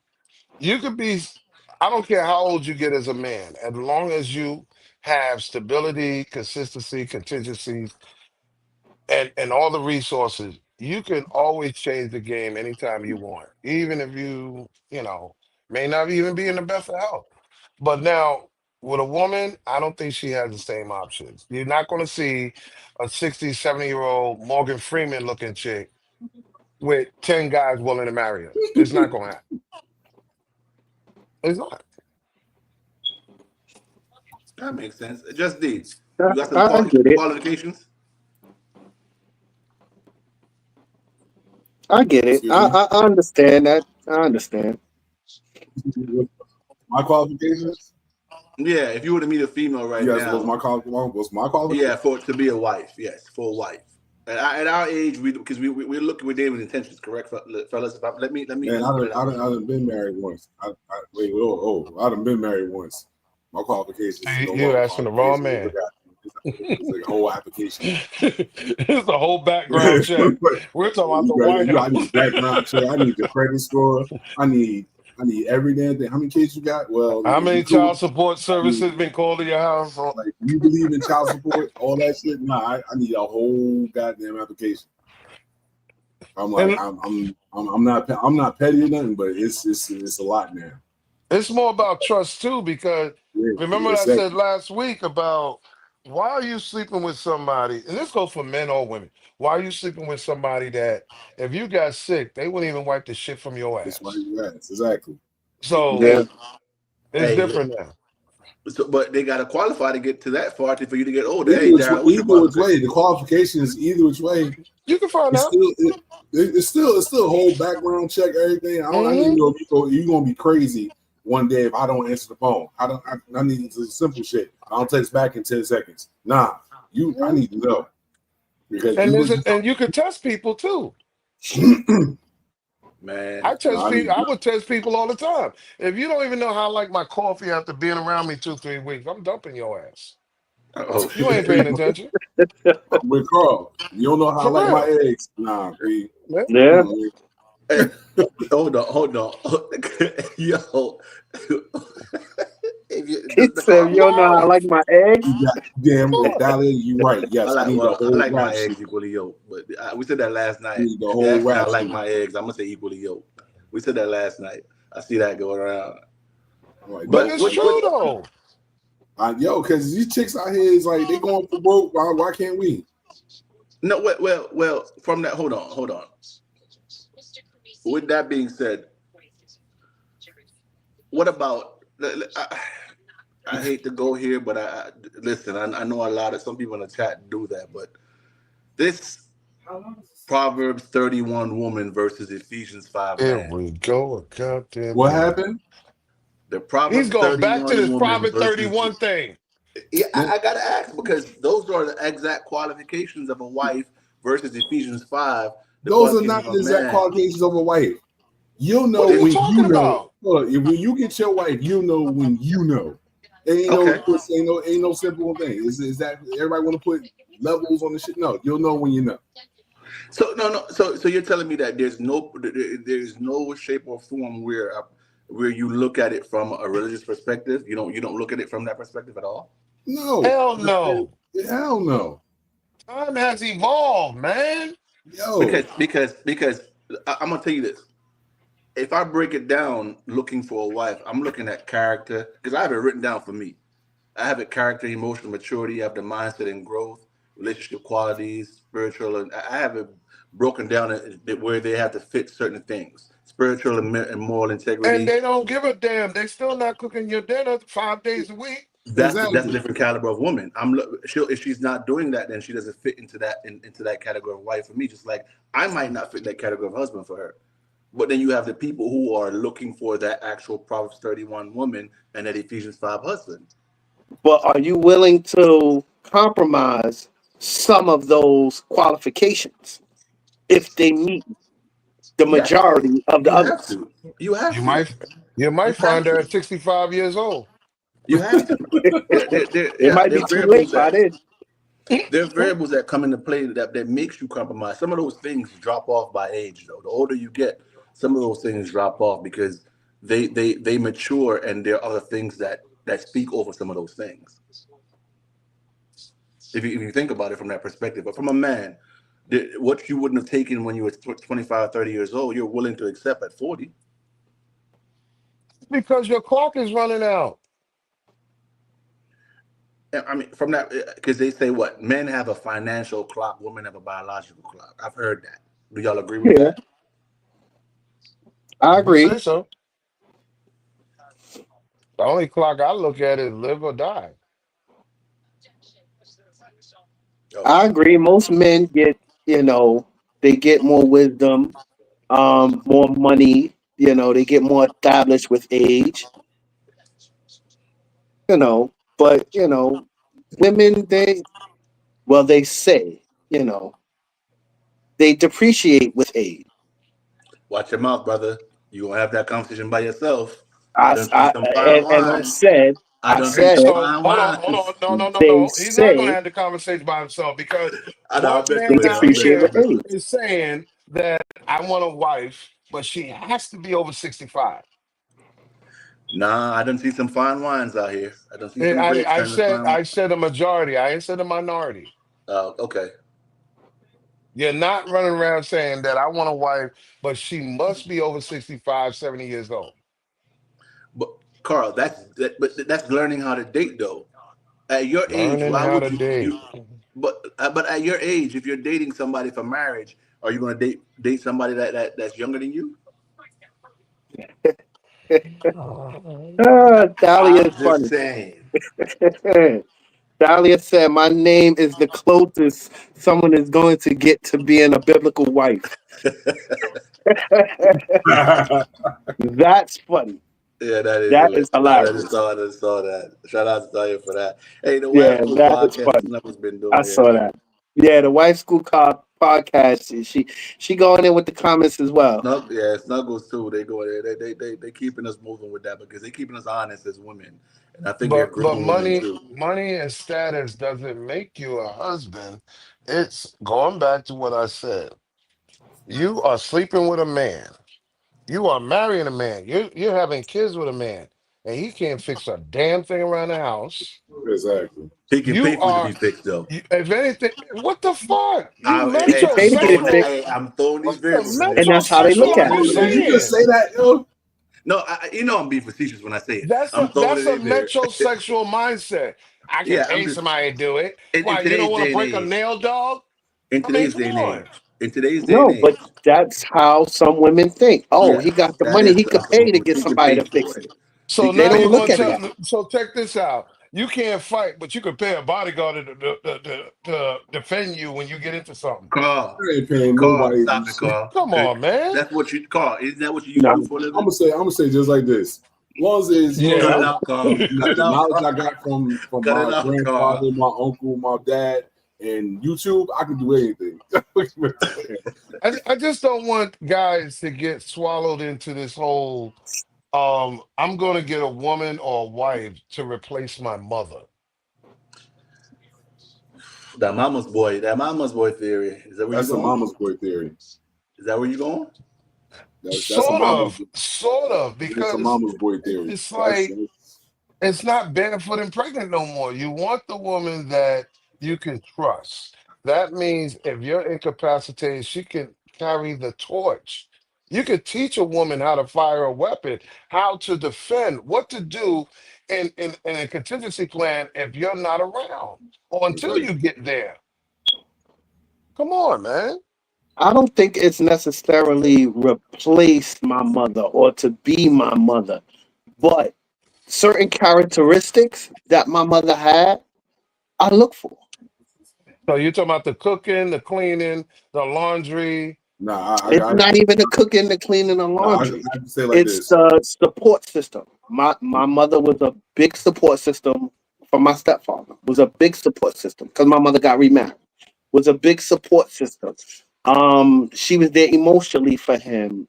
You could be. I don't care how old you get as a man, as long as you have stability, consistency, contingencies, and all the resources. You can always change the game anytime you want, even if you may not even be in the best of health. But now with a woman, I don't think she has the same options. You're not going to see a 60, 70-year old Morgan Freeman looking chick with 10 guys willing to marry her. It's not going to happen. It's not.
That makes sense. Just D,
I,
you got some
I get it.
qualifications?
I get it.
Excuse me.
I understand that. I understand.
My qualifications?
Yeah, if you were to meet a female right
Yes.
now,
What's my
yeah,
qualification?
for to be a wife, yes, for a wife. At our age, we because we're looking we're dating with intentions, correct, fellas? If I,
Man,
let me put it out
I
there.
done been married once. Wait, I done been married once. My qualifications is no
You
longer
asking the wrong
qualifications.
man.
It's like a whole application.
It's the whole background check. We're talking about the White
I need
House.
background check. I need your credit score. I need every damn thing. How many kids you got? Well,
How
you
many
cool.
child support
I mean,
services been called to your house?
like, you believe in child support, all that shit? Nah, I need a whole goddamn application. I'm like,
And
I'm not petty or nothing, but it's a lot now.
it's more about trust too, because
Yeah,
remember what I said
exactly.
last week about why are you sleeping with somebody, and this goes for men or women. Why are you sleeping with somebody that if you got sick, they wouldn't even wipe the shit from your
It's right.
ass?
Yes, exactly.
So
Yeah.
Hey,
it's
hey,
different now.
so, but they got to qualify to get to that far for you to get older. Hey,
Either
Darren, what's your
which way,
qualification?
the qualification is either which way.
You can find
It's
out.
still it's still a whole background check, everything. I need to know if you're gonna be crazy one day if I don't answer the phone. I need the simple shit. I don't text back in 10 seconds. Nah, I need to know because
And
you
there's
would.
and you could test people too.
Man,
I test
I need
people.
to
I
know.
would test people all the time. If you don't even know how I like my coffee after being around me 2, 3 weeks, I'm dumping your ass.
oh
You ain't
shit.
paying attention.
I'm with Carl. You don't know how I
For
like my
real.
eggs. Nah, B.
Man.
Yeah.
Hey, hold on. Yo, if you,
He
the
said,
car,
"You don't know how I
What?
like my eggs."
You got damn right.
What?
That is you right. Yes, I need the
I
whole
like my
rap sheet.
eggs equally yoked. But we said that last
I
night.
need the
If they
whole
ask me, I
rap
like
sheet.
my eggs. I'm gonna say equally yoked. We said that last night. I see that going around.
I'm like,
But
no,
But
it's
like,
true though.
yo, because these chicks out here is like they going for broke. Why can't we?
no, well. From that, hold on. With that being said, what about? I hate to go here, but listen. I know a lot of some people in the chat do that, but this Proverbs 31 woman versus Ephesians 5
Here
man.
we go, a goddamn
What
thing.
happened?
The
He's
Proverbs
going back to
31
this
woman
private
versus
31 thing.
yeah.
Man,
I gotta ask because those are the exact qualifications of a wife versus Ephesians 5, the
those are
qualifications
not
of
the
a
exact
man.
qualifications of a wife. You'll
What
know
are you
when
talking
you know.
about?
Hold on, when you get your wife, you know when you know.
Okay.
Ain't no simple thing. Is that everybody want to put levels on the shit? No, you'll know when you know.
So no. So you're telling me that there's no shape or form where you look at it from a religious perspective. You don't look at it from that perspective at all.
No,
Hell no.
hell no.
Time has evolved, man.
Yo,
Because I'm gonna tell you this. If I break it down, looking for a wife, I'm looking at character because I have it written down for me. I have it character, emotional maturity. I have the mindset and growth, relationship qualities, spiritual, and I have it broken down where they have to fit certain things, spiritual and moral
And
integrity.
they don't give a damn. They still not cooking your dinner 5 days a week.
That's a
exactly.
different caliber of woman. If she's not doing that, then she doesn't fit into that category of wife for me. Just like I might not fit that category of husband for her. But then you have the people who are looking for that actual Proverbs 31 woman and that Ephesians 5 husband.
But are you willing to compromise some of those qualifications if they meet the
Yes,
majority of the
you have
others?
to. You have
You
to.
might you
You
might
have
find her
to.
at 65 years old.
You have to.
It might
There
be
are
too late
variables
by
that
then.
come into play that makes you compromise. Some of those things drop off by age, though. The older you get, some of those things drop off because they mature, and there are other things that speak over some of those things. If you think about it from that perspective, but from a man, what you wouldn't have taken when you were 25, 30 years old, you're willing to accept at 40.
Because your clock is running out.
I mean, from that, because they say what men have a financial clock, women have a biological clock. I've heard that. Do y'all agree with
Yeah,
that?
I
I would
agree.
say so. The only clock I look at is live or die.
I agree. Most men get, they get more wisdom, more money. They get more established with age. But women, they say, they depreciate with age.
Watch your mouth, brother. You gonna have that conversation by yourself. I
I,
done see
I
some fine
and I
wines.
said,
I
I
done see
And
some
said,
so
fine
hold
wines.
on. No, no, no,
they
no. He's not gonna
say
have the conversation by himself because
I
one
mess
they
man
with it.
out
I mess
depreciate
with
here
with
it.
age.
is saying that I want a wife, but she has to be over 65.
Nah, I done see some fine wines out here. I done see
And
some grapes
I
and the
said
fine.
I said a majority. I ain't said a minority.
Okay.
You're not running around saying that I want a wife, but she must be over 65, 70 years old.
But Carl, but that's learning how to date though. At your age,
Learning
why
how
would
to date.
you but at your age, if you're dating somebody for marriage, are you gonna date somebody that's younger than you?
Dahlia
I'm
is
just
funny.
saying.
Dahlia said, "My name is the closest someone is going to get to being a biblical wife." That's funny.
Yeah, that is
That is
hilarious.
hilarious.
I just saw that. Shout out to Talia for that. Hey, the
Yeah,
Wife School
that is
podcast,
funny.
Snuggles been
I
doing here,
saw
man.
that. Yeah, the Wife School podcast. She going in with the comments as well.
Snuggles too. They go there. They keeping us moving with that because they keeping us honest as women, and I think they're
But
growing women
money,
too.
money and status doesn't make you a husband. It's going back to what I said. You are sleeping with a man. You are marrying a man. You're having kids with a man, and he can't fix a damn thing around the house.
Exactly.
He can pay
You
for it to be
are,
fixed though.
if anything, what the fuck? You
He can pay to get fixed,
I'm throwing these
What the
variables in
and
there.
that's how they look
metrosexual are
at
you
it.
Did you just
saying?
say that, yo?
No, I'm being facetious when I say it.
That's a
I'm throwing
that's
it
a
in there.
metrosexual mindset. I can
Yeah, I'm
pay
just
somebody to do it.
in
Why, you don't
today's
want to
day and
break a
age.
nail, dog?
In
I mean,
today's
come
day and
on.
age. In today's day and
No, but
age.
that's how some women think. Oh,
Yeah,
he got the
that
money;
is
he
how
could
some
pay to
women.
get
He can
somebody
pay
to
for
fix
it.
it.
He
So
can
They
now
pay
don't
you're
look
going
for
at
it.
that.
to tell. So check this out. You can't fight, but you can pay a bodyguard to defend you when you get into something.
Carl,
I ain't paying
Carl,
nobody.
stop it, Carl.
Come on, man.
That's what you, Carl. Isn't that what you used to do
No,
for a
I'm
living?
gonna say just like this. As long as
Cut
Yeah.
it out, Carl. Cut it
the
out,
knowledge I
Carl.
got from
Cut it
my
out, Carl.
grandfather, my uncle, my dad, and YouTube, I can do anything.
I just don't want guys to get swallowed into this whole I'm gonna get a woman or a wife to replace my mother.
That mama's boy theory. Is that where you
That's a
going?
mama's boy theory.
Is that where you going?
That's a mama's.
Sort of,
It's a
because
mama's boy theory.
it's like it's not barefoot and pregnant no more. You want the woman that you can trust. That means if you're incapacitated, she can carry the torch. You could teach a woman how to fire a weapon, how to defend, what to do in a contingency plan if you're not around or until
Right.
you get there. Come on, man.
I don't think it's necessarily replace my mother or to be my mother, but certain characteristics that my mother had, I look for.
So you're talking about the cooking, the cleaning, the laundry.
Nah,
It's not even the cooking, the cleaning, the laundry.
I have to say like
It's
this.
the support system. My mother was a big support system for my stepfather. Was a big support system because my mother got remarried. Was a big support system. She was there emotionally for him.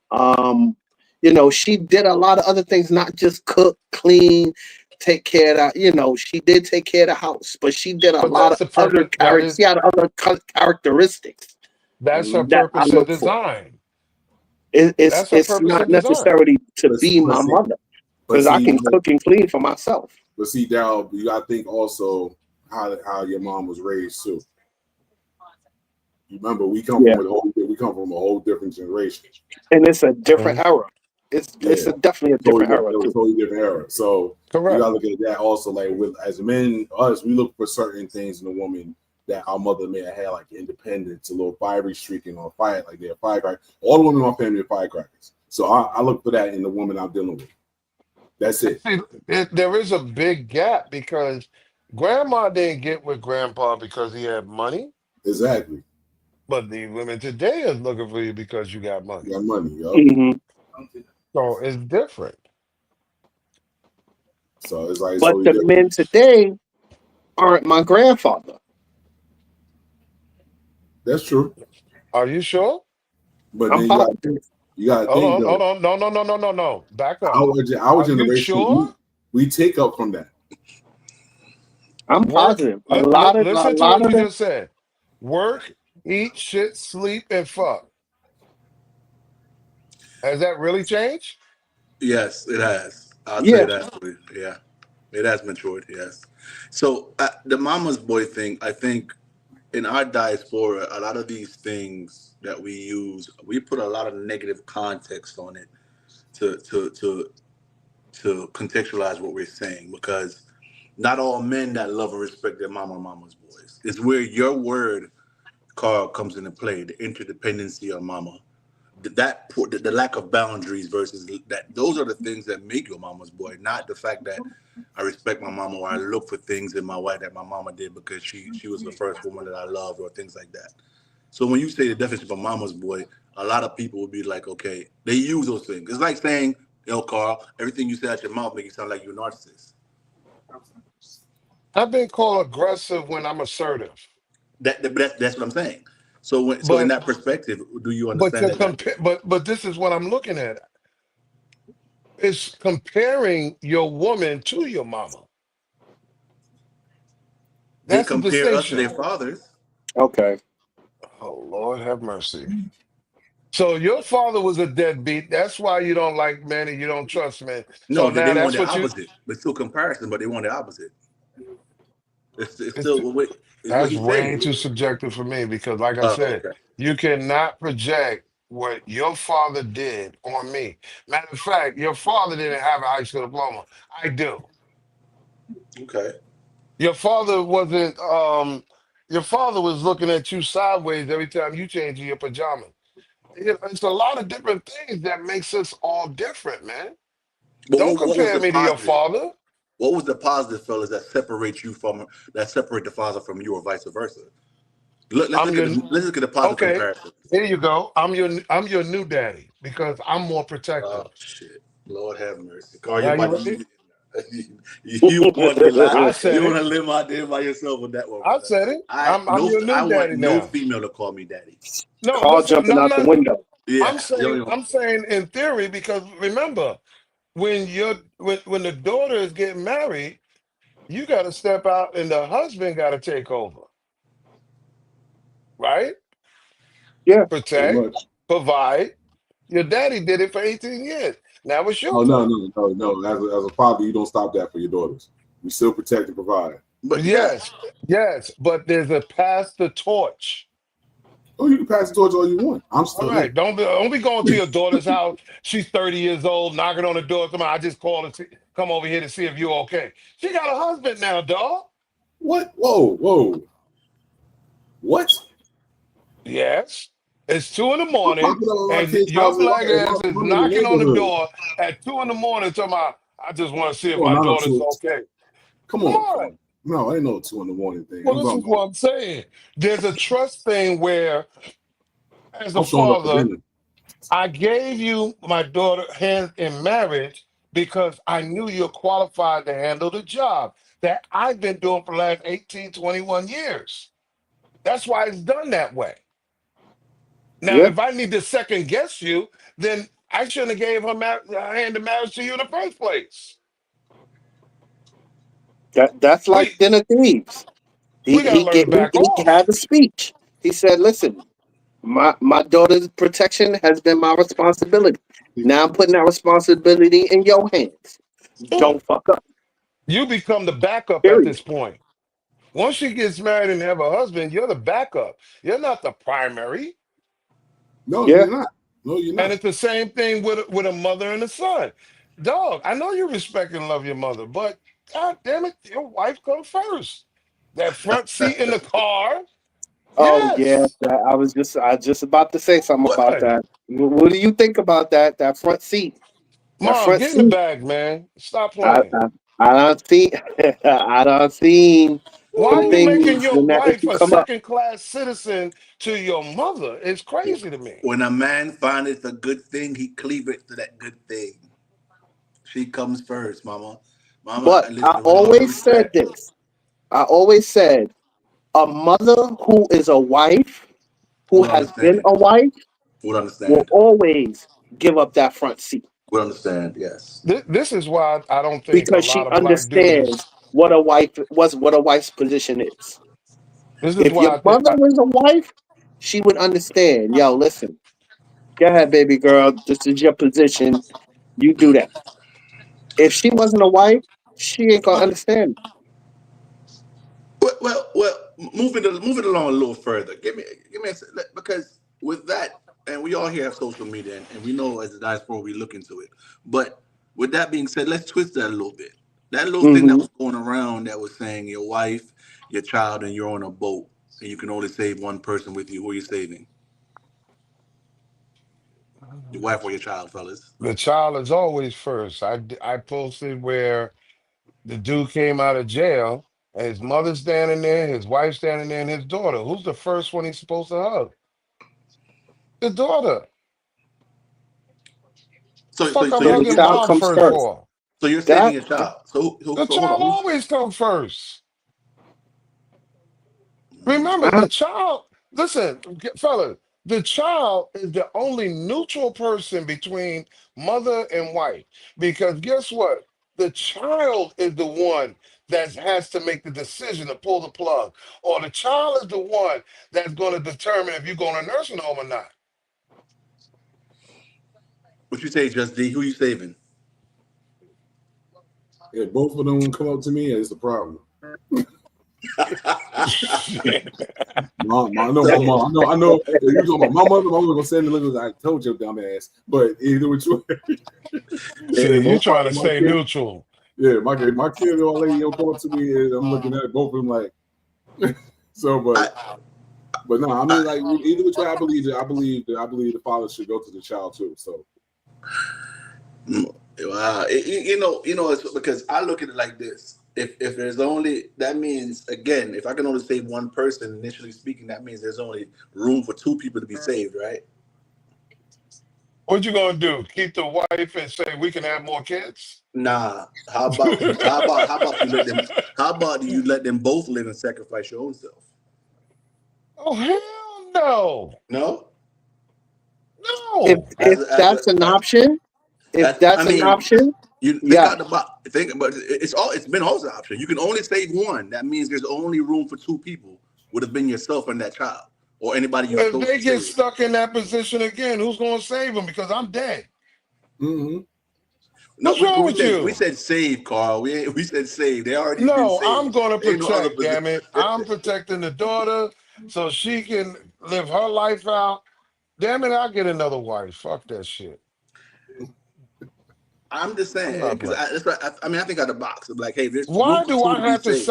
She did a lot of other things, not just cook, clean, take care of that. She did take care of the house, but she did a
But
lot of
that's the
other
purpose.
characters. She had other characteristics
That's her
that I
purpose of
look for.
design. That's her
It's
purpose
not
of design.
necessarily to
But,
be
but
my
see,
mother
but
because I
see,
can cook and clean for myself.
but see, Daryl, you got to think also how your mom was raised too. You remember
Yeah,
we come from a whole different generation.
and it's a different
Mhm.
era. It's
Yeah,
definitely a different era
it was a
too.
totally different era. So you
Correct.
gotta look at that also. Like with as men, us, we look for certain things in a woman that our mother may have had, like independence, a little fiery streaking or fire, like they're firecrackers. All the women in my family are firecrackers. So I look for that in the woman I'm dealing with. That's it.
See, there is a big gap because Grandma didn't get with grandpa because he had money,
Exactly.
but the women today is looking for you because you got
You
money.
got money, yo.
hmm
So it's different.
So it's like
But
totally
the
different.
men today aren't my grandfather.
That's true.
Are you sure?
But
I'm
then
positive.
you gotta
Hold
think
on, hold
though.
on. No. Back up.
Our
Are you
generation,
sure?
we take up from that.
I'm
Work.
positive. A
Listen to
lot
what
of
you
the.
just said. Work, eat, shit, sleep, and fuck. Has that really changed?
Yes, it has. I'll tell
Yeah.
you that story. Yeah, it has matured. Yes. So the mama's boy thing, I think, in our diaspora, a lot of these things that we use, we put a lot of negative context on it to to to to contextualize what we're saying because not all men that love and respect their mama are mama's boys. It's where your word, Carl, comes into play. The interdependency of mama, the lack of boundaries versus that. Those are the things that make you a mama's boy, not the fact that I respect my mama or I look for things in my wife that my mama did because she was the first woman that I loved or things like that. So when you say the definition of a mama's boy, a lot of people would be like, okay, they use those things. It's like saying, yo, Carl, everything you say out your mouth make you sound like you're a narcissist.
I've been called aggressive when I'm assertive.
That's what I'm saying. So in
But
that perspective, do you
but
understand
to
that?
compare but this is what I'm looking at. It's comparing your woman to your mama.
They
That's the
compare us to their
distinction.
fathers.
Okay.
Oh Lord have mercy. So your father was a deadbeat. That's why you don't like men and you don't trust men. So
No, they
now
want
that's
the
what you
opposite. It's still comparison, but they want the opposite. It's
it's
still it's what
that's
he's saying.
way too subjective for me because like I
Oh,
said,
okay.
you cannot project what your father did on me. Matter of fact, your father didn't have a high school diploma. I do.
Okay.
Your father wasn't your father was looking at you sideways every time you changed your pajamas. It's a lot of different things that makes us all different, man.
But
Don't
what was
compare
the
me to your
positive?
father.
What was the positive, fellas, that separate the father from you, or vice versa?
I'm your
Let's look at the positive
okay.
comparison.
Here you go. I'm your new daddy because I'm more protective.
Oh shit! Lord have mercy, Carl.
Now you ready?
You want to lie?
I said
You want
it.
to live out there by yourself with that one,
I
brother?
said it. I'm your
I
new
want
daddy
no
now.
female to call me daddy.
No,
Call
listen.
jumping
No, I'm
out the
not.
window.
Yeah,
I'm saying in theory because remember when the daughter is getting married, you got to step out and the husband got to take over, right?
Yeah.
Pretty
Protect,
much.
provide. Your daddy did it for 18 years. Now it's your
Oh no,
turn.
no, no, no. As a father, you don't stop that for your daughters. We still protect and provide.
but yeah,
Yes, yes, but there's a pass the torch.
Oh, you can pass the torch all you want. I'm
All
still there.
right, don't be going to your daughter's house. She's 30 years old, knocking on the door. Come on, I just called to come over here to see if you're okay. She got a husband now, dog.
What? Whoa, whoa. What?
Yes, it's 2 in the
I'm
morning,
popping up at my
and
kid's
your
house and
black ass is
I'm in the
knocking on the
neighborhood.
door at 2 in the morning. Talking about, I just want to see if
Come on,
my
not on
daughter's
two.
okay.
Come
Come
on,
on.
Carl. No, I ain't no 2 in the morning thing.
Well,
I'm
this is
talking about
what I'm saying. There's a trust thing where, as a
I'm showing up for
father,
dinner.
I gave you my daughter hand in marriage because I knew you're qualified to handle the job that I've been doing for the last 18, 21 years. That's why it's done that way. Now,
Yeah.
if I need to second guess you, then I shouldn't have gave her hand in marriage to you in the first place.
That's like
We
dinner thieves.
we gotta learn to back
He
off.
had a speech. He said, "Listen, my daughter's protection has been my responsibility. Now I'm putting that responsibility in your hands.
Mm.
Don't fuck up."
You become the backup at
Period.
this point. Once she gets married and have a husband, you're the backup. You're not the primary.
No,
Yeah.
you're not. No, you're
And
not.
it's the same thing with a mother and a son. Dog, I know you respect and love your mother, but god damn it, your wife comes first. That front seat in the car.
Oh yeah.
Yes.
I was just about to say something about
What?
that. What do you think about that? That front seat. That
Mom,
front
get in the
seat.
bag, man. Stop
I,
playing.
I don't see. I don't seen
Why
some
are you making
things
your
when that
wife
issue
a
come up.
second-class citizen to your mother? It's crazy to me.
When a man findeth a good thing, he cleaveth to that good thing. She comes first, mama. Mama,
But I
listen, with all due
always said
respect,
this. I always said a mother who is a wife, who
would
has been a
understand.
wife,
Would
will
understand.
always give up that front seat
Would understand, yes.
This is why I don't think a
because
lot
she
of black
understands
dudes.
what a wife's position is.
This is
If your
why I think.
mother was a wife, she would understand. Yo, listen, go ahead, baby girl. This is your position. You do that. If she wasn't a wife, she ain't gonna understand.
Well, moving along a little further. Give me because with that, and we all here have social media, and we know as a diaspora we look into it. But with that being said, let's twist that a little bit. That little thing that
Hmm.
was going around that was saying your wife, your child, and you're on a boat, and you can only save one person with you. Who are you saving? Your wife or your child, fellas?
The child is always first. I posted where the dude came out of jail and his mother's standing there, his wife's standing there, and his daughter. Who's the first one he's supposed to hug? The daughter. Fuck, I'm
Yeah, the
hugging
child
mom
comes
first
first.
for.
So you're saving
That
your child.
The
So hold on.
child
Who's
always comes first. Remember,
I,
the child, listen, fella, the child is the only neutral person between mother and wife. Because guess what? The child is the one that has to make the decision to pull the plug. Or the child is the one that's going to determine if you're going to nursing home or not.
what you say, Just D? Who you saving?
If both of them come up to me, it's a problem.
Shit.
I know my
So
mom. I know. If you talking about my mother gonna send me look like I told your dumb ass. But either which way,
See, you
both
trying to
my
stay
kid,
neutral.
yeah, my kid or lady will come up to me, and I'm looking at both of them like. So,
I,
but no, I
I
mean, like either which way, I believe the father should go to the child too. So,
wow, you know, it's because I look at it like this. If there's only that means again, if I can only save one person initially speaking, that means there's only room for two people to be saved, right?
What you gonna do? Keep the wife and say we can have more kids?
Nah. How about you let them? How about you let them both live and sacrifice your own self?
Oh hell no.
No.
if
No.
if that's an option, if
I
that's an
mean,
option,
you think
yeah.
out the box. Think, but it's been always an option. You can only save one. That means there's only room for two people. Would have been yourself and that child, or anybody you
If
chose
they
to
get
save.
stuck in that position again, who's gonna save them? Because I'm dead.
mm-hmm.
No,
What's wrong with
we
you?
said save, Carl. We said save. They already been
No, I'm
saved.
gonna
Ain't no other
protect,
position.
damn it. I'm protecting the daughter so she can live her life out. Damn it, I'll get another wife. Fuck that shit.
I'm just
I'm
saying
not
because
playing.
I mean I think out the box. I'm like, hey, there's room
Why
for
do
two
I
to be
have to
saved.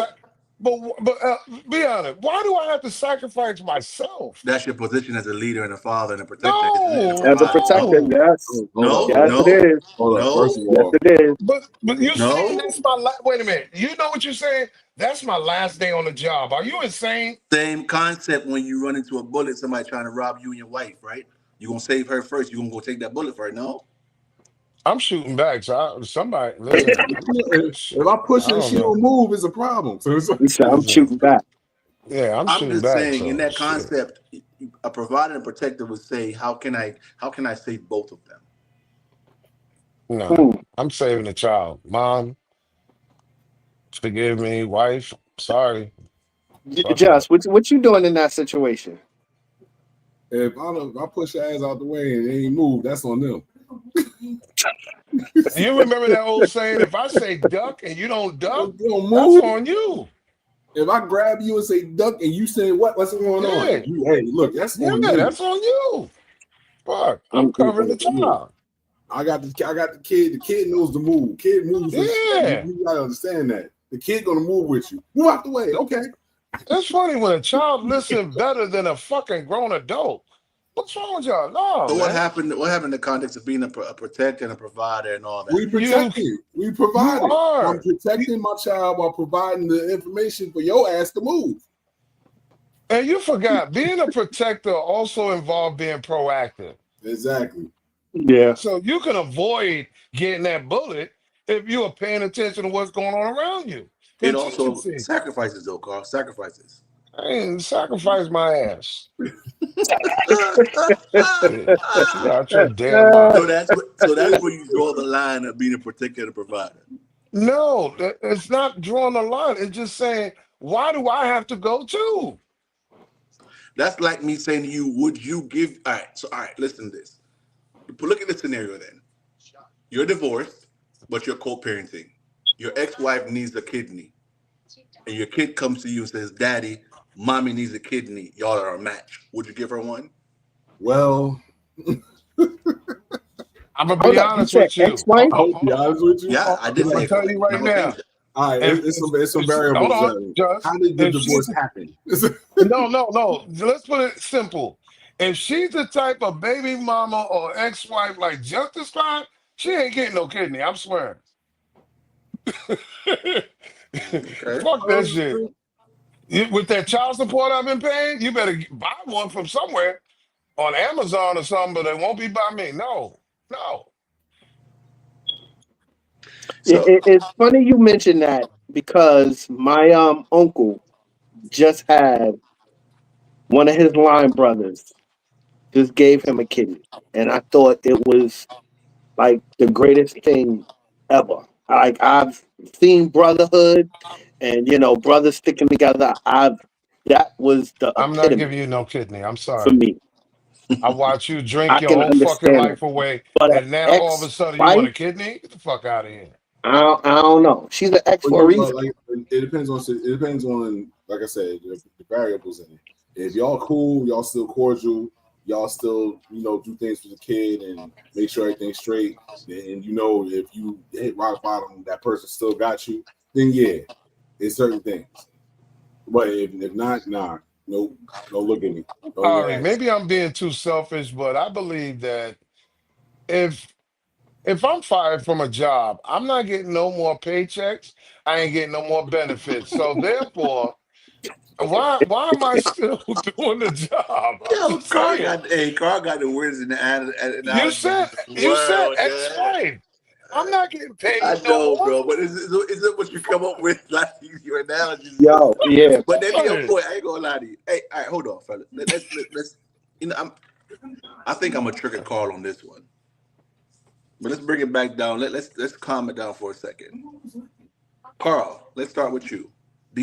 be honest, why do I have to sacrifice myself?
That's your position as a leader and a father and a protector is to lead and
No,
As a
provide. No,
protector,
no.
yes,
no,
yes,
Hold
it
no,
is.
up. First
no,
of
Yes,
all,
it is.
But you saying
no.
that's my wait a minute. You know what you're saying? That's my last day on the job. Are you insane?
Same concept when you run into a bullet, somebody trying to rob you and your wife, right? You gonna save her first. You gonna go take that bullet first. No,
I'm shooting back. So somebody listen.
if I
Shit,
push
I
her and
don't
she
know.
don't move, it's a problem. So it's like,
He said, "I'm
Listen,
shooting back."
yeah, I'm
I'm
shooting
just
back.
saying in
So
that
shit.
concept, a provider and protector would say, how can I save both of them?
No,
Hmm.
I'm saving the child. Mom, forgive me. Wife, sorry. Fuck that.
Just what you doing in that situation?
if I push her ass out the way and they ain't move, that's on them.
You remember that old saying? If I say duck and you don't duck,
They don't
that's
move.
on you.
If I grab you and say duck and you say what's going on?
Yeah,
Hey, look, that's
yeah,
on you.
that's on you. Fuck, I'm covering the
Mm.
child.
I got the kid. The kid knows the move. Kid moves with shit.
Yeah.
You gotta understand that. The kid gonna move with you. Move out the way. Okay.
It's funny when a child listens better than a fucking grown adult. What's wrong with y'all? No,
So
man.
what happened? What happened in the context of being a protector and a provider and all that?
We protected. We provided.
You are.
I'm protecting my child while providing the information for your ass to move.
And you forgot, being a protector also involved being proactive.
Exactly.
Yeah.
So you can avoid getting that bullet if you are paying attention to what's going on around you.
It also
Contingency.
sacrifices, though, Carl. Sacrifices.
I ain't sacrifice my ass. Shit. You out your damn
So
mind.
that's where you draw the line of being a protector and a provider.
No, it's not drawing a line. It's just saying, why do I have to go too?
That's like me saying to you, would you give? All right, listen to this. Look at the scenario then. You're divorced, but you're co-parenting. Your ex-wife needs a kidney, and your kid comes to you and says, "Daddy, mommy needs a kidney. Y'all are a match. Would you give her one?"
Well,
I'm gonna
Hold
be
up, you
honest
said
with you.
ex-wife?
I'll be honest with you.
Yeah, I did
I'm
say
gonna tell
ex-wife,
you
and
right
I'm gonna
now.
change it.
All right,
If,
it's some
if
variables.
hold on, just
How did the
if
divorce
she's
happen?
no. Let's put it simple. If she's the type of baby mama or ex-wife like just described, she ain't getting no kidney. I'm swearing.
Okay.
Fuck that shit. With that child support I've been paying, you better buy one from somewhere on Amazon or something, but it won't be by me. No.
So
It's funny you mentioned that because my uncle just had one of his line brothers just gave him a kidney, and I thought it was like the greatest thing ever. Like I've seen brotherhood, and brothers sticking together. That was the
I'm not giving
epitome
you no kidney. I'm
for
sorry.
me.
I watch you drink
I
your
can
whole fucking
understand that,
life away,
but an
and now all of a sudden you want
ex-wife,
a kidney? Get the fuck out of here.
I don't know. She's an ex
But
for a
no, but
reason.
like it depends on like I said the variables in it. If y'all cool, y'all still cordial, y'all still do things for the kid and make sure everything's straight. And if you hit rock bottom, that person still got you. Then yeah, it's certain things. But if not, nah, nope, don't look at me. Don't even
Ari,
ask.
maybe I'm being too selfish, but I believe that if I'm fired from a job, I'm not getting no more paychecks. I ain't getting no more benefits. So therefore, why am I still doing the job? I'm
yo,
just saying.
Carl got the words in the
You
analogies
said
in the world, yeah.
ex-wife. I'm not getting paid
I
no
know,
more.
bro, but is it what you come up with? Like your analogies is just.
Yo, yeah.
But then to your
What?
point, I ain't gonna lie to you. Hey, all right, hold on, fella. Let's I think I'm gonna trigger Carl on this one. But let's bring it back down. Let's calm it down for a second. Carl, let's start with you.
You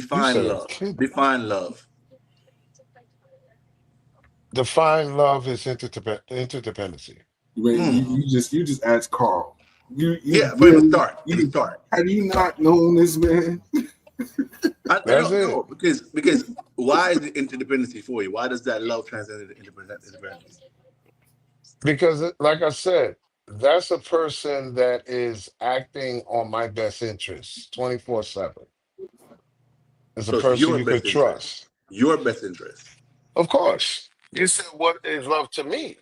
Define
said a
love.
kid.
Define love.
Define love is interdependency.
You just asked Carl. You
Yeah, for him to
really
start. In the start.
have you not known this man?
I
That's
don't
it.
know because why is it interdependency for you? Why does that love transcend into interdependency?
Because, like I said, that's a person that is acting on my best interests 24/7. It's a
So it's
person
your
you could
best interest.
trust.
Your best interest.
Of course. You said, what is love to me?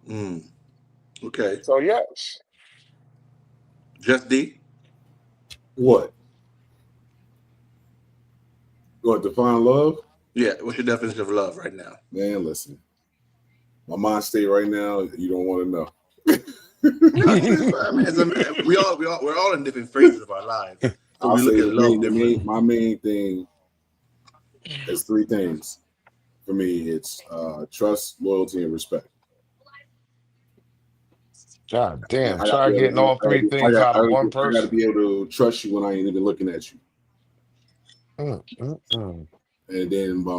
Mm, okay.
So, yes.
Just D.
What? You want to define love?
Yeah. What's your definition of love right now?
Man, listen. My mind state right now, you don't want to know.
No, it's fine, man. We're all in different phases of our lives, so
I'll
we look
say
at love differently.
my main thing is three things. For me, it's trust, loyalty, and respect.
God damn.
I got
Try getting all three things out of one
I got to
person.
be able to trust you when I ain't even looking at you.
Mm.
And then by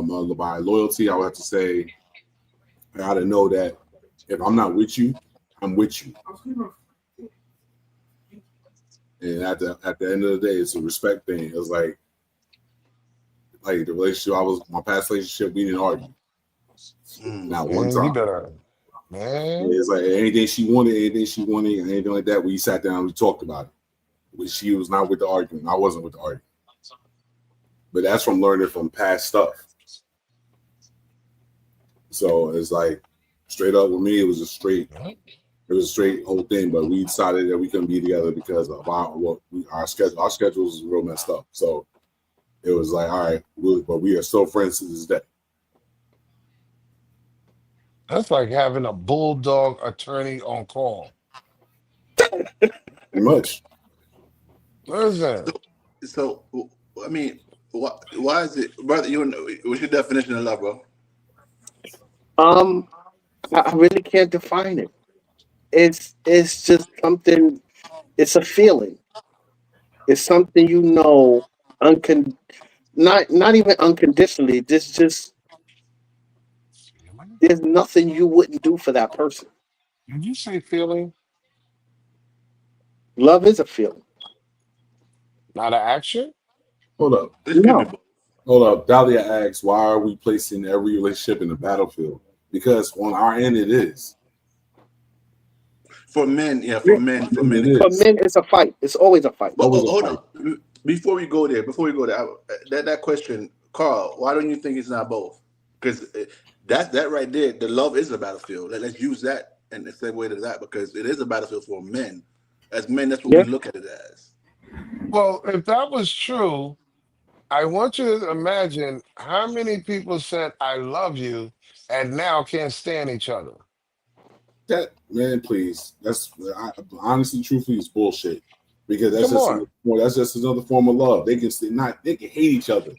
loyalty, I would have to say I got to know that if I'm not with you, I'm with you. And at the end of the day, it's a respect thing. It's like the relationship my past relationship, we didn't argue. Not one
Man, you
time.
better. Man.
It's like anything she wanted, anything like that. We sat down, we talked about it. But she was not with the argument. I wasn't with the argument. But that's from learning from past stuff. So it's like straight up with me, it was a straight whole thing. But we decided that we couldn't be together because of our schedule. Our schedules is real messed up. So it was like, all right, but we are still friends to this day.
That's like having a bulldog attorney on call.
Pretty much.
Listen,
So, I mean, why is it, brother? What's your definition of love, bro?
I really can't define it. It's just something. It's a feeling. It's something you know, not even unconditionally. Just there's nothing you wouldn't do for that person.
did you say feeling,
Love is a feeling.
not an action?
Hold up.
This could be
No,
both.
Hold up. Dahlia asks, why are we placing every relationship in the battlefield? Because on our end, it is.
For men, yeah,
Yeah,
for men,
It
for
is.
men, it's a fight. It's always a fight.
But
Always a
hold
fight.
on, before we go there, that question, Carl, why don't you think it's not both? Because that right there, the love is a battlefield. Let's use that and segue to that because it is a battlefield for men. As men, that's what we
Yeah.
look at it as.
Well, if that was true, I want you to imagine how many people said "I love you" and now can't stand each other.
That man, please. Honestly, truthfully, it's bullshit. Because
Come on.
that's just another form of love. They can hate each other,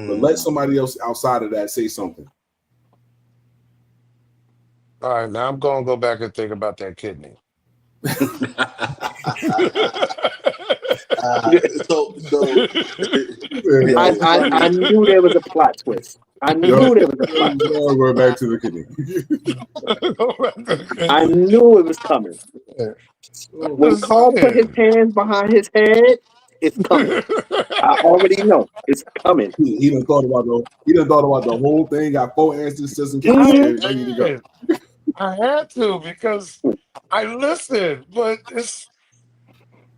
but let somebody else outside of that say something.
All right, now I'm going to go back and think about that kidney.
So
I knew there was a plot twist. I knew there was a plot twist.
We're back to the kidney.
I knew it was coming.
I'm
When
just
Carl put his
saying.
hands behind his head, it's coming. I already know it's coming.
He done thought about the whole thing. Got 4 answers just in case.
I
Mhm.
And ready to go.
did. I had to because I listened, but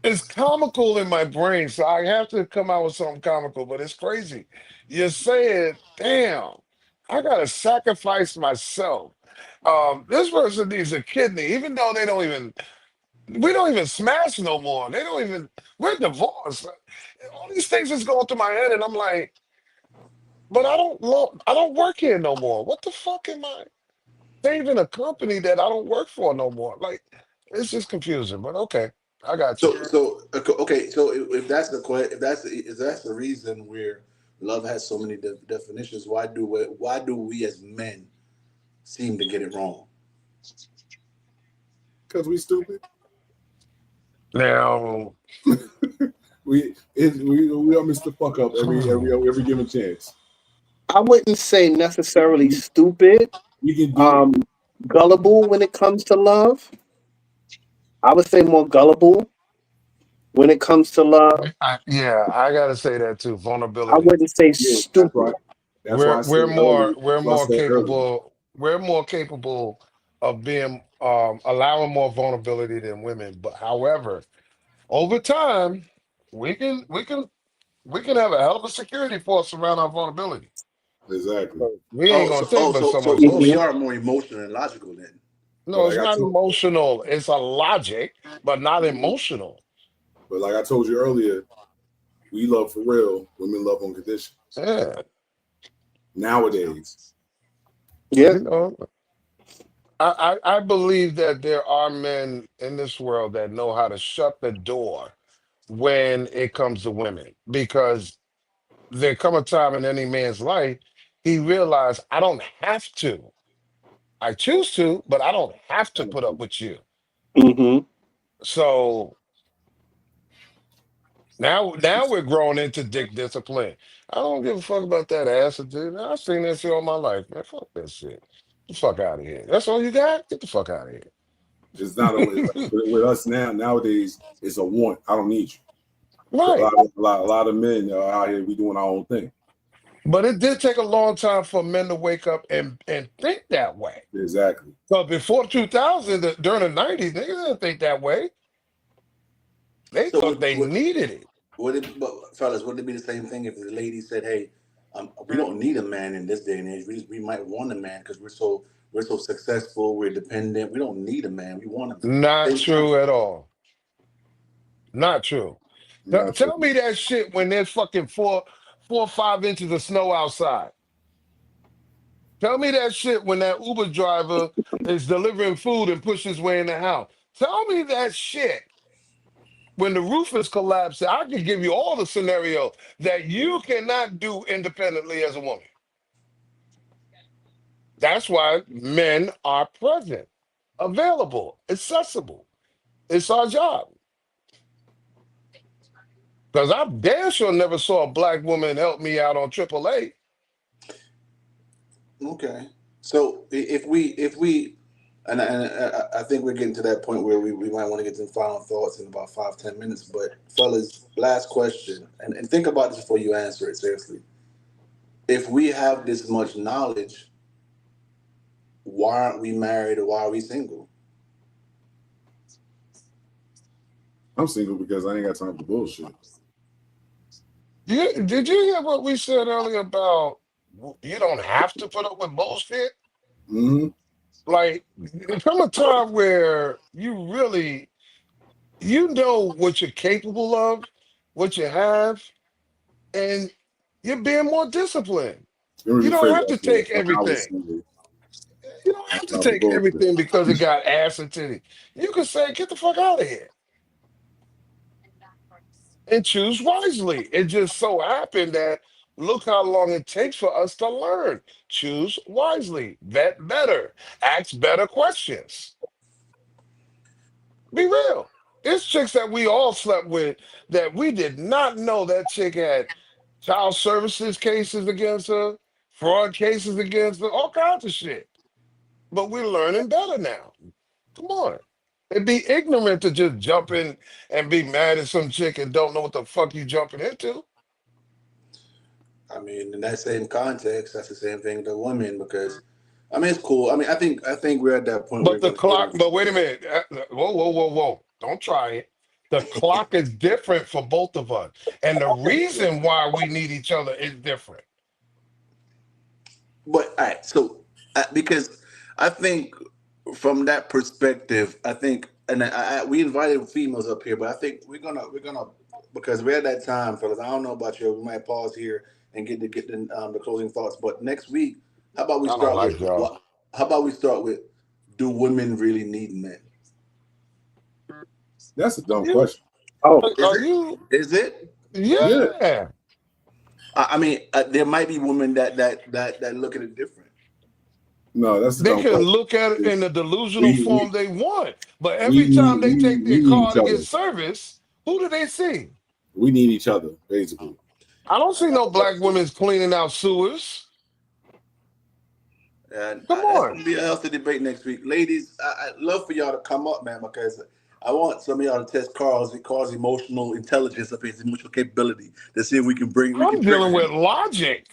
it's comical in my brain, so I have to come out with something comical. But it's crazy. You're saying, "Damn, I gotta sacrifice myself." This person needs a kidney, even though we don't even smash no more. They don't even. We're divorced. All these things is going through my head, and I'm like, but I don't work here no more. What the fuck am I saving a company that I don't work for no more? Like, it's just confusing. But okay, I got you.
okay. So if that's if that's the reason where love has so many definitions, why do we as men seem to get it wrong?
Because we stupid.
Now,
We all miss the fuck up every given chance.
I wouldn't say necessarily stupid,
We can do
gullible when it comes to love. I would say more gullible when it comes to love.
yeah, I gotta say that too.
I
Vulnerability.
wouldn't say
yeah. That's
stupid.
right. That's why I said earlier.
We're
That's why I
more
said earlier.
capable. We're more capable of being allowing more vulnerability than women. But however, over time, we can we can we can have a hell of a security force around our vulnerability.
Exactly.
We ain't
Oh,
gonna take but so much
so we
Mhm.
bullshit.
are more emotional and logical then.
But
No,
like
it's
I
not
told,
emotional. It's a logic, but not emotional.
but like I told you earlier, we love for real. Women love on condition.
Yeah,
Nowadays,
Yeah.
you know, I believe that there are men in this world that know how to shut the door when it comes to women because there come a time in any man's life he realized I don't have to. I choose to, but I don't have to put up with you.
Hmm.
So now we're growing into dick discipline. I don't give a fuck about that ass, dude. I've seen that shit all my life, man. Fuck that shit. Get the fuck out of here. That's all you got? Get the fuck out of here.
it's not a, it's like, with us nowadays. It's a want. I don't need you. A
Right.
lot of men are out here. We doing our own thing.
But it did take a long time for men to wake up and think that way.
Exactly.
So before 2000, during the 90s, niggas didn't think that way. They
So
thought they needed it.
but fellas, would it be the same thing if the lady said, "Hey, We don't need a man in this day and age. We might want a man because we're so successful. We're dependent. We don't need a man. We want a man.
Not
Same time.
true at all. Not true.
Not true.
Tell me that shit when there's fucking 4 or 5 inches of snow outside. Tell me that shit when that Uber driver is delivering food and pushes his way in the house. Tell me that shit when the roof is collapsing. I can give you all the scenarios that you cannot do independently as a woman. That's why men are present, available, accessible. It's our job. Because I damn sure never saw a black woman help me out on AAA.
Okay. So if we and I think we're getting to that point where we might want to get some final thoughts in about 5-10 minutes. But fellas, last question, and think about this before you answer it seriously. If we have this much knowledge, why aren't we married or why are we single?
I'm single because I ain't got time for bullshit.
Did you hear what we said earlier about you don't have to put up with bullshit?
Mm-hmm.
Like, there come a time where you know what you're capable of, what you have, and you're being more disciplined.
Let me
You don't
rephrase
have
that.
to take
When I was
everything.
single,
You don't
I
have
had
to
time for
take
bullshit.
everything because it got ass and titty. You can say, get the fuck out of here and choose wisely. It just so happened that look how long it takes for us to learn. Choose wisely, vet better, ask better questions. Be real. There's chicks that we all slept with that we did not know that chick had child services cases against her, fraud cases against her, all kinds of shit. But we're learning better now. Come on. It'd be ignorant to just jump in and be mad at some chick and don't know what the fuck you jumping into.
I mean, in that same context, that's the same thing to women because, I mean, it's cool. I mean, I think we're at that point where
But
we're
the
going to get
clock,
into.
but wait a minute. Whoa, whoa, whoa, whoa. Don't try it. The clock is different for both of us. And the reason why we need each other is different.
But all right, so because I think from that perspective, I think, and we invited females up here, but I think we're gonna because we're at that time, fellas. I don't know about you. We might pause here and get the closing thoughts. But next week, how about we
I don't
start with
like y'all.
what? How about we start with do women really need men?
That's a dumb
You
question.
Oh,
Is
are
it?
you
Is it?
Yeah.
yeah.
I mean, there might be women that look at it different.
No, that's a
They
dumb
can
question.
look at it in the delusional
We
form they want. But
we
every time
need
they take
we
their
need
car
each
to get
other.
service, who do they see?
We need each other, basically.
I don't see no black women cleaning out sewers.
And
Come
that's gonna
on.
be a healthy debate next week, ladies. I'd love for y'all to come up, man, because I want some of y'all to test Carl's emotional intelligence of his emotional capability to see if we can
I'm
bring
dealing with
him.
logic,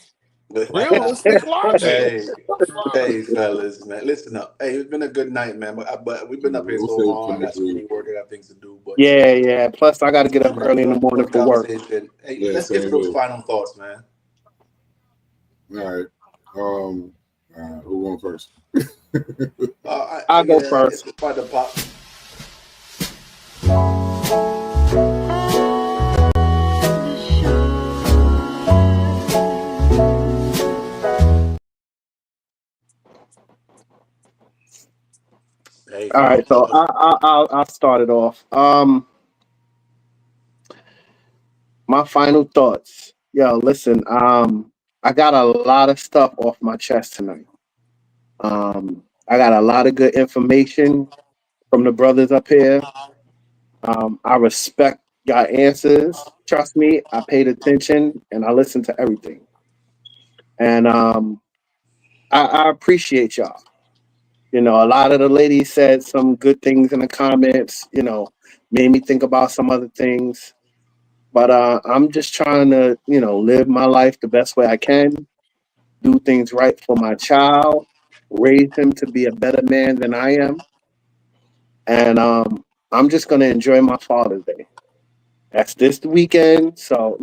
realistic logic.
Hey,
The fuck?
hey, fellas, man, listen up. Hey, it's been a good night, man. But we've been up here
We'll
so
save it for
long. I got
next
school
week.
work. I got things to do. But
yeah, yeah. Plus, I got to
it's
get up
been a
early in the morning
good
for work.
conversation. Hey,
Yeah,
let's get to
same
those
here.
final thoughts, man.
All right. Who went first?
I'll go
Yeah,
first.
it's about to pop. Hey,
All
final
right, so
thoughts.
I'll start it off. My final thoughts. Yo, listen. I got a lot of stuff off my chest tonight. I got a lot of good information from the brothers up here. I respect your answers. Trust me, I paid attention and I listened to everything. And I appreciate y'all. You know, a lot of the ladies said some good things in the comments, made me think about some other things. But I'm just trying to, live my life the best way I can, do things right for my child, raise him to be a better man than I am. And I'm just going to enjoy my Father's Day. That's this weekend. So,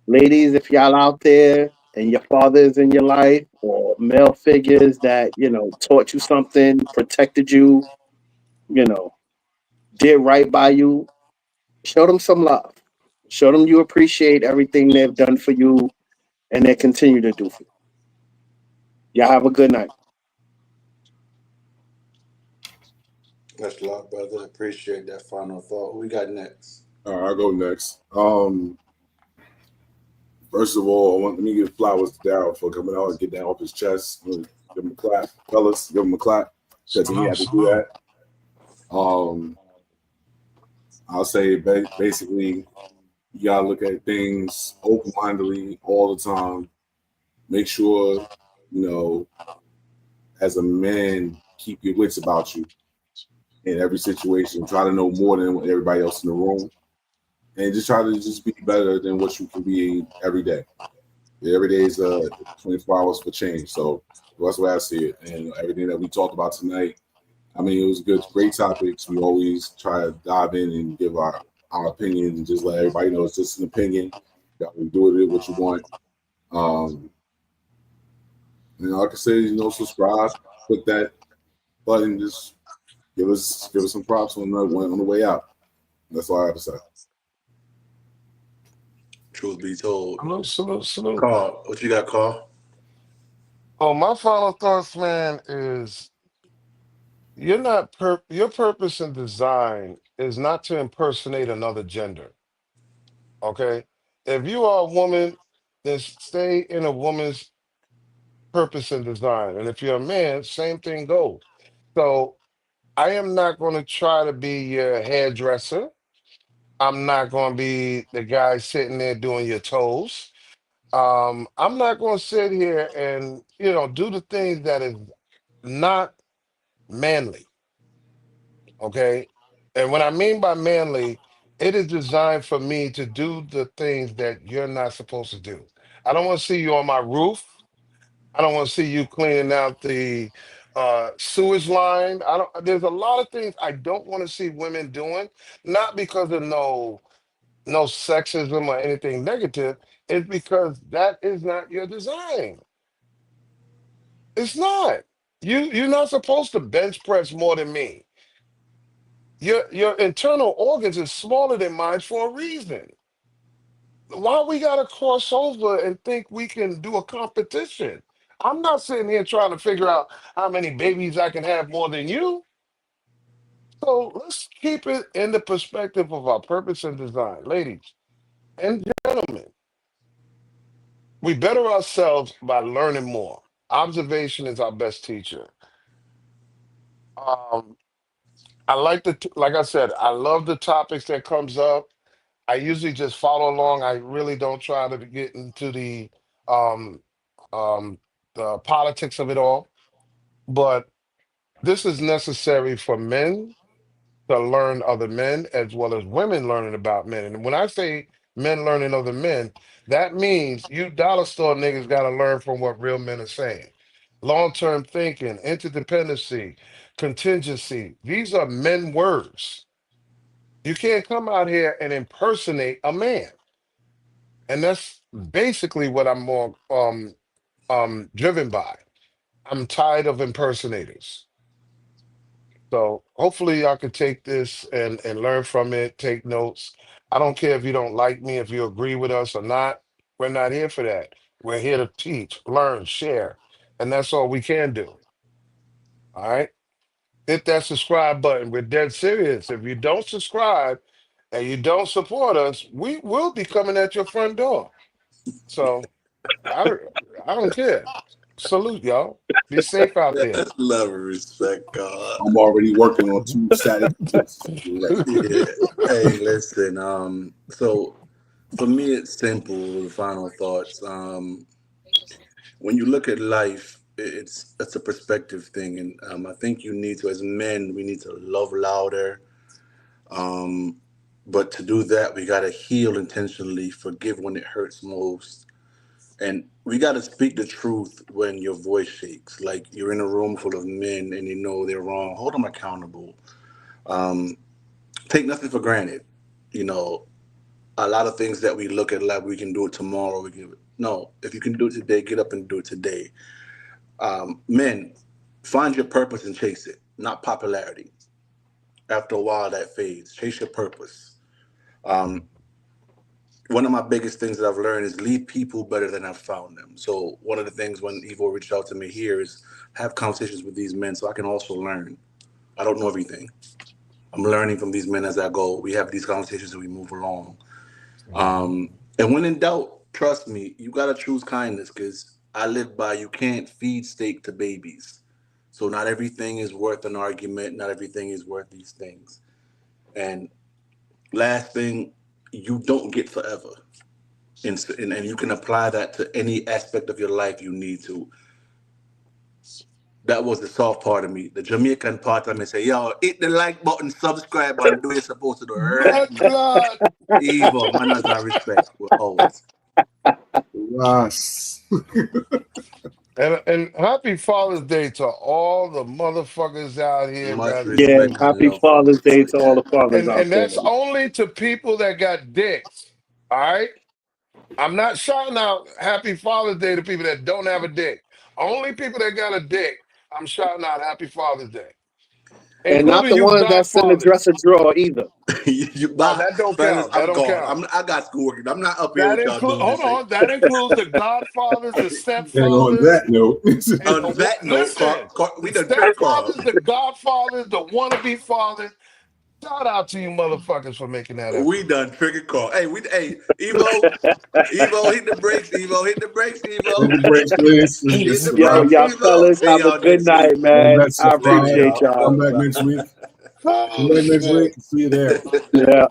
ladies, if y'all out there and your father is in your life, or male figures that, taught you something, protected you, you know, did right by you, show them some love. Show them you appreciate everything they've done for you and they continue to do for you. Y'all have a good night.
That's a lot, brother. Appreciate that final thought. Who we got next?
All right, I'll go next. First of all, let me give flowers to Daryl for coming out and get that off his chest. Give him a clap, fellas. Give him a clap because he
Salute,
had to do
salute.
that. I'll say basically, you gotta look at things open-mindedly all the time. Make sure, as a man, keep your wits about you in every situation. Try to know more than everybody else in the room, and just try to just be better than what you can be every day. Every day is 24 hours for change. So that's the way I see it. And everything that we talked about tonight, I mean, it was good, great topics. We always try to dive in and give our opinion and just let everybody know it's just an opinion. You got to do with it what you want. Like I said, subscribe, click that button, just give us some props on the way out. That's all I have to say.
Truth be told.
Salute, salute, salute.
Carl, what you got, Carl?
Oh, my final thoughts, man, is you're not your purpose and design is not to impersonate another gender. Okay? If you are a woman, then stay in a woman's purpose and design. And if you're a man, same thing goes. So I am not going to try to be your hairdresser. I'm not going to be the guy sitting there doing your toes. I'm not going to sit here and, do the things that is not manly. Okay. And what I mean by manly, it is designed for me to do the things that you're not supposed to do. I don't want to see you on my roof. I don't want to see you cleaning out the sewage line. I don't. There's a lot of things I don't want to see women doing, not because of no sexism or anything negative. It's because that is not your design. It's not. You're not supposed to bench press more than me. Your internal organs is smaller than mine for a reason. Why we gotta cross over and think we can do a competition? I'm not sitting here trying to figure out how many babies I can have more than you. So let's keep it in the perspective of our purpose and design. Ladies and gentlemen, we better ourselves by learning more. Observation is our best teacher. Um, I like like I said, I love the topics that comes up. I usually just follow along. I really don't try to get into um um the politics of it all. But this is necessary for men to learn other men as well as women learning about men. And when I say men learning other men, that means you dollar store niggas gotta learn from what real men are saying. Long-term thinking, interdependency, contingency. These are men words. You can't come out here and impersonate a man. And that's basically what I'm more driven by. I'm tired of impersonators. So hopefully y'all can take this and learn from it, take notes. I don't care if you don't like me, if you agree with us or not. We're not here for that. We're here to teach, learn, share. And that's all we can do. All right. Hit that subscribe button. We're dead serious. If you don't subscribe and you don't support us, we will be coming at your front door. So I don't, I don't care. Salute, y'all. Be safe out there.
That's love and respect, God.
I'm already working on two static tweets.
Yeah. Hey, listen. So for me, it's simple. The final thoughts. When you look at life, it's a perspective thing, and I think you need to, as men, we need to love louder. Um, but to do that, we gotta heal intentionally, forgive when it hurts most, and we gotta speak the truth when your voice shakes. Like you're in a room full of men and you know they're wrong. Hold them accountable. Um, take nothing for granted. You know, a lot of things that we look at like we can do it tomorrow. We can. No, if you can do it today, get up and do it today. Men, find your purpose and chase it, not popularity. After a while, that fades. Chase your purpose. Um, One of my biggest things that I've learned is leave people better than I've found them. So one of the things when Evo reached out to me here is have conversations with these men so I can also learn. I don't know everything. I'm learning from these men as I go. We have these conversations and we move along. And when in doubt, trust me, you gotta choose kindness because I live by you can't feed steak to babies. So not everything is worth an argument. Not everything is worth these things. And last thing, you don't get forever. And you can apply that to any aspect of your life you need to. That was the soft part of me. The Jamaican part of me say, yo, hit the like button, subscribe, and do what you're supposed to do right
Blood
now.
clot.
Evil, manners and respect will always.
Yes.
And happy Father's Day to all the motherfuckers out here,
Much
man.
Yeah,
respect and
happy
love for
Father's Day to all
that.
the fathers out
And
there.
that's only to people that got dicks. All right? I'm not shouting out Happy Father's Day to people that don't have a dick. Only people that got a dick, I'm shouting out Happy Father's Day.
And not
Including
the
you
ones that's in the
godfathers.
dresser drawer either.
No,
Bye,
that don't
fellas.
count. That
I'm
don't
gone.
count.
I got schoolwork. I'm not up here
That
with y'all
include
doing
hold
this thing.
on. That includes the godfathers, the
And on
stepfathers,
that note,
and
On that note,
listen,
we
the
done trigger call.
stepfathers, the godfathers, the wannabe fathers. Shout out to you motherfuckers for making that
We
effort.
done trigger call. Hey, Evo, hit the brakes, Evo, hit the brakes,
in
Evo.
the break, please.
Hit
This is
the
a
Yo,
wrap.
brakes,
y'all
Evo.
fellas,
See
have a
y'all
good
next week.
night, man.
That's a
I
wrap.
Later,
appreciate
y'all.
y'all.
Come back next week. Come
Oh
back next
shit.
week. See you there.
Yeah.